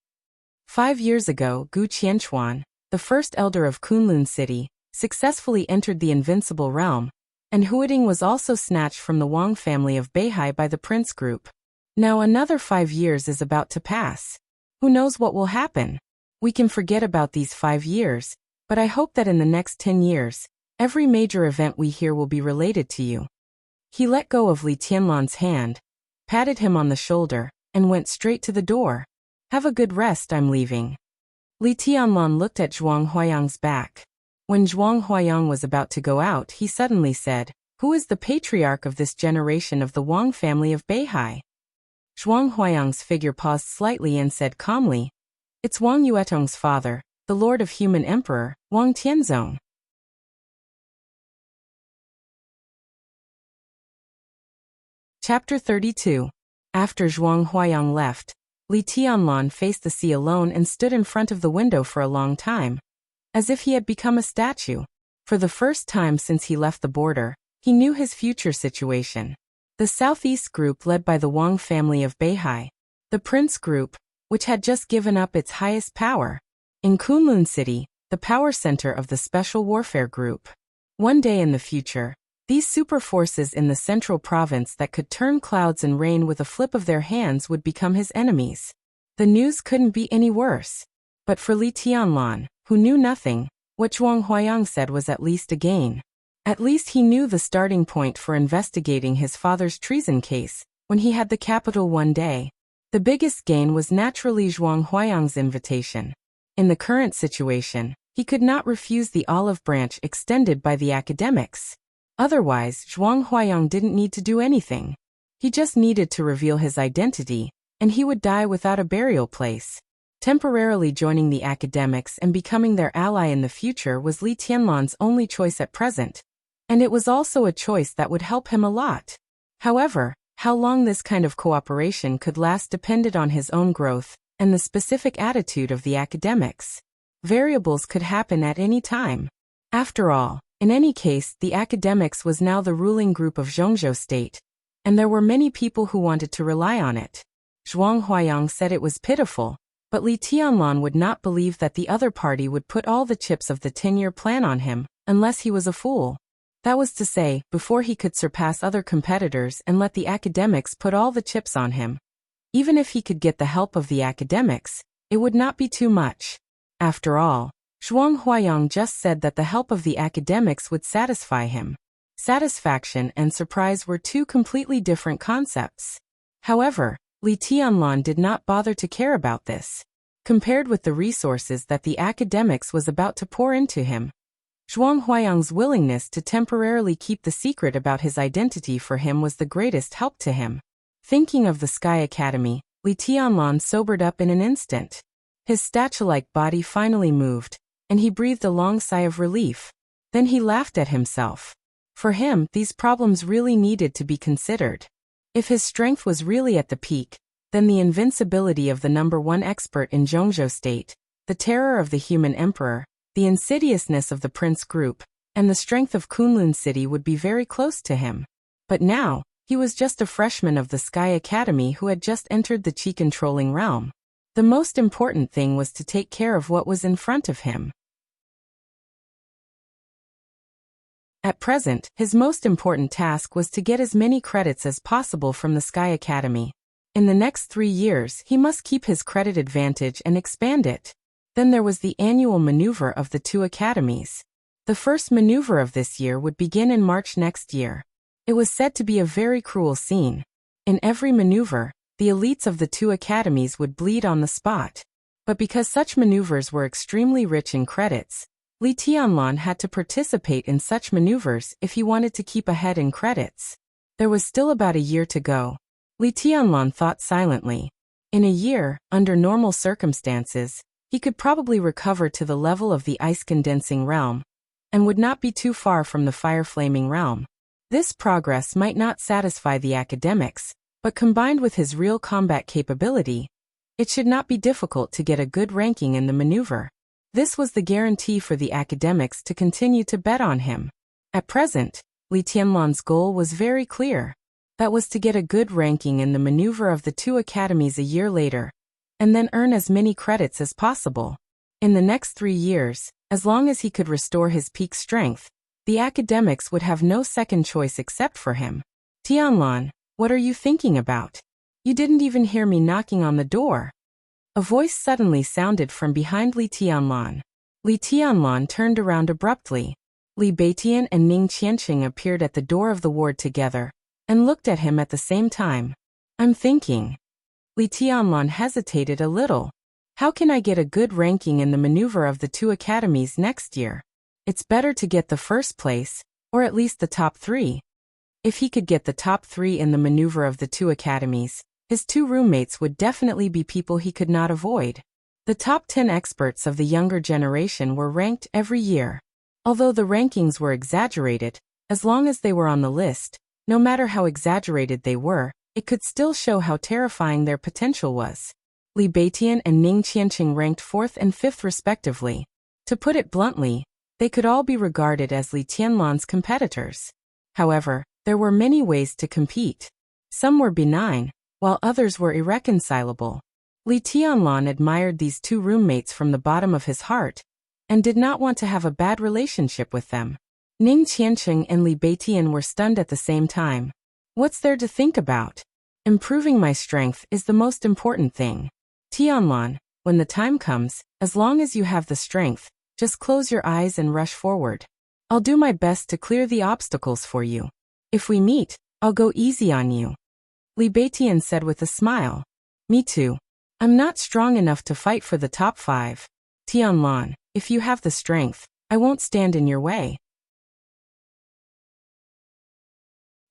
5 years ago, Gu Qianchuan, the first elder of Kunlun City, successfully entered the invincible realm, and Huading was also snatched from the Wang family of Beihai by the Prince Group. Now another 5 years is about to pass. Who knows what will happen? We can forget about these 5 years, but I hope that in the next 10 years, every major event we hear will be related to you." He let go of Li Tianlan's hand, patted him on the shoulder, and went straight to the door. "Have a good rest, I'm leaving." Li Tianlan looked at Zhuang Huayang's back. When Zhuang Huayang was about to go out, he suddenly said, "Who is the patriarch of this generation of the Wang family of Beihai?" Zhuang Huayang's figure paused slightly and said calmly, "It's Wang Yuetong's father, the Lord of Human Emperor, Wang Tianzong." Chapter 32. After Zhuang Huayang left, Li Tianlan faced the sea alone and stood in front of the window for a long time, as if he had become a statue. For the first time since he left the border, he knew his future situation. The Southeast Group led by the Wang family of Beihai. The Prince Group, which had just given up its highest power. In Kunlun City, the power center of the Special Warfare Group. One day in the future, these super forces in the central province that could turn clouds and rain with a flip of their hands would become his enemies. The news couldn't be any worse. But for Li Tianlan, who knew nothing, what Zhuang Huayang said was at least a gain. At least he knew the starting point for investigating his father's treason case, when he had the capital one day. The biggest gain was naturally Zhuang Huayang's invitation. In the current situation, he could not refuse the olive branch extended by the academics. Otherwise, Zhuang Huayang didn't need to do anything. He just needed to reveal his identity, and he would die without a burial place. Temporarily joining the academics and becoming their ally in the future was Li Tianlan's only choice at present. And it was also a choice that would help him a lot. However, how long this kind of cooperation could last depended on his own growth and the specific attitude of the academics. Variables could happen at any time. After all, in any case, the academics was now the ruling group of Zhongzhou State, and there were many people who wanted to rely on it. Zhuang Huayang said it was pitiful, but Li Tianlan would not believe that the other party would put all the chips of the 10-year plan on him, unless he was a fool. That was to say, before he could surpass other competitors and let the academics put all the chips on him. Even if he could get the help of the academics, it would not be too much. After all, Zhuang Huayang just said that the help of the academics would satisfy him. Satisfaction and surprise were two completely different concepts. However, Li Tianlan did not bother to care about this. Compared with the resources that the academics was about to pour into him, Zhuang Huayang's willingness to temporarily keep the secret about his identity for him was the greatest help to him. Thinking of the Sky Academy, Li Tianlan sobered up in an instant. His statue-like body finally moved, and he breathed a long sigh of relief. Then he laughed at himself. For him, these problems really needed to be considered. If his strength was really at the peak, then the invincibility of the #1 expert in Zhongzhou State, the terror of the human emperor, the insidiousness of the Prince Group, and the strength of Kunlun City would be very close to him. But now, he was just a freshman of the Sky Academy who had just entered the Qi-controlling realm. The most important thing was to take care of what was in front of him. At present, his most important task was to get as many credits as possible from the Sky Academy. In the next 3 years, he must keep his credit advantage and expand it. Then there was the annual maneuver of the two academies. The first maneuver of this year would begin in March next year. It was said to be a very cruel scene. In every maneuver, the elites of the two academies would bleed on the spot. But because such maneuvers were extremely rich in credits, Li Tianlan had to participate in such maneuvers if he wanted to keep ahead in credits. There was still about a year to go. Li Tianlan thought silently. In a year, under normal circumstances, he could probably recover to the level of the ice-condensing realm, and would not be too far from the fire-flaming realm. This progress might not satisfy the academics, but combined with his real combat capability, it should not be difficult to get a good ranking in the maneuver. This was the guarantee for the academics to continue to bet on him. At present, Li Tianlan's goal was very clear. That was to get a good ranking in the maneuver of the two academies a year later, and then earn as many credits as possible. In the next 3 years, as long as he could restore his peak strength, the academics would have no second choice except for him. Tianlan, what are you thinking about? You didn't even hear me knocking on the door. A voice suddenly sounded from behind Li Tianlan. Li Tianlan turned around abruptly. Li Beitian and Ning Qianqing appeared at the door of the ward together, and looked at him at the same time. I'm thinking. Li Tianlan hesitated a little. How can I get a good ranking in the maneuver of the two academies next year? It's better to get the first place, or at least the top 3. If he could get the top 3 in the maneuver of the two academies, his 2 roommates would definitely be people he could not avoid. The top 10 experts of the younger generation were ranked every year. Although the rankings were exaggerated, as long as they were on the list, no matter how exaggerated they were, it could still show how terrifying their potential was. Li Beitian and Ning Qianqing ranked 4th and 5th respectively. To put it bluntly, they could all be regarded as Li Tianlan's competitors. However, There were many ways to compete. Some were benign, while others were irreconcilable. Li Tianlan admired these two roommates from the bottom of his heart, and did not want to have a bad relationship with them. Ning Qiancheng and Li Beitian were stunned at the same time. What's there to think about? Improving my strength is the most important thing. Tianlan, when the time comes, as long as you have the strength, just close your eyes and rush forward. I'll do my best to clear the obstacles for you. If we meet, I'll go easy on you. Li Beitian said with a smile. Me too. I'm not strong enough to fight for the top 5. Tianlan, if you have the strength, I won't stand in your way.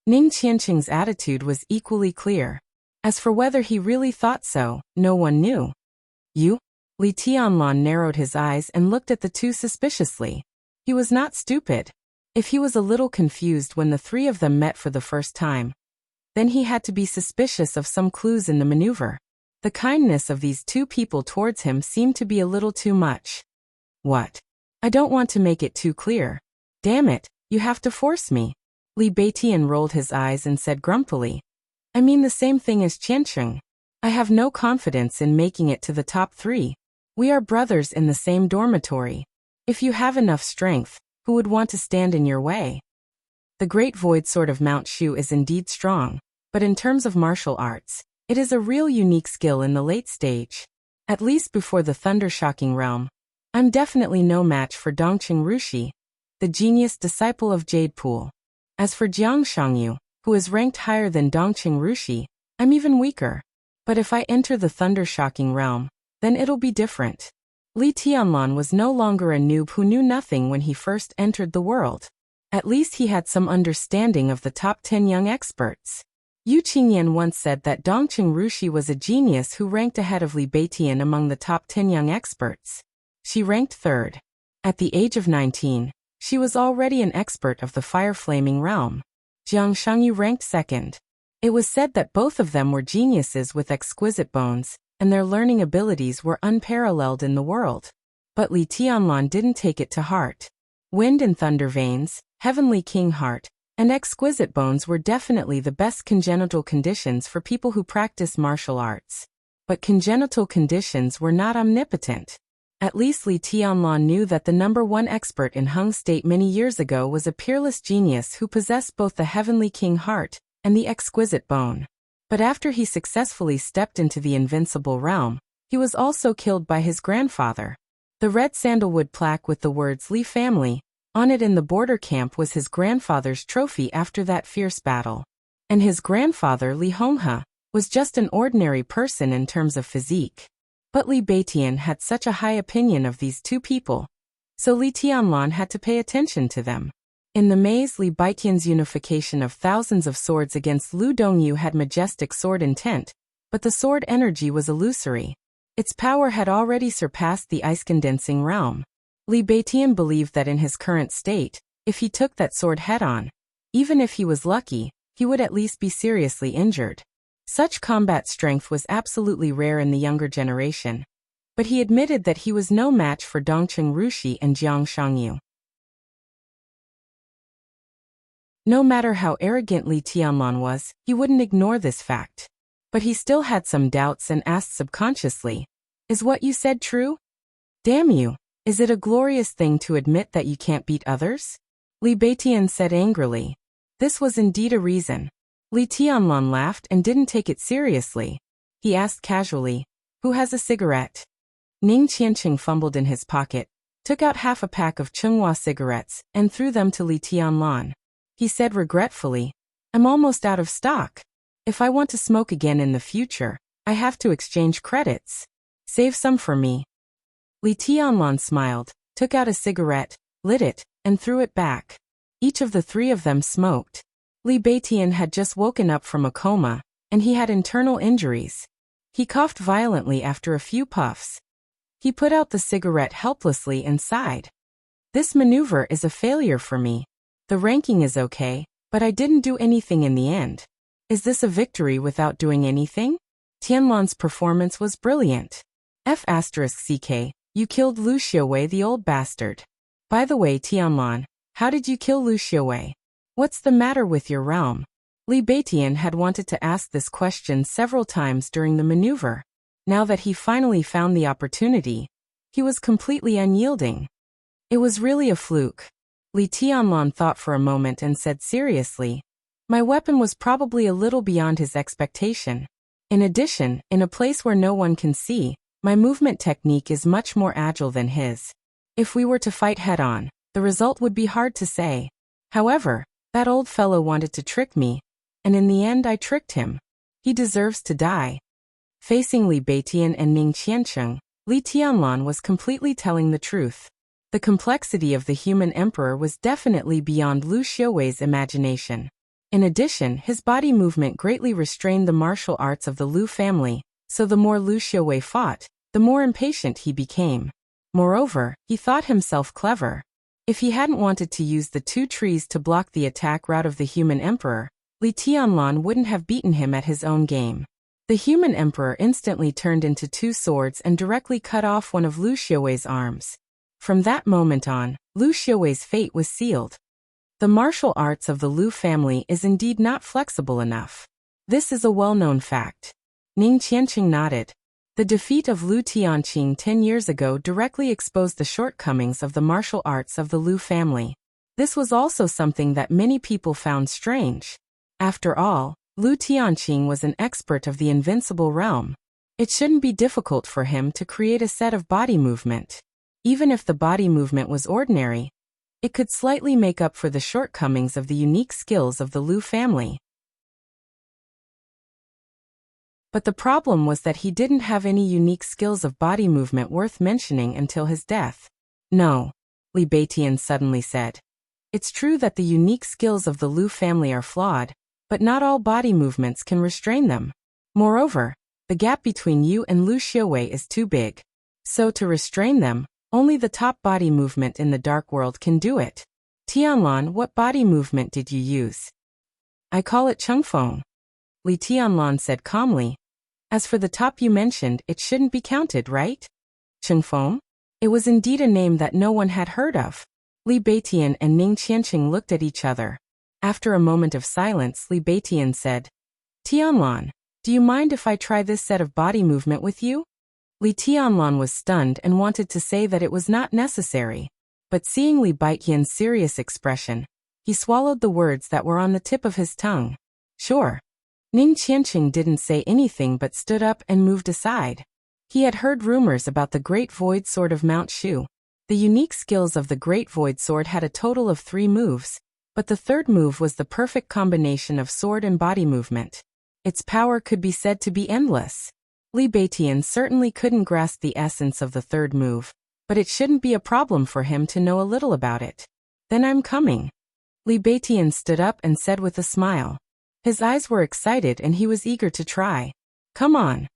Ning Qiancheng's attitude was equally clear. As for whether he really thought so, no one knew. You? Li Tianlan narrowed his eyes and looked at the two suspiciously. He was not stupid. If he was a little confused when the three of them met for the first time, then he had to be suspicious of some clues in the maneuver. The kindness of these two people towards him seemed to be a little too much. What? I don't want to make it too clear. Damn it, you have to force me. Li Beitian rolled his eyes and said grumpily. I mean the same thing as Qiancheng. I have no confidence in making it to the top 3. We are brothers in the same dormitory. If you have enough strength, who would want to stand in your way? The great void sword of Mount Shu is indeed strong, but in terms of martial arts, it is a real unique skill in the late stage. At least before the thunder-shocking realm, I'm definitely no match for Dongqing Rushi, the genius disciple of Jade Pool. As for Jiang Shangyu, who is ranked higher than Dongqing Rushi, I'm even weaker. But if I enter the thunder-shocking realm, then it'll be different. Li Tianlan was no longer a noob who knew nothing when he first entered the world. At least he had some understanding of the top 10 young experts. Yu Qingyan once said that Dongqing Rushi was a genius who ranked ahead of Li Beitian among the top 10 young experts. She ranked 3rd. At the age of 19, she was already an expert of the fire-flaming realm. Jiang Shangyu ranked 2nd. It was said that both of them were geniuses with exquisite bones, and their learning abilities were unparalleled in the world. But Li Tianlan didn't take it to heart. Wind and thunder veins, heavenly king heart, and exquisite bones were definitely the best congenital conditions for people who practice martial arts. But congenital conditions were not omnipotent. At least Li Tianlan knew that the #1 expert in Hung State many years ago was a peerless genius who possessed both the heavenly king heart and the exquisite bone. But after he successfully stepped into the invincible realm, he was also killed by his grandfather. The red sandalwood plaque with the words Li family on it in the border camp was his grandfather's trophy after that fierce battle. And his grandfather, Li Honghe, was just an ordinary person in terms of physique. But Li Beitian had such a high opinion of these two people, so Li Tianlan had to pay attention to them. In the maze, Li Beitian's unification of thousands of swords against Lu Dongyu had majestic sword intent, but the sword energy was illusory. Its power had already surpassed the ice-condensing realm. Li Beitian believed that in his current state, if he took that sword head-on, even if he was lucky, he would at least be seriously injured. Such combat strength was absolutely rare in the younger generation, but he admitted that he was no match for Dongqing Rushi and Jiang Shangyu. No matter how arrogant Li Tianlan was, he wouldn't ignore this fact. But he still had some doubts and asked subconsciously, "Is what you said true? Damn you, is it a glorious thing to admit that you can't beat others?" Li Beitian said angrily. This was indeed a reason. Li Tianlan laughed and didn't take it seriously. He asked casually, "Who has a cigarette?" Ning Qiancheng fumbled in his pocket, took out half a pack of Chunghua cigarettes, and threw them to Li Tianlan. He said regretfully, "I'm almost out of stock. If I want to smoke again in the future, I have to exchange credits. Save some for me." Li Tianlan smiled, took out a cigarette, lit it, and threw it back. Each of the three of them smoked. Li Beitian had just woken up from a coma, and he had internal injuries. He coughed violently after a few puffs. He put out the cigarette helplessly and sighed. "This maneuver is a failure for me. The ranking is okay, but I didn't do anything in the end. Is this a victory without doing anything?" Tianlan's performance was brilliant. F***ck, you killed Lu Xiaowei the old bastard. By the way, Tianlan, how did you kill Lu Xiaowei? What's the matter with your realm? Li Beitian had wanted to ask this question several times during the maneuver. Now that he finally found the opportunity, he was completely unyielding. It was really a fluke. Li Tianlan thought for a moment and said seriously, "My weapon was probably a little beyond his expectation. In addition, in a place where no one can see, my movement technique is much more agile than his. If we were to fight head-on, the result would be hard to say. However, that old fellow wanted to trick me, and in the end I tricked him. He deserves to die." Facing Li Beitian and Ning Qiancheng, Li Tianlan was completely telling the truth. The complexity of the human emperor was definitely beyond Lu Xiuwei's imagination. In addition, his body movement greatly restrained the martial arts of the Lu family, so the more Lu Xiuwei fought, the more impatient he became. Moreover, he thought himself clever. If he hadn't wanted to use the 2 trees to block the attack route of the human emperor, Li Tianlan wouldn't have beaten him at his own game. The human emperor instantly turned into 2 swords and directly cut off one of Lu Xiuwei's arms. From that moment on, Lu Xiuwei's fate was sealed. The martial arts of the Lu family is indeed not flexible enough. This is a well-known fact. Ning Qianqing nodded. The defeat of Lu Tianqing 10 years ago directly exposed the shortcomings of the martial arts of the Lu family. This was also something that many people found strange. After all, Lu Tianqing was an expert of the invincible realm. It shouldn't be difficult for him to create a set of body movement. Even if the body movement was ordinary, it could slightly make up for the shortcomings of the unique skills of the Lu family. But the problem was that he didn't have any unique skills of body movement worth mentioning until his death. "No," Li Beitian suddenly said. "It's true that the unique skills of the Lu family are flawed, but not all body movements can restrain them. Moreover, the gap between you and Lu Xiuwei is too big. So to restrain them, only the top body movement in the dark world can do it." "Tianlan, what body movement did you use?" "I call it Chengfeng," Li Tianlan said calmly. "As for the top you mentioned, it shouldn't be counted, right?" Chengfeng? It was indeed a name that no one had heard of. Li Beitian and Ning Qianqing looked at each other. After a moment of silence, Li Beitian said, "Tianlan, do you mind if I try this set of body movement with you?" Li Tianlan was stunned and wanted to say that it was not necessary. But seeing Li Beitian's serious expression, he swallowed the words that were on the tip of his tongue. "Sure." Ning Qianqing didn't say anything but stood up and moved aside. He had heard rumors about the Great Void Sword of Mount Shu. The unique skills of the Great Void Sword had a total of 3 moves, but the 3rd move was the perfect combination of sword and body movement. Its power could be said to be endless. Li Beitian certainly couldn't grasp the essence of the 3rd move, but it shouldn't be a problem for him to know a little about it. "Then I'm coming." Li Beitian stood up and said with a smile. His eyes were excited and he was eager to try. "Come on."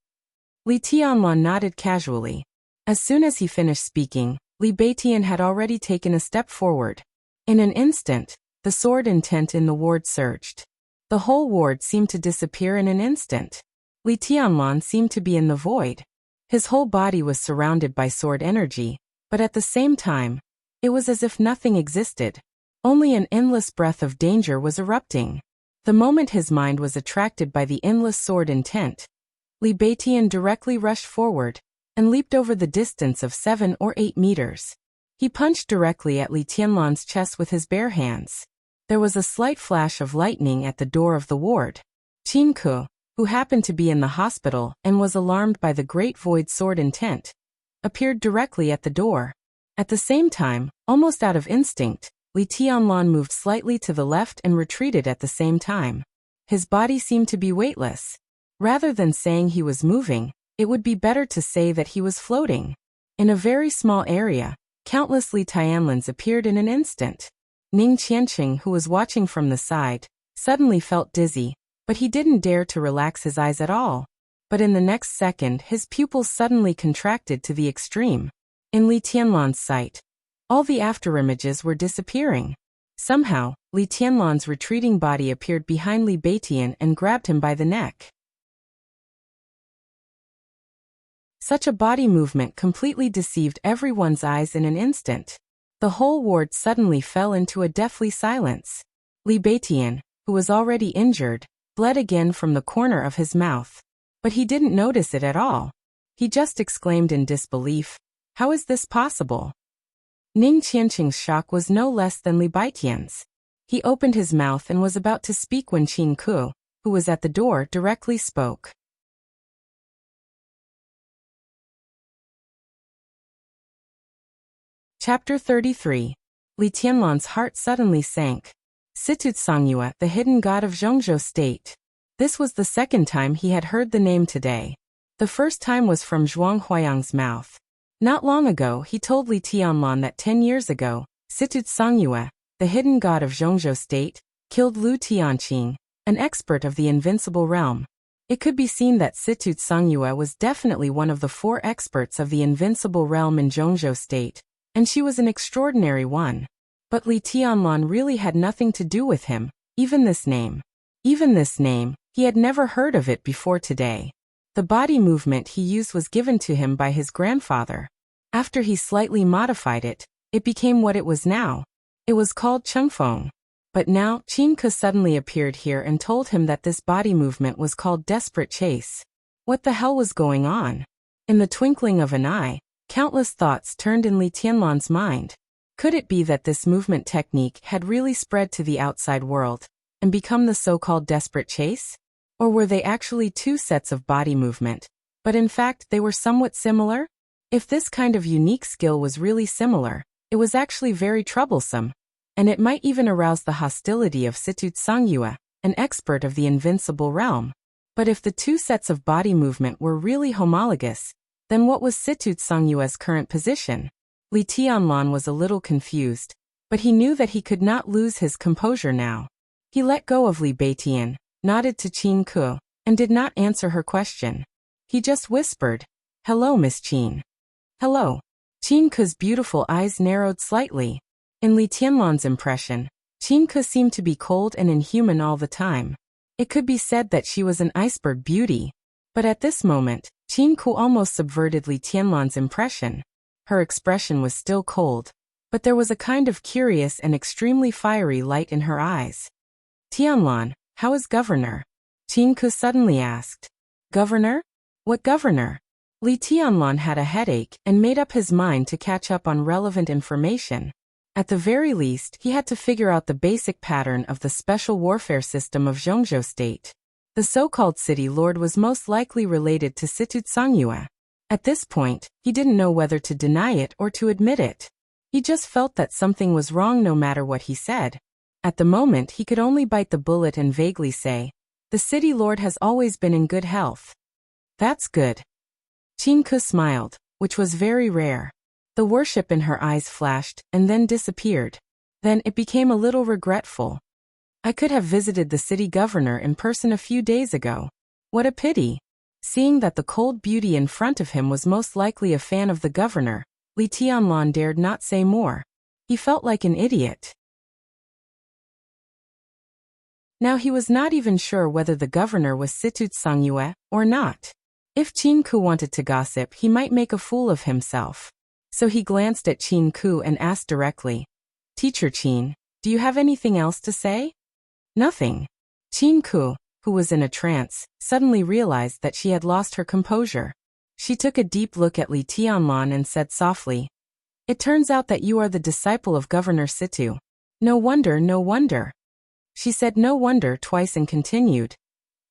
Li Tianlan nodded casually. As soon as he finished speaking, Li Beitian had already taken a step forward. In an instant, the sword intent in the ward surged. The whole ward seemed to disappear in an instant. Li Tianlan seemed to be in the void. His whole body was surrounded by sword energy, but at the same time, it was as if nothing existed. Only an endless breath of danger was erupting. The moment his mind was attracted by the endless sword intent, Li Beitian directly rushed forward and leaped over the distance of 7 or 8 meters. He punched directly at Li Tianlan's chest with his bare hands. There was a slight flash of lightning at the door of the ward. Qin Ke, who happened to be in the hospital and was alarmed by the Great Void Sword intent, appeared directly at the door. At the same time, almost out of instinct, Li Tianlan moved slightly to the left and retreated at the same time. His body seemed to be weightless. Rather than saying he was moving, it would be better to say that he was floating. In a very small area, countless Li Tianlans appeared in an instant. Ning Qianqing, who was watching from the side, suddenly felt dizzy, but he didn't dare to relax his eyes at all. But in the next second, his pupils suddenly contracted to the extreme. In Li Tianlan's sight, all the afterimages were disappearing. Somehow, Li Tianlan's retreating body appeared behind Li Beitian and grabbed him by the neck. Such a body movement completely deceived everyone's eyes in an instant. The whole ward suddenly fell into a deathly silence. Li Beitian, who was already injured, bled again from the corner of his mouth. But he didn't notice it at all. He just exclaimed in disbelief, "How is this possible?" Ning Qianqing's shock was no less than Li Beitian's. He opened his mouth and was about to speak when Qin Ku, who was at the door, directly spoke. Chapter 33. Li Tianlan's heart suddenly sank. Situ Songyue, the hidden god of Zhongzhou State. This was the second time he had heard the name today. The first time was from Zhuang Huayang's mouth. Not long ago he told Li Tianlan that 10 years ago, Situ Songyue, the hidden god of Zhongzhou State, killed Lu Tianqing, an expert of the invincible realm. It could be seen that Situ Songyue was definitely one of the 4 experts of the invincible realm in Zhongzhou State, and she was an extraordinary one. But Li Tianlan really had nothing to do with him, even this name. He had never heard of it before today. The body movement he used was given to him by his grandfather. After he slightly modified it, it became what it was now. It was called Chengfeng. But now, Qin Ke suddenly appeared here and told him that this body movement was called desperate chase. What the hell was going on? In the twinkling of an eye, countless thoughts turned in Li Tianlan's mind. Could it be that this movement technique had really spread to the outside world and become the so-called desperate chase? Or were they actually 2 sets of body movement, but in fact they were somewhat similar? If this kind of unique skill was really similar, it was actually very troublesome, and it might even arouse the hostility of Situ Songyue, an expert of the invincible realm. But if the 2 sets of body movement were really homologous, then what was Situ Songyue's current position? Li Tianlan was a little confused, but he knew that he could not lose his composure now. He let go of Li Beitian, nodded to Qin Ku, and did not answer her question. He just whispered, "Hello, Miss Qin." "Hello." Qin Ku's beautiful eyes narrowed slightly. In Li Tianlan's impression, Qin Ku seemed to be cold and inhuman all the time. It could be said that she was an iceberg beauty. But at this moment, Qin Ku almost subverted Li Tianlan's impression. Her expression was still cold, but there was a kind of curious and extremely fiery light in her eyes. "Tianlan, how is Governor?" Qin Ku suddenly asked. "Governor? What governor?" Li Tianlan had a headache and made up his mind to catch up on relevant information. At the very least, he had to figure out the basic pattern of the special warfare system of Zhongzhou State. The so-called city lord was most likely related to Situ Songyue. At this point, he didn't know whether to deny it or to admit it. He just felt that something was wrong no matter what he said. At the moment he could only bite the bullet and vaguely say, "The city lord has always been in good health." "That's good." Qin Ku smiled, which was very rare. The worship in her eyes flashed and then disappeared. Then it became a little regretful. "I could have visited the city governor in person a few days ago. What a pity." Seeing that the cold beauty in front of him was most likely a fan of the governor, Li Tianlan dared not say more. He felt like an idiot. Now he was not even sure whether the governor was Situ Songyue or not. If Qin Ku wanted to gossip, he might make a fool of himself. So he glanced at Qin Ku and asked directly, "Teacher Qin, do you have anything else to say?" "Nothing." Qin Ku, who was in a trance, suddenly realized that she had lost her composure. She took a deep look at Li Tianlan and said softly, "It turns out that you are the disciple of Governor Situ. No wonder, no wonder." She said "no wonder" twice and continued,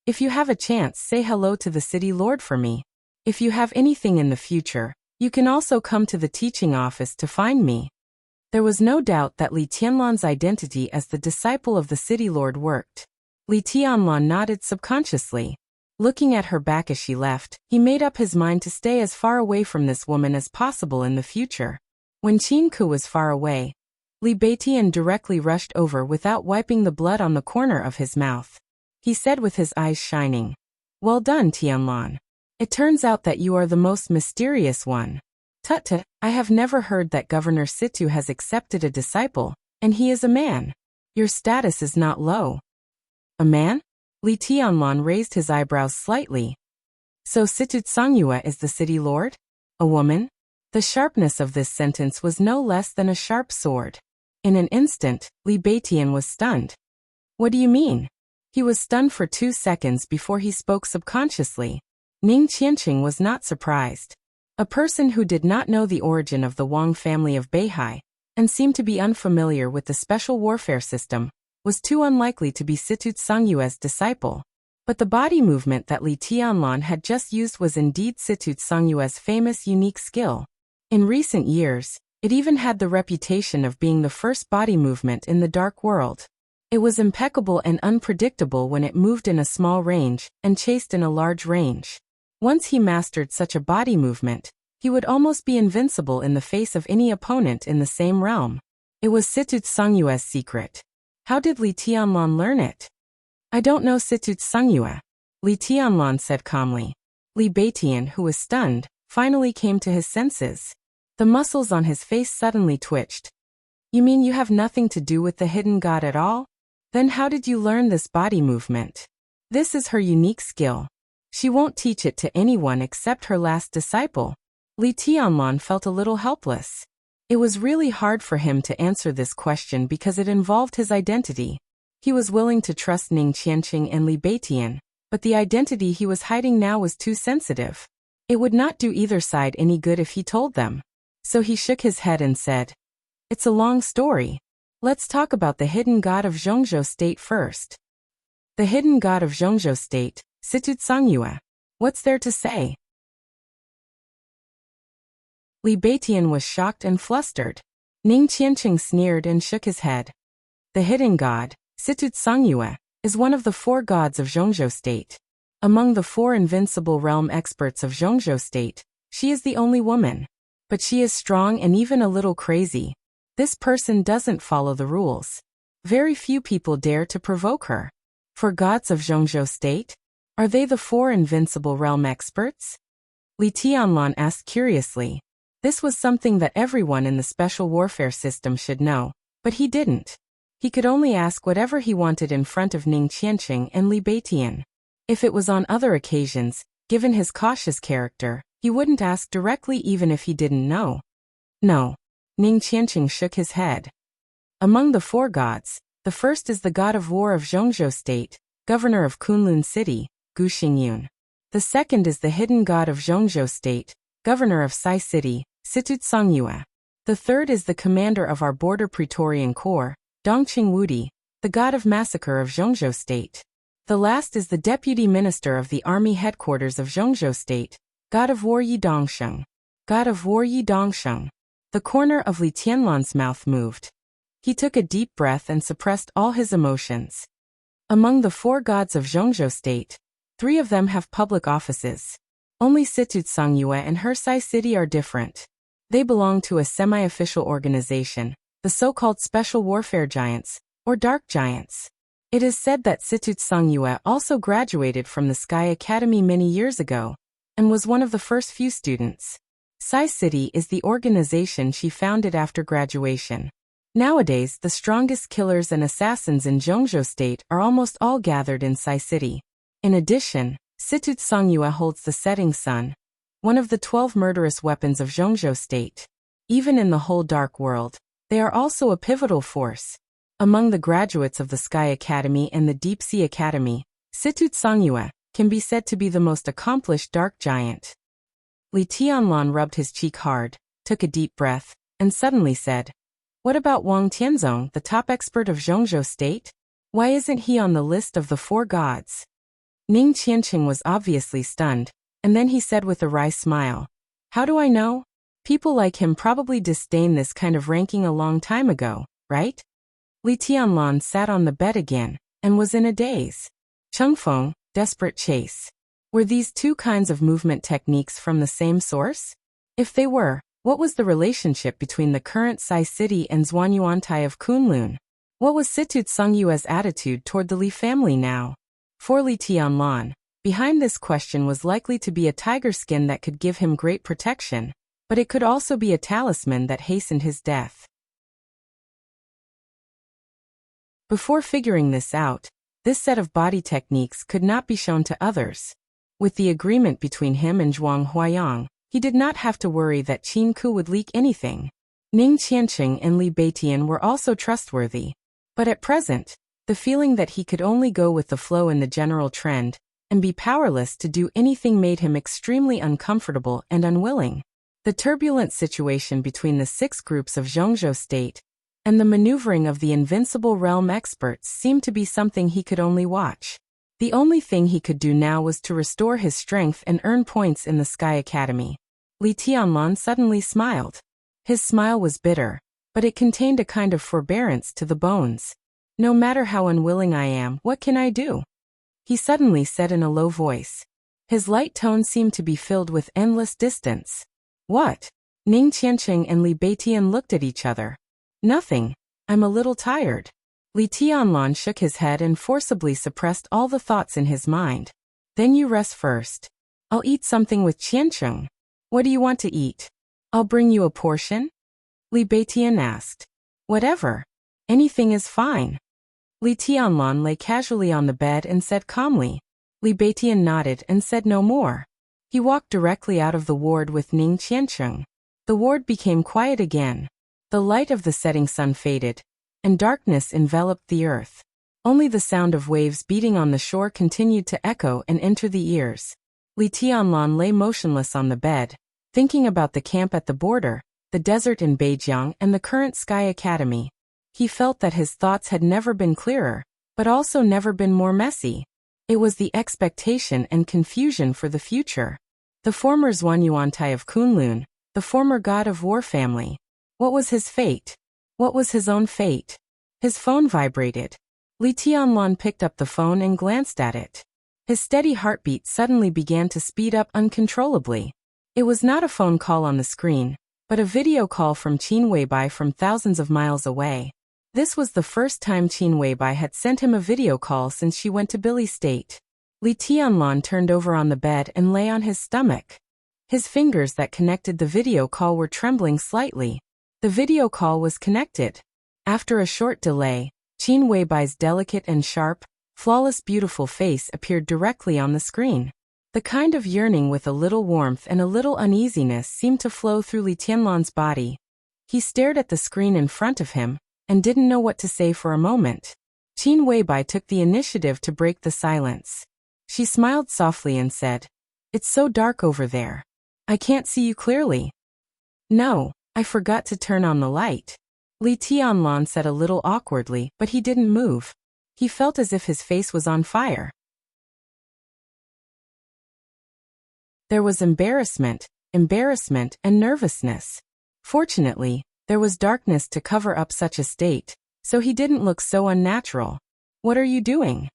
"If you have a chance, say hello to the city lord for me. If you have anything in the future, you can also come to the teaching office to find me." There was no doubt that Li Tianlan's identity as the disciple of the city lord worked. Li Tianlan nodded subconsciously. Looking at her back as she left, he made up his mind to stay as far away from this woman as possible in the future. When Qin Ku was far away, Li Beitian directly rushed over without wiping the blood on the corner of his mouth. He said with his eyes shining, "Well done, Tianlan. It turns out that you are the most mysterious one. Tut-tut, I have never heard that Governor Situ has accepted a disciple, and he is a man. Your status is not low." "A man?" Li Tianlan raised his eyebrows slightly. "So Situ Songyue is the city lord? A woman?" The sharpness of this sentence was no less than a sharp sword. In an instant, Li Beitian was stunned. What do you mean? He was stunned for 2 seconds before he spoke subconsciously. Ning Qianqing was not surprised. A person who did not know the origin of the Wang family of Beihai, and seemed to be unfamiliar with the special warfare system, was too unlikely to be Situ Tsungyue's disciple. But the body movement that Li Tianlan had just used was indeed Situ Tsungyue's famous unique skill. In recent years, it even had the reputation of being the first body movement in the dark world. It was impeccable and unpredictable when it moved in a small range and chased in a large range. Once he mastered such a body movement, he would almost be invincible in the face of any opponent in the same realm. It was Situ Tsungyue's secret. How did Li Tianlan learn it? I don't know Situ Tsungyue, Li Tianlan said calmly. Li Beitian, who was stunned, finally came to his senses. The muscles on his face suddenly twitched. You mean you have nothing to do with the hidden god at all? Then how did you learn this body movement? This is her unique skill. She won't teach it to anyone except her last disciple. Li Tianlan felt a little helpless. It was really hard for him to answer this question because it involved his identity. He was willing to trust Ning Qianqing and Li Beitian, but the identity he was hiding now was too sensitive. It would not do either side any good if he told them. So he shook his head and said, "It's a long story. Let's talk about the hidden god of Zhongzhou State first." The hidden god of Zhongzhou State, Situ Tsungyue. What's there to say? Li Beitian was shocked and flustered. Ning Qianqing sneered and shook his head. The hidden god, Situ Tsungyue, is one of the 4 gods of Zhongzhou State. Among the 4 invincible realm experts of Zhongzhou State, she is the only woman. But she is strong and even a little crazy. This person doesn't follow the rules. Very few people dare to provoke her. For gods of Zhongzhou State? Are they the 4 invincible realm experts? Li Tianlan asked curiously. This was something that everyone in the special warfare system should know, but he didn't. He could only ask whatever he wanted in front of Ning Qianqing and Li Beitian. If it was on other occasions, given his cautious character, he wouldn't ask directly even if he didn't know. No. Ning Qianqing shook his head. Among the 4 gods, the first is the god of war of Zhongzhou State, governor of Kunlun City, Gu Xingyun. The second is the hidden god of Zhongzhou State, governor of Sai City, Situ Tsungyue. The third is the commander of our border Praetorian Corps, Dongqing Wudi, the god of massacre of Zhongzhou State. The last is the deputy minister of the army headquarters of Zhongzhou State, god of war Yi Dongsheng. God of war Yi Dongsheng. The corner of Li Tianlan's mouth moved. He took a deep breath and suppressed all his emotions. Among the 4 gods of Zhongzhou State, 3 of them have public offices. Only Situ Tsungyue and her Sai City are different. They belong to a semi-official organization, the so-called Special Warfare Giants, or Dark Giants. It is said that Situ Tsungyue also graduated from the Sky Academy many years ago, and was one of the first few students. Sai City is the organization she founded after graduation. Nowadays, the strongest killers and assassins in Zhongzhou State are almost all gathered in Sai City. In addition, Situ Tsungyue holds the setting sun, one of the 12 murderous weapons of Zhongzhou State. Even in the whole dark world, they are also a pivotal force. Among the graduates of the Sky Academy and the Deep Sea Academy, Situ Tsungyue can be said to be the most accomplished dark giant. Li Tianlan rubbed his cheek hard, took a deep breath, and suddenly said, "What about Wang Tianzong, the top expert of Zhongzhou State? Why isn't he on the list of the 4 gods?" Ning Qianqing was obviously stunned, and then he said with a wry smile, "How do I know? People like him probably disdained this kind of ranking a long time ago, right?" Li Tianlan sat on the bed again, and was in a daze. Chengfeng, desperate chase. Were these 2 kinds of movement techniques from the same source? If they were, what was the relationship between the current Sai City and Zhuanyuantai of Kunlun? What was Situ Tsungyue's attitude toward the Li family now? For Li Tianlan, behind this question was likely to be a tiger skin that could give him great protection, but it could also be a talisman that hastened his death. Before figuring this out, this set of body techniques could not be shown to others. With the agreement between him and Zhuang Huayang, he did not have to worry that Qin Ku would leak anything. Ning Qianqing and Li Beitian were also trustworthy. But at present, The feeling that he could only go with the flow in the general trend and be powerless to do anything made him extremely uncomfortable and unwilling. The turbulent situation between the 6 groups of Zhongzhou State and the maneuvering of the invincible realm experts seemed to be something he could only watch. The only thing he could do now was to restore his strength and earn points in the Sky Academy. Li Tianlan suddenly smiled. His smile was bitter, but it contained a kind of forbearance to the bones. No matter how unwilling I am, what can I do? He suddenly said in a low voice. His light tone seemed to be filled with endless distance. What? Ning Qianqing and Li Beitian looked at each other. Nothing. I'm a little tired. Li Tianlan shook his head and forcibly suppressed all the thoughts in his mind. Then you rest first. I'll eat something with Qianqing. What do you want to eat? I'll bring you a portion? Li Beitian asked. Whatever. Anything is fine. Li Tianlan lay casually on the bed and said calmly. Li Beitian nodded and said no more. He walked directly out of the ward with Ning Qianqing. The ward became quiet again. The light of the setting sun faded, and darkness enveloped the earth. Only the sound of waves beating on the shore continued to echo and enter the ears. Li Tianlan lay motionless on the bed, thinking about the camp at the border, the desert in Beijiang and the current Sky Academy. He felt that his thoughts had never been clearer, but also never been more messy. It was the expectation and confusion for the future. The former Zhuanyuantai of Kunlun, the former god of war family. What was his fate? What was his own fate? His phone vibrated. Li Tianlan picked up the phone and glanced at it. His steady heartbeat suddenly began to speed up uncontrollably. It was not a phone call on the screen, but a video call from Qin Weibai from thousands of miles away. This was the first time Qin Weibai had sent him a video call since she went to Billy State. Li Tianlan turned over on the bed and lay on his stomach. His fingers that connected the video call were trembling slightly. The video call was connected. After a short delay, Qin Weibai's delicate and sharp, flawless beautiful face appeared directly on the screen. The kind of yearning with a little warmth and a little uneasiness seemed to flow through Li Tianlan's body. He stared at the screen in front of him, and didn't know what to say for a moment. Qin Weibai took the initiative to break the silence. She smiled softly and said, "It's so dark over there. I can't see you clearly." "No, I forgot to turn on the light." Li Tianlan said a little awkwardly, but he didn't move. He felt as if his face was on fire. There was embarrassment, and nervousness. Fortunately, there was darkness to cover up such a state, so he didn't look so unnatural. "What are you doing?"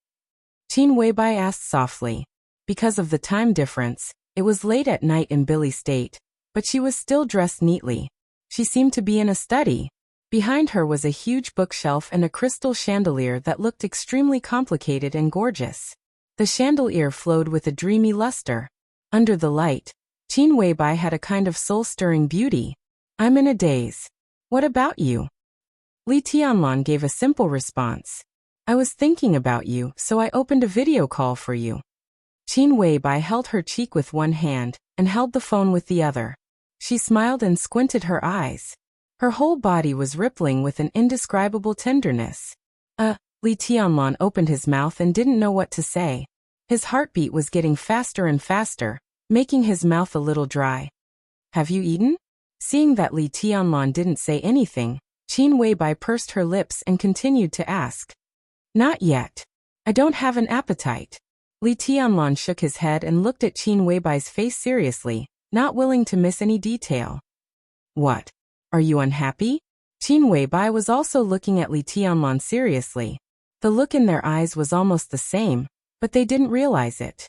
Qin Weibai asked softly. Because of the time difference, it was late at night in Billy State, but she was still dressed neatly. She seemed to be in a study. Behind her was a huge bookshelf and a crystal chandelier that looked extremely complicated and gorgeous. The chandelier flowed with a dreamy luster. Under the light, Qin Weibai had a kind of soul-stirring beauty. "I'm in a daze. What about you?" Li Tianlan gave a simple response. "I was thinking about you, so I opened a video call for you." Qin Weibai held her cheek with one hand and held the phone with the other. She smiled and squinted her eyes. Her whole body was rippling with an indescribable tenderness. Li Tianlan opened his mouth and didn't know what to say. His heartbeat was getting faster and faster, making his mouth a little dry. "Have you eaten?" Seeing that Li Tianlan didn't say anything, Qin Weibai pursed her lips and continued to ask. "Not yet. I don't have an appetite." Li Tianlan shook his head and looked at Qin Weibai's face seriously, not willing to miss any detail. "What? Are you unhappy?" Qin Weibai was also looking at Li Tianlan seriously. The look in their eyes was almost the same, but they didn't realize it.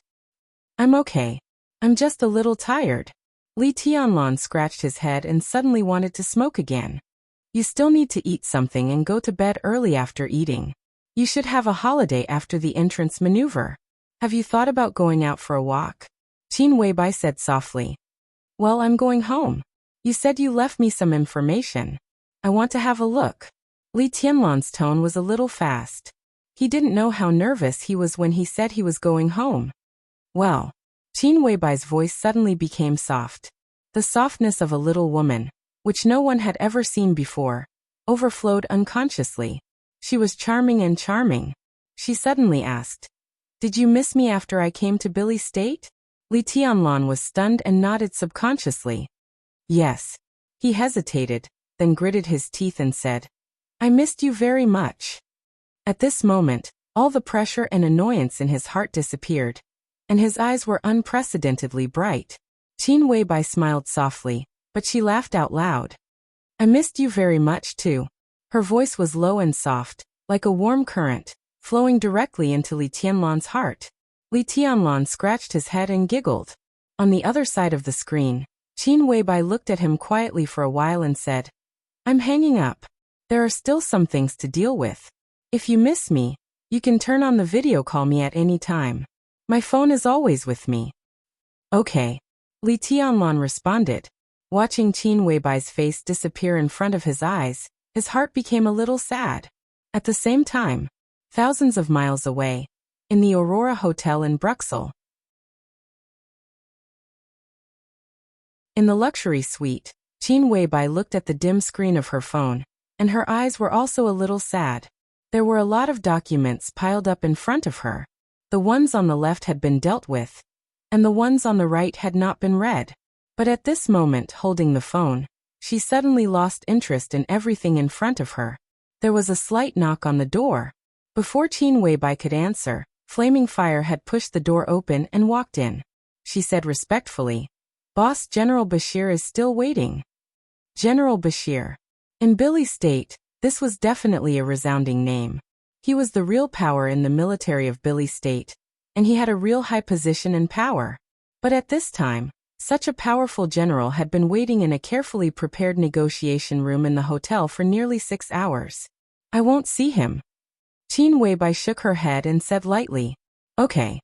"I'm okay. I'm just a little tired." Li Tianlan scratched his head and suddenly wanted to smoke again. "You still need to eat something and go to bed early after eating. You should have a holiday after the entrance maneuver. Have you thought about going out for a walk?" Qin Weibai said softly. "Well, I'm going home. You said you left me some information. I want to have a look." Li Tianlan's tone was a little fast. He didn't know how nervous he was when he said he was going home. "Well," Qin Weibai's voice suddenly became soft. The softness of a little woman, which no one had ever seen before, overflowed unconsciously. She was charming and charming. She suddenly asked, "Did you miss me after I came to Billy State?" Li Tianlan was stunned and nodded subconsciously. Yes. He hesitated, then gritted his teeth and said, "I missed you very much." At this moment, all the pressure and annoyance in his heart disappeared, and his eyes were unprecedentedly bright. Qin Weibai smiled softly, but she laughed out loud. "I missed you very much too." Her voice was low and soft, like a warm current, flowing directly into Li Tianlan's heart. Li Tianlan scratched his head and giggled. On the other side of the screen, Qin Weibai looked at him quietly for a while and said, "I'm hanging up. There are still some things to deal with. If you miss me, you can turn on the video call me at any time. My phone is always with me." "Okay." Li Tianlan responded. Watching Qin Weibai's face disappear in front of his eyes, his heart became a little sad. At the same time, thousands of miles away, in the Aurora Hotel in Bruxelles. In the luxury suite, Qin Weibai looked at the dim screen of her phone, and her eyes were also a little sad. There were a lot of documents piled up in front of her. The ones on the left had been dealt with, and the ones on the right had not been read. But at this moment, holding the phone, she suddenly lost interest in everything in front of her. There was a slight knock on the door. Before Qin Weibai could answer, Flaming Fire had pushed the door open and walked in. She said respectfully, "Boss, General Bashir is still waiting." General Bashir. In Billy State, this was definitely a resounding name. He was the real power in the military of Billy State, and he had a real high position and power. But at this time, such a powerful general had been waiting in a carefully prepared negotiation room in the hotel for nearly 6 hours. "I won't see him." Qin Weibai shook her head and said lightly, "Okay."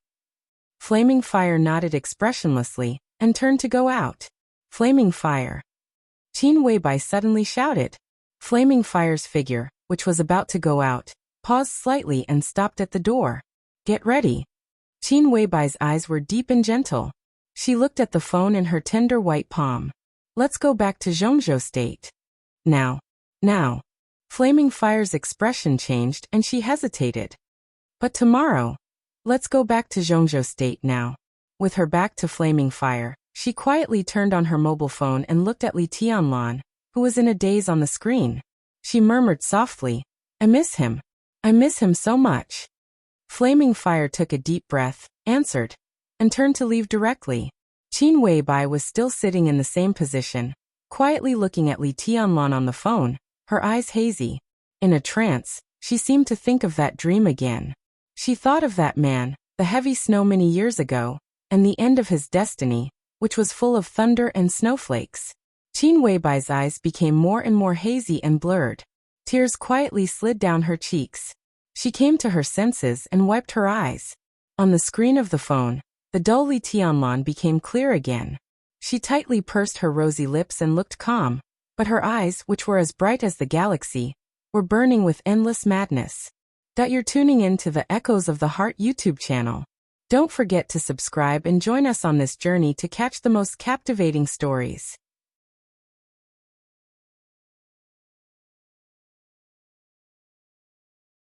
Flaming Fire nodded expressionlessly and turned to go out. "Flaming Fire." Qin Weibai suddenly shouted. Flaming Fire's figure, which was about to go out, paused slightly and stopped at the door. "Get ready." Qin Weibai's eyes were deep and gentle. She looked at the phone in her tender white palm. "Let's go back to Zhongzhou State." Now. Flaming Fire's expression changed and she hesitated. "But tomorrow. Let's go back to Zhongzhou State now." With her back to Flaming Fire, she quietly turned on her mobile phone and looked at Li Tianlan, who was in a daze on the screen. She murmured softly, "I miss him. I miss him so much." Flaming Fire took a deep breath, answered, and turned to leave directly. Qin Weibai was still sitting in the same position, quietly looking at Li Tianlan on the phone, her eyes hazy. In a trance, she seemed to think of that dream again. She thought of that man, the heavy snow many years ago, and the end of his destiny, which was full of thunder and snowflakes. Qin Weibai's eyes became more and more hazy and blurred. Tears quietly slid down her cheeks. She came to her senses and wiped her eyes. On the screen of the phone, the dull Li Tianlan became clear again. She tightly pursed her rosy lips and looked calm, but her eyes, which were as bright as the galaxy, were burning with endless madness. You're tuning in to the Echoes of the Heart YouTube channel. Don't forget to subscribe and join us on this journey to catch the most captivating stories.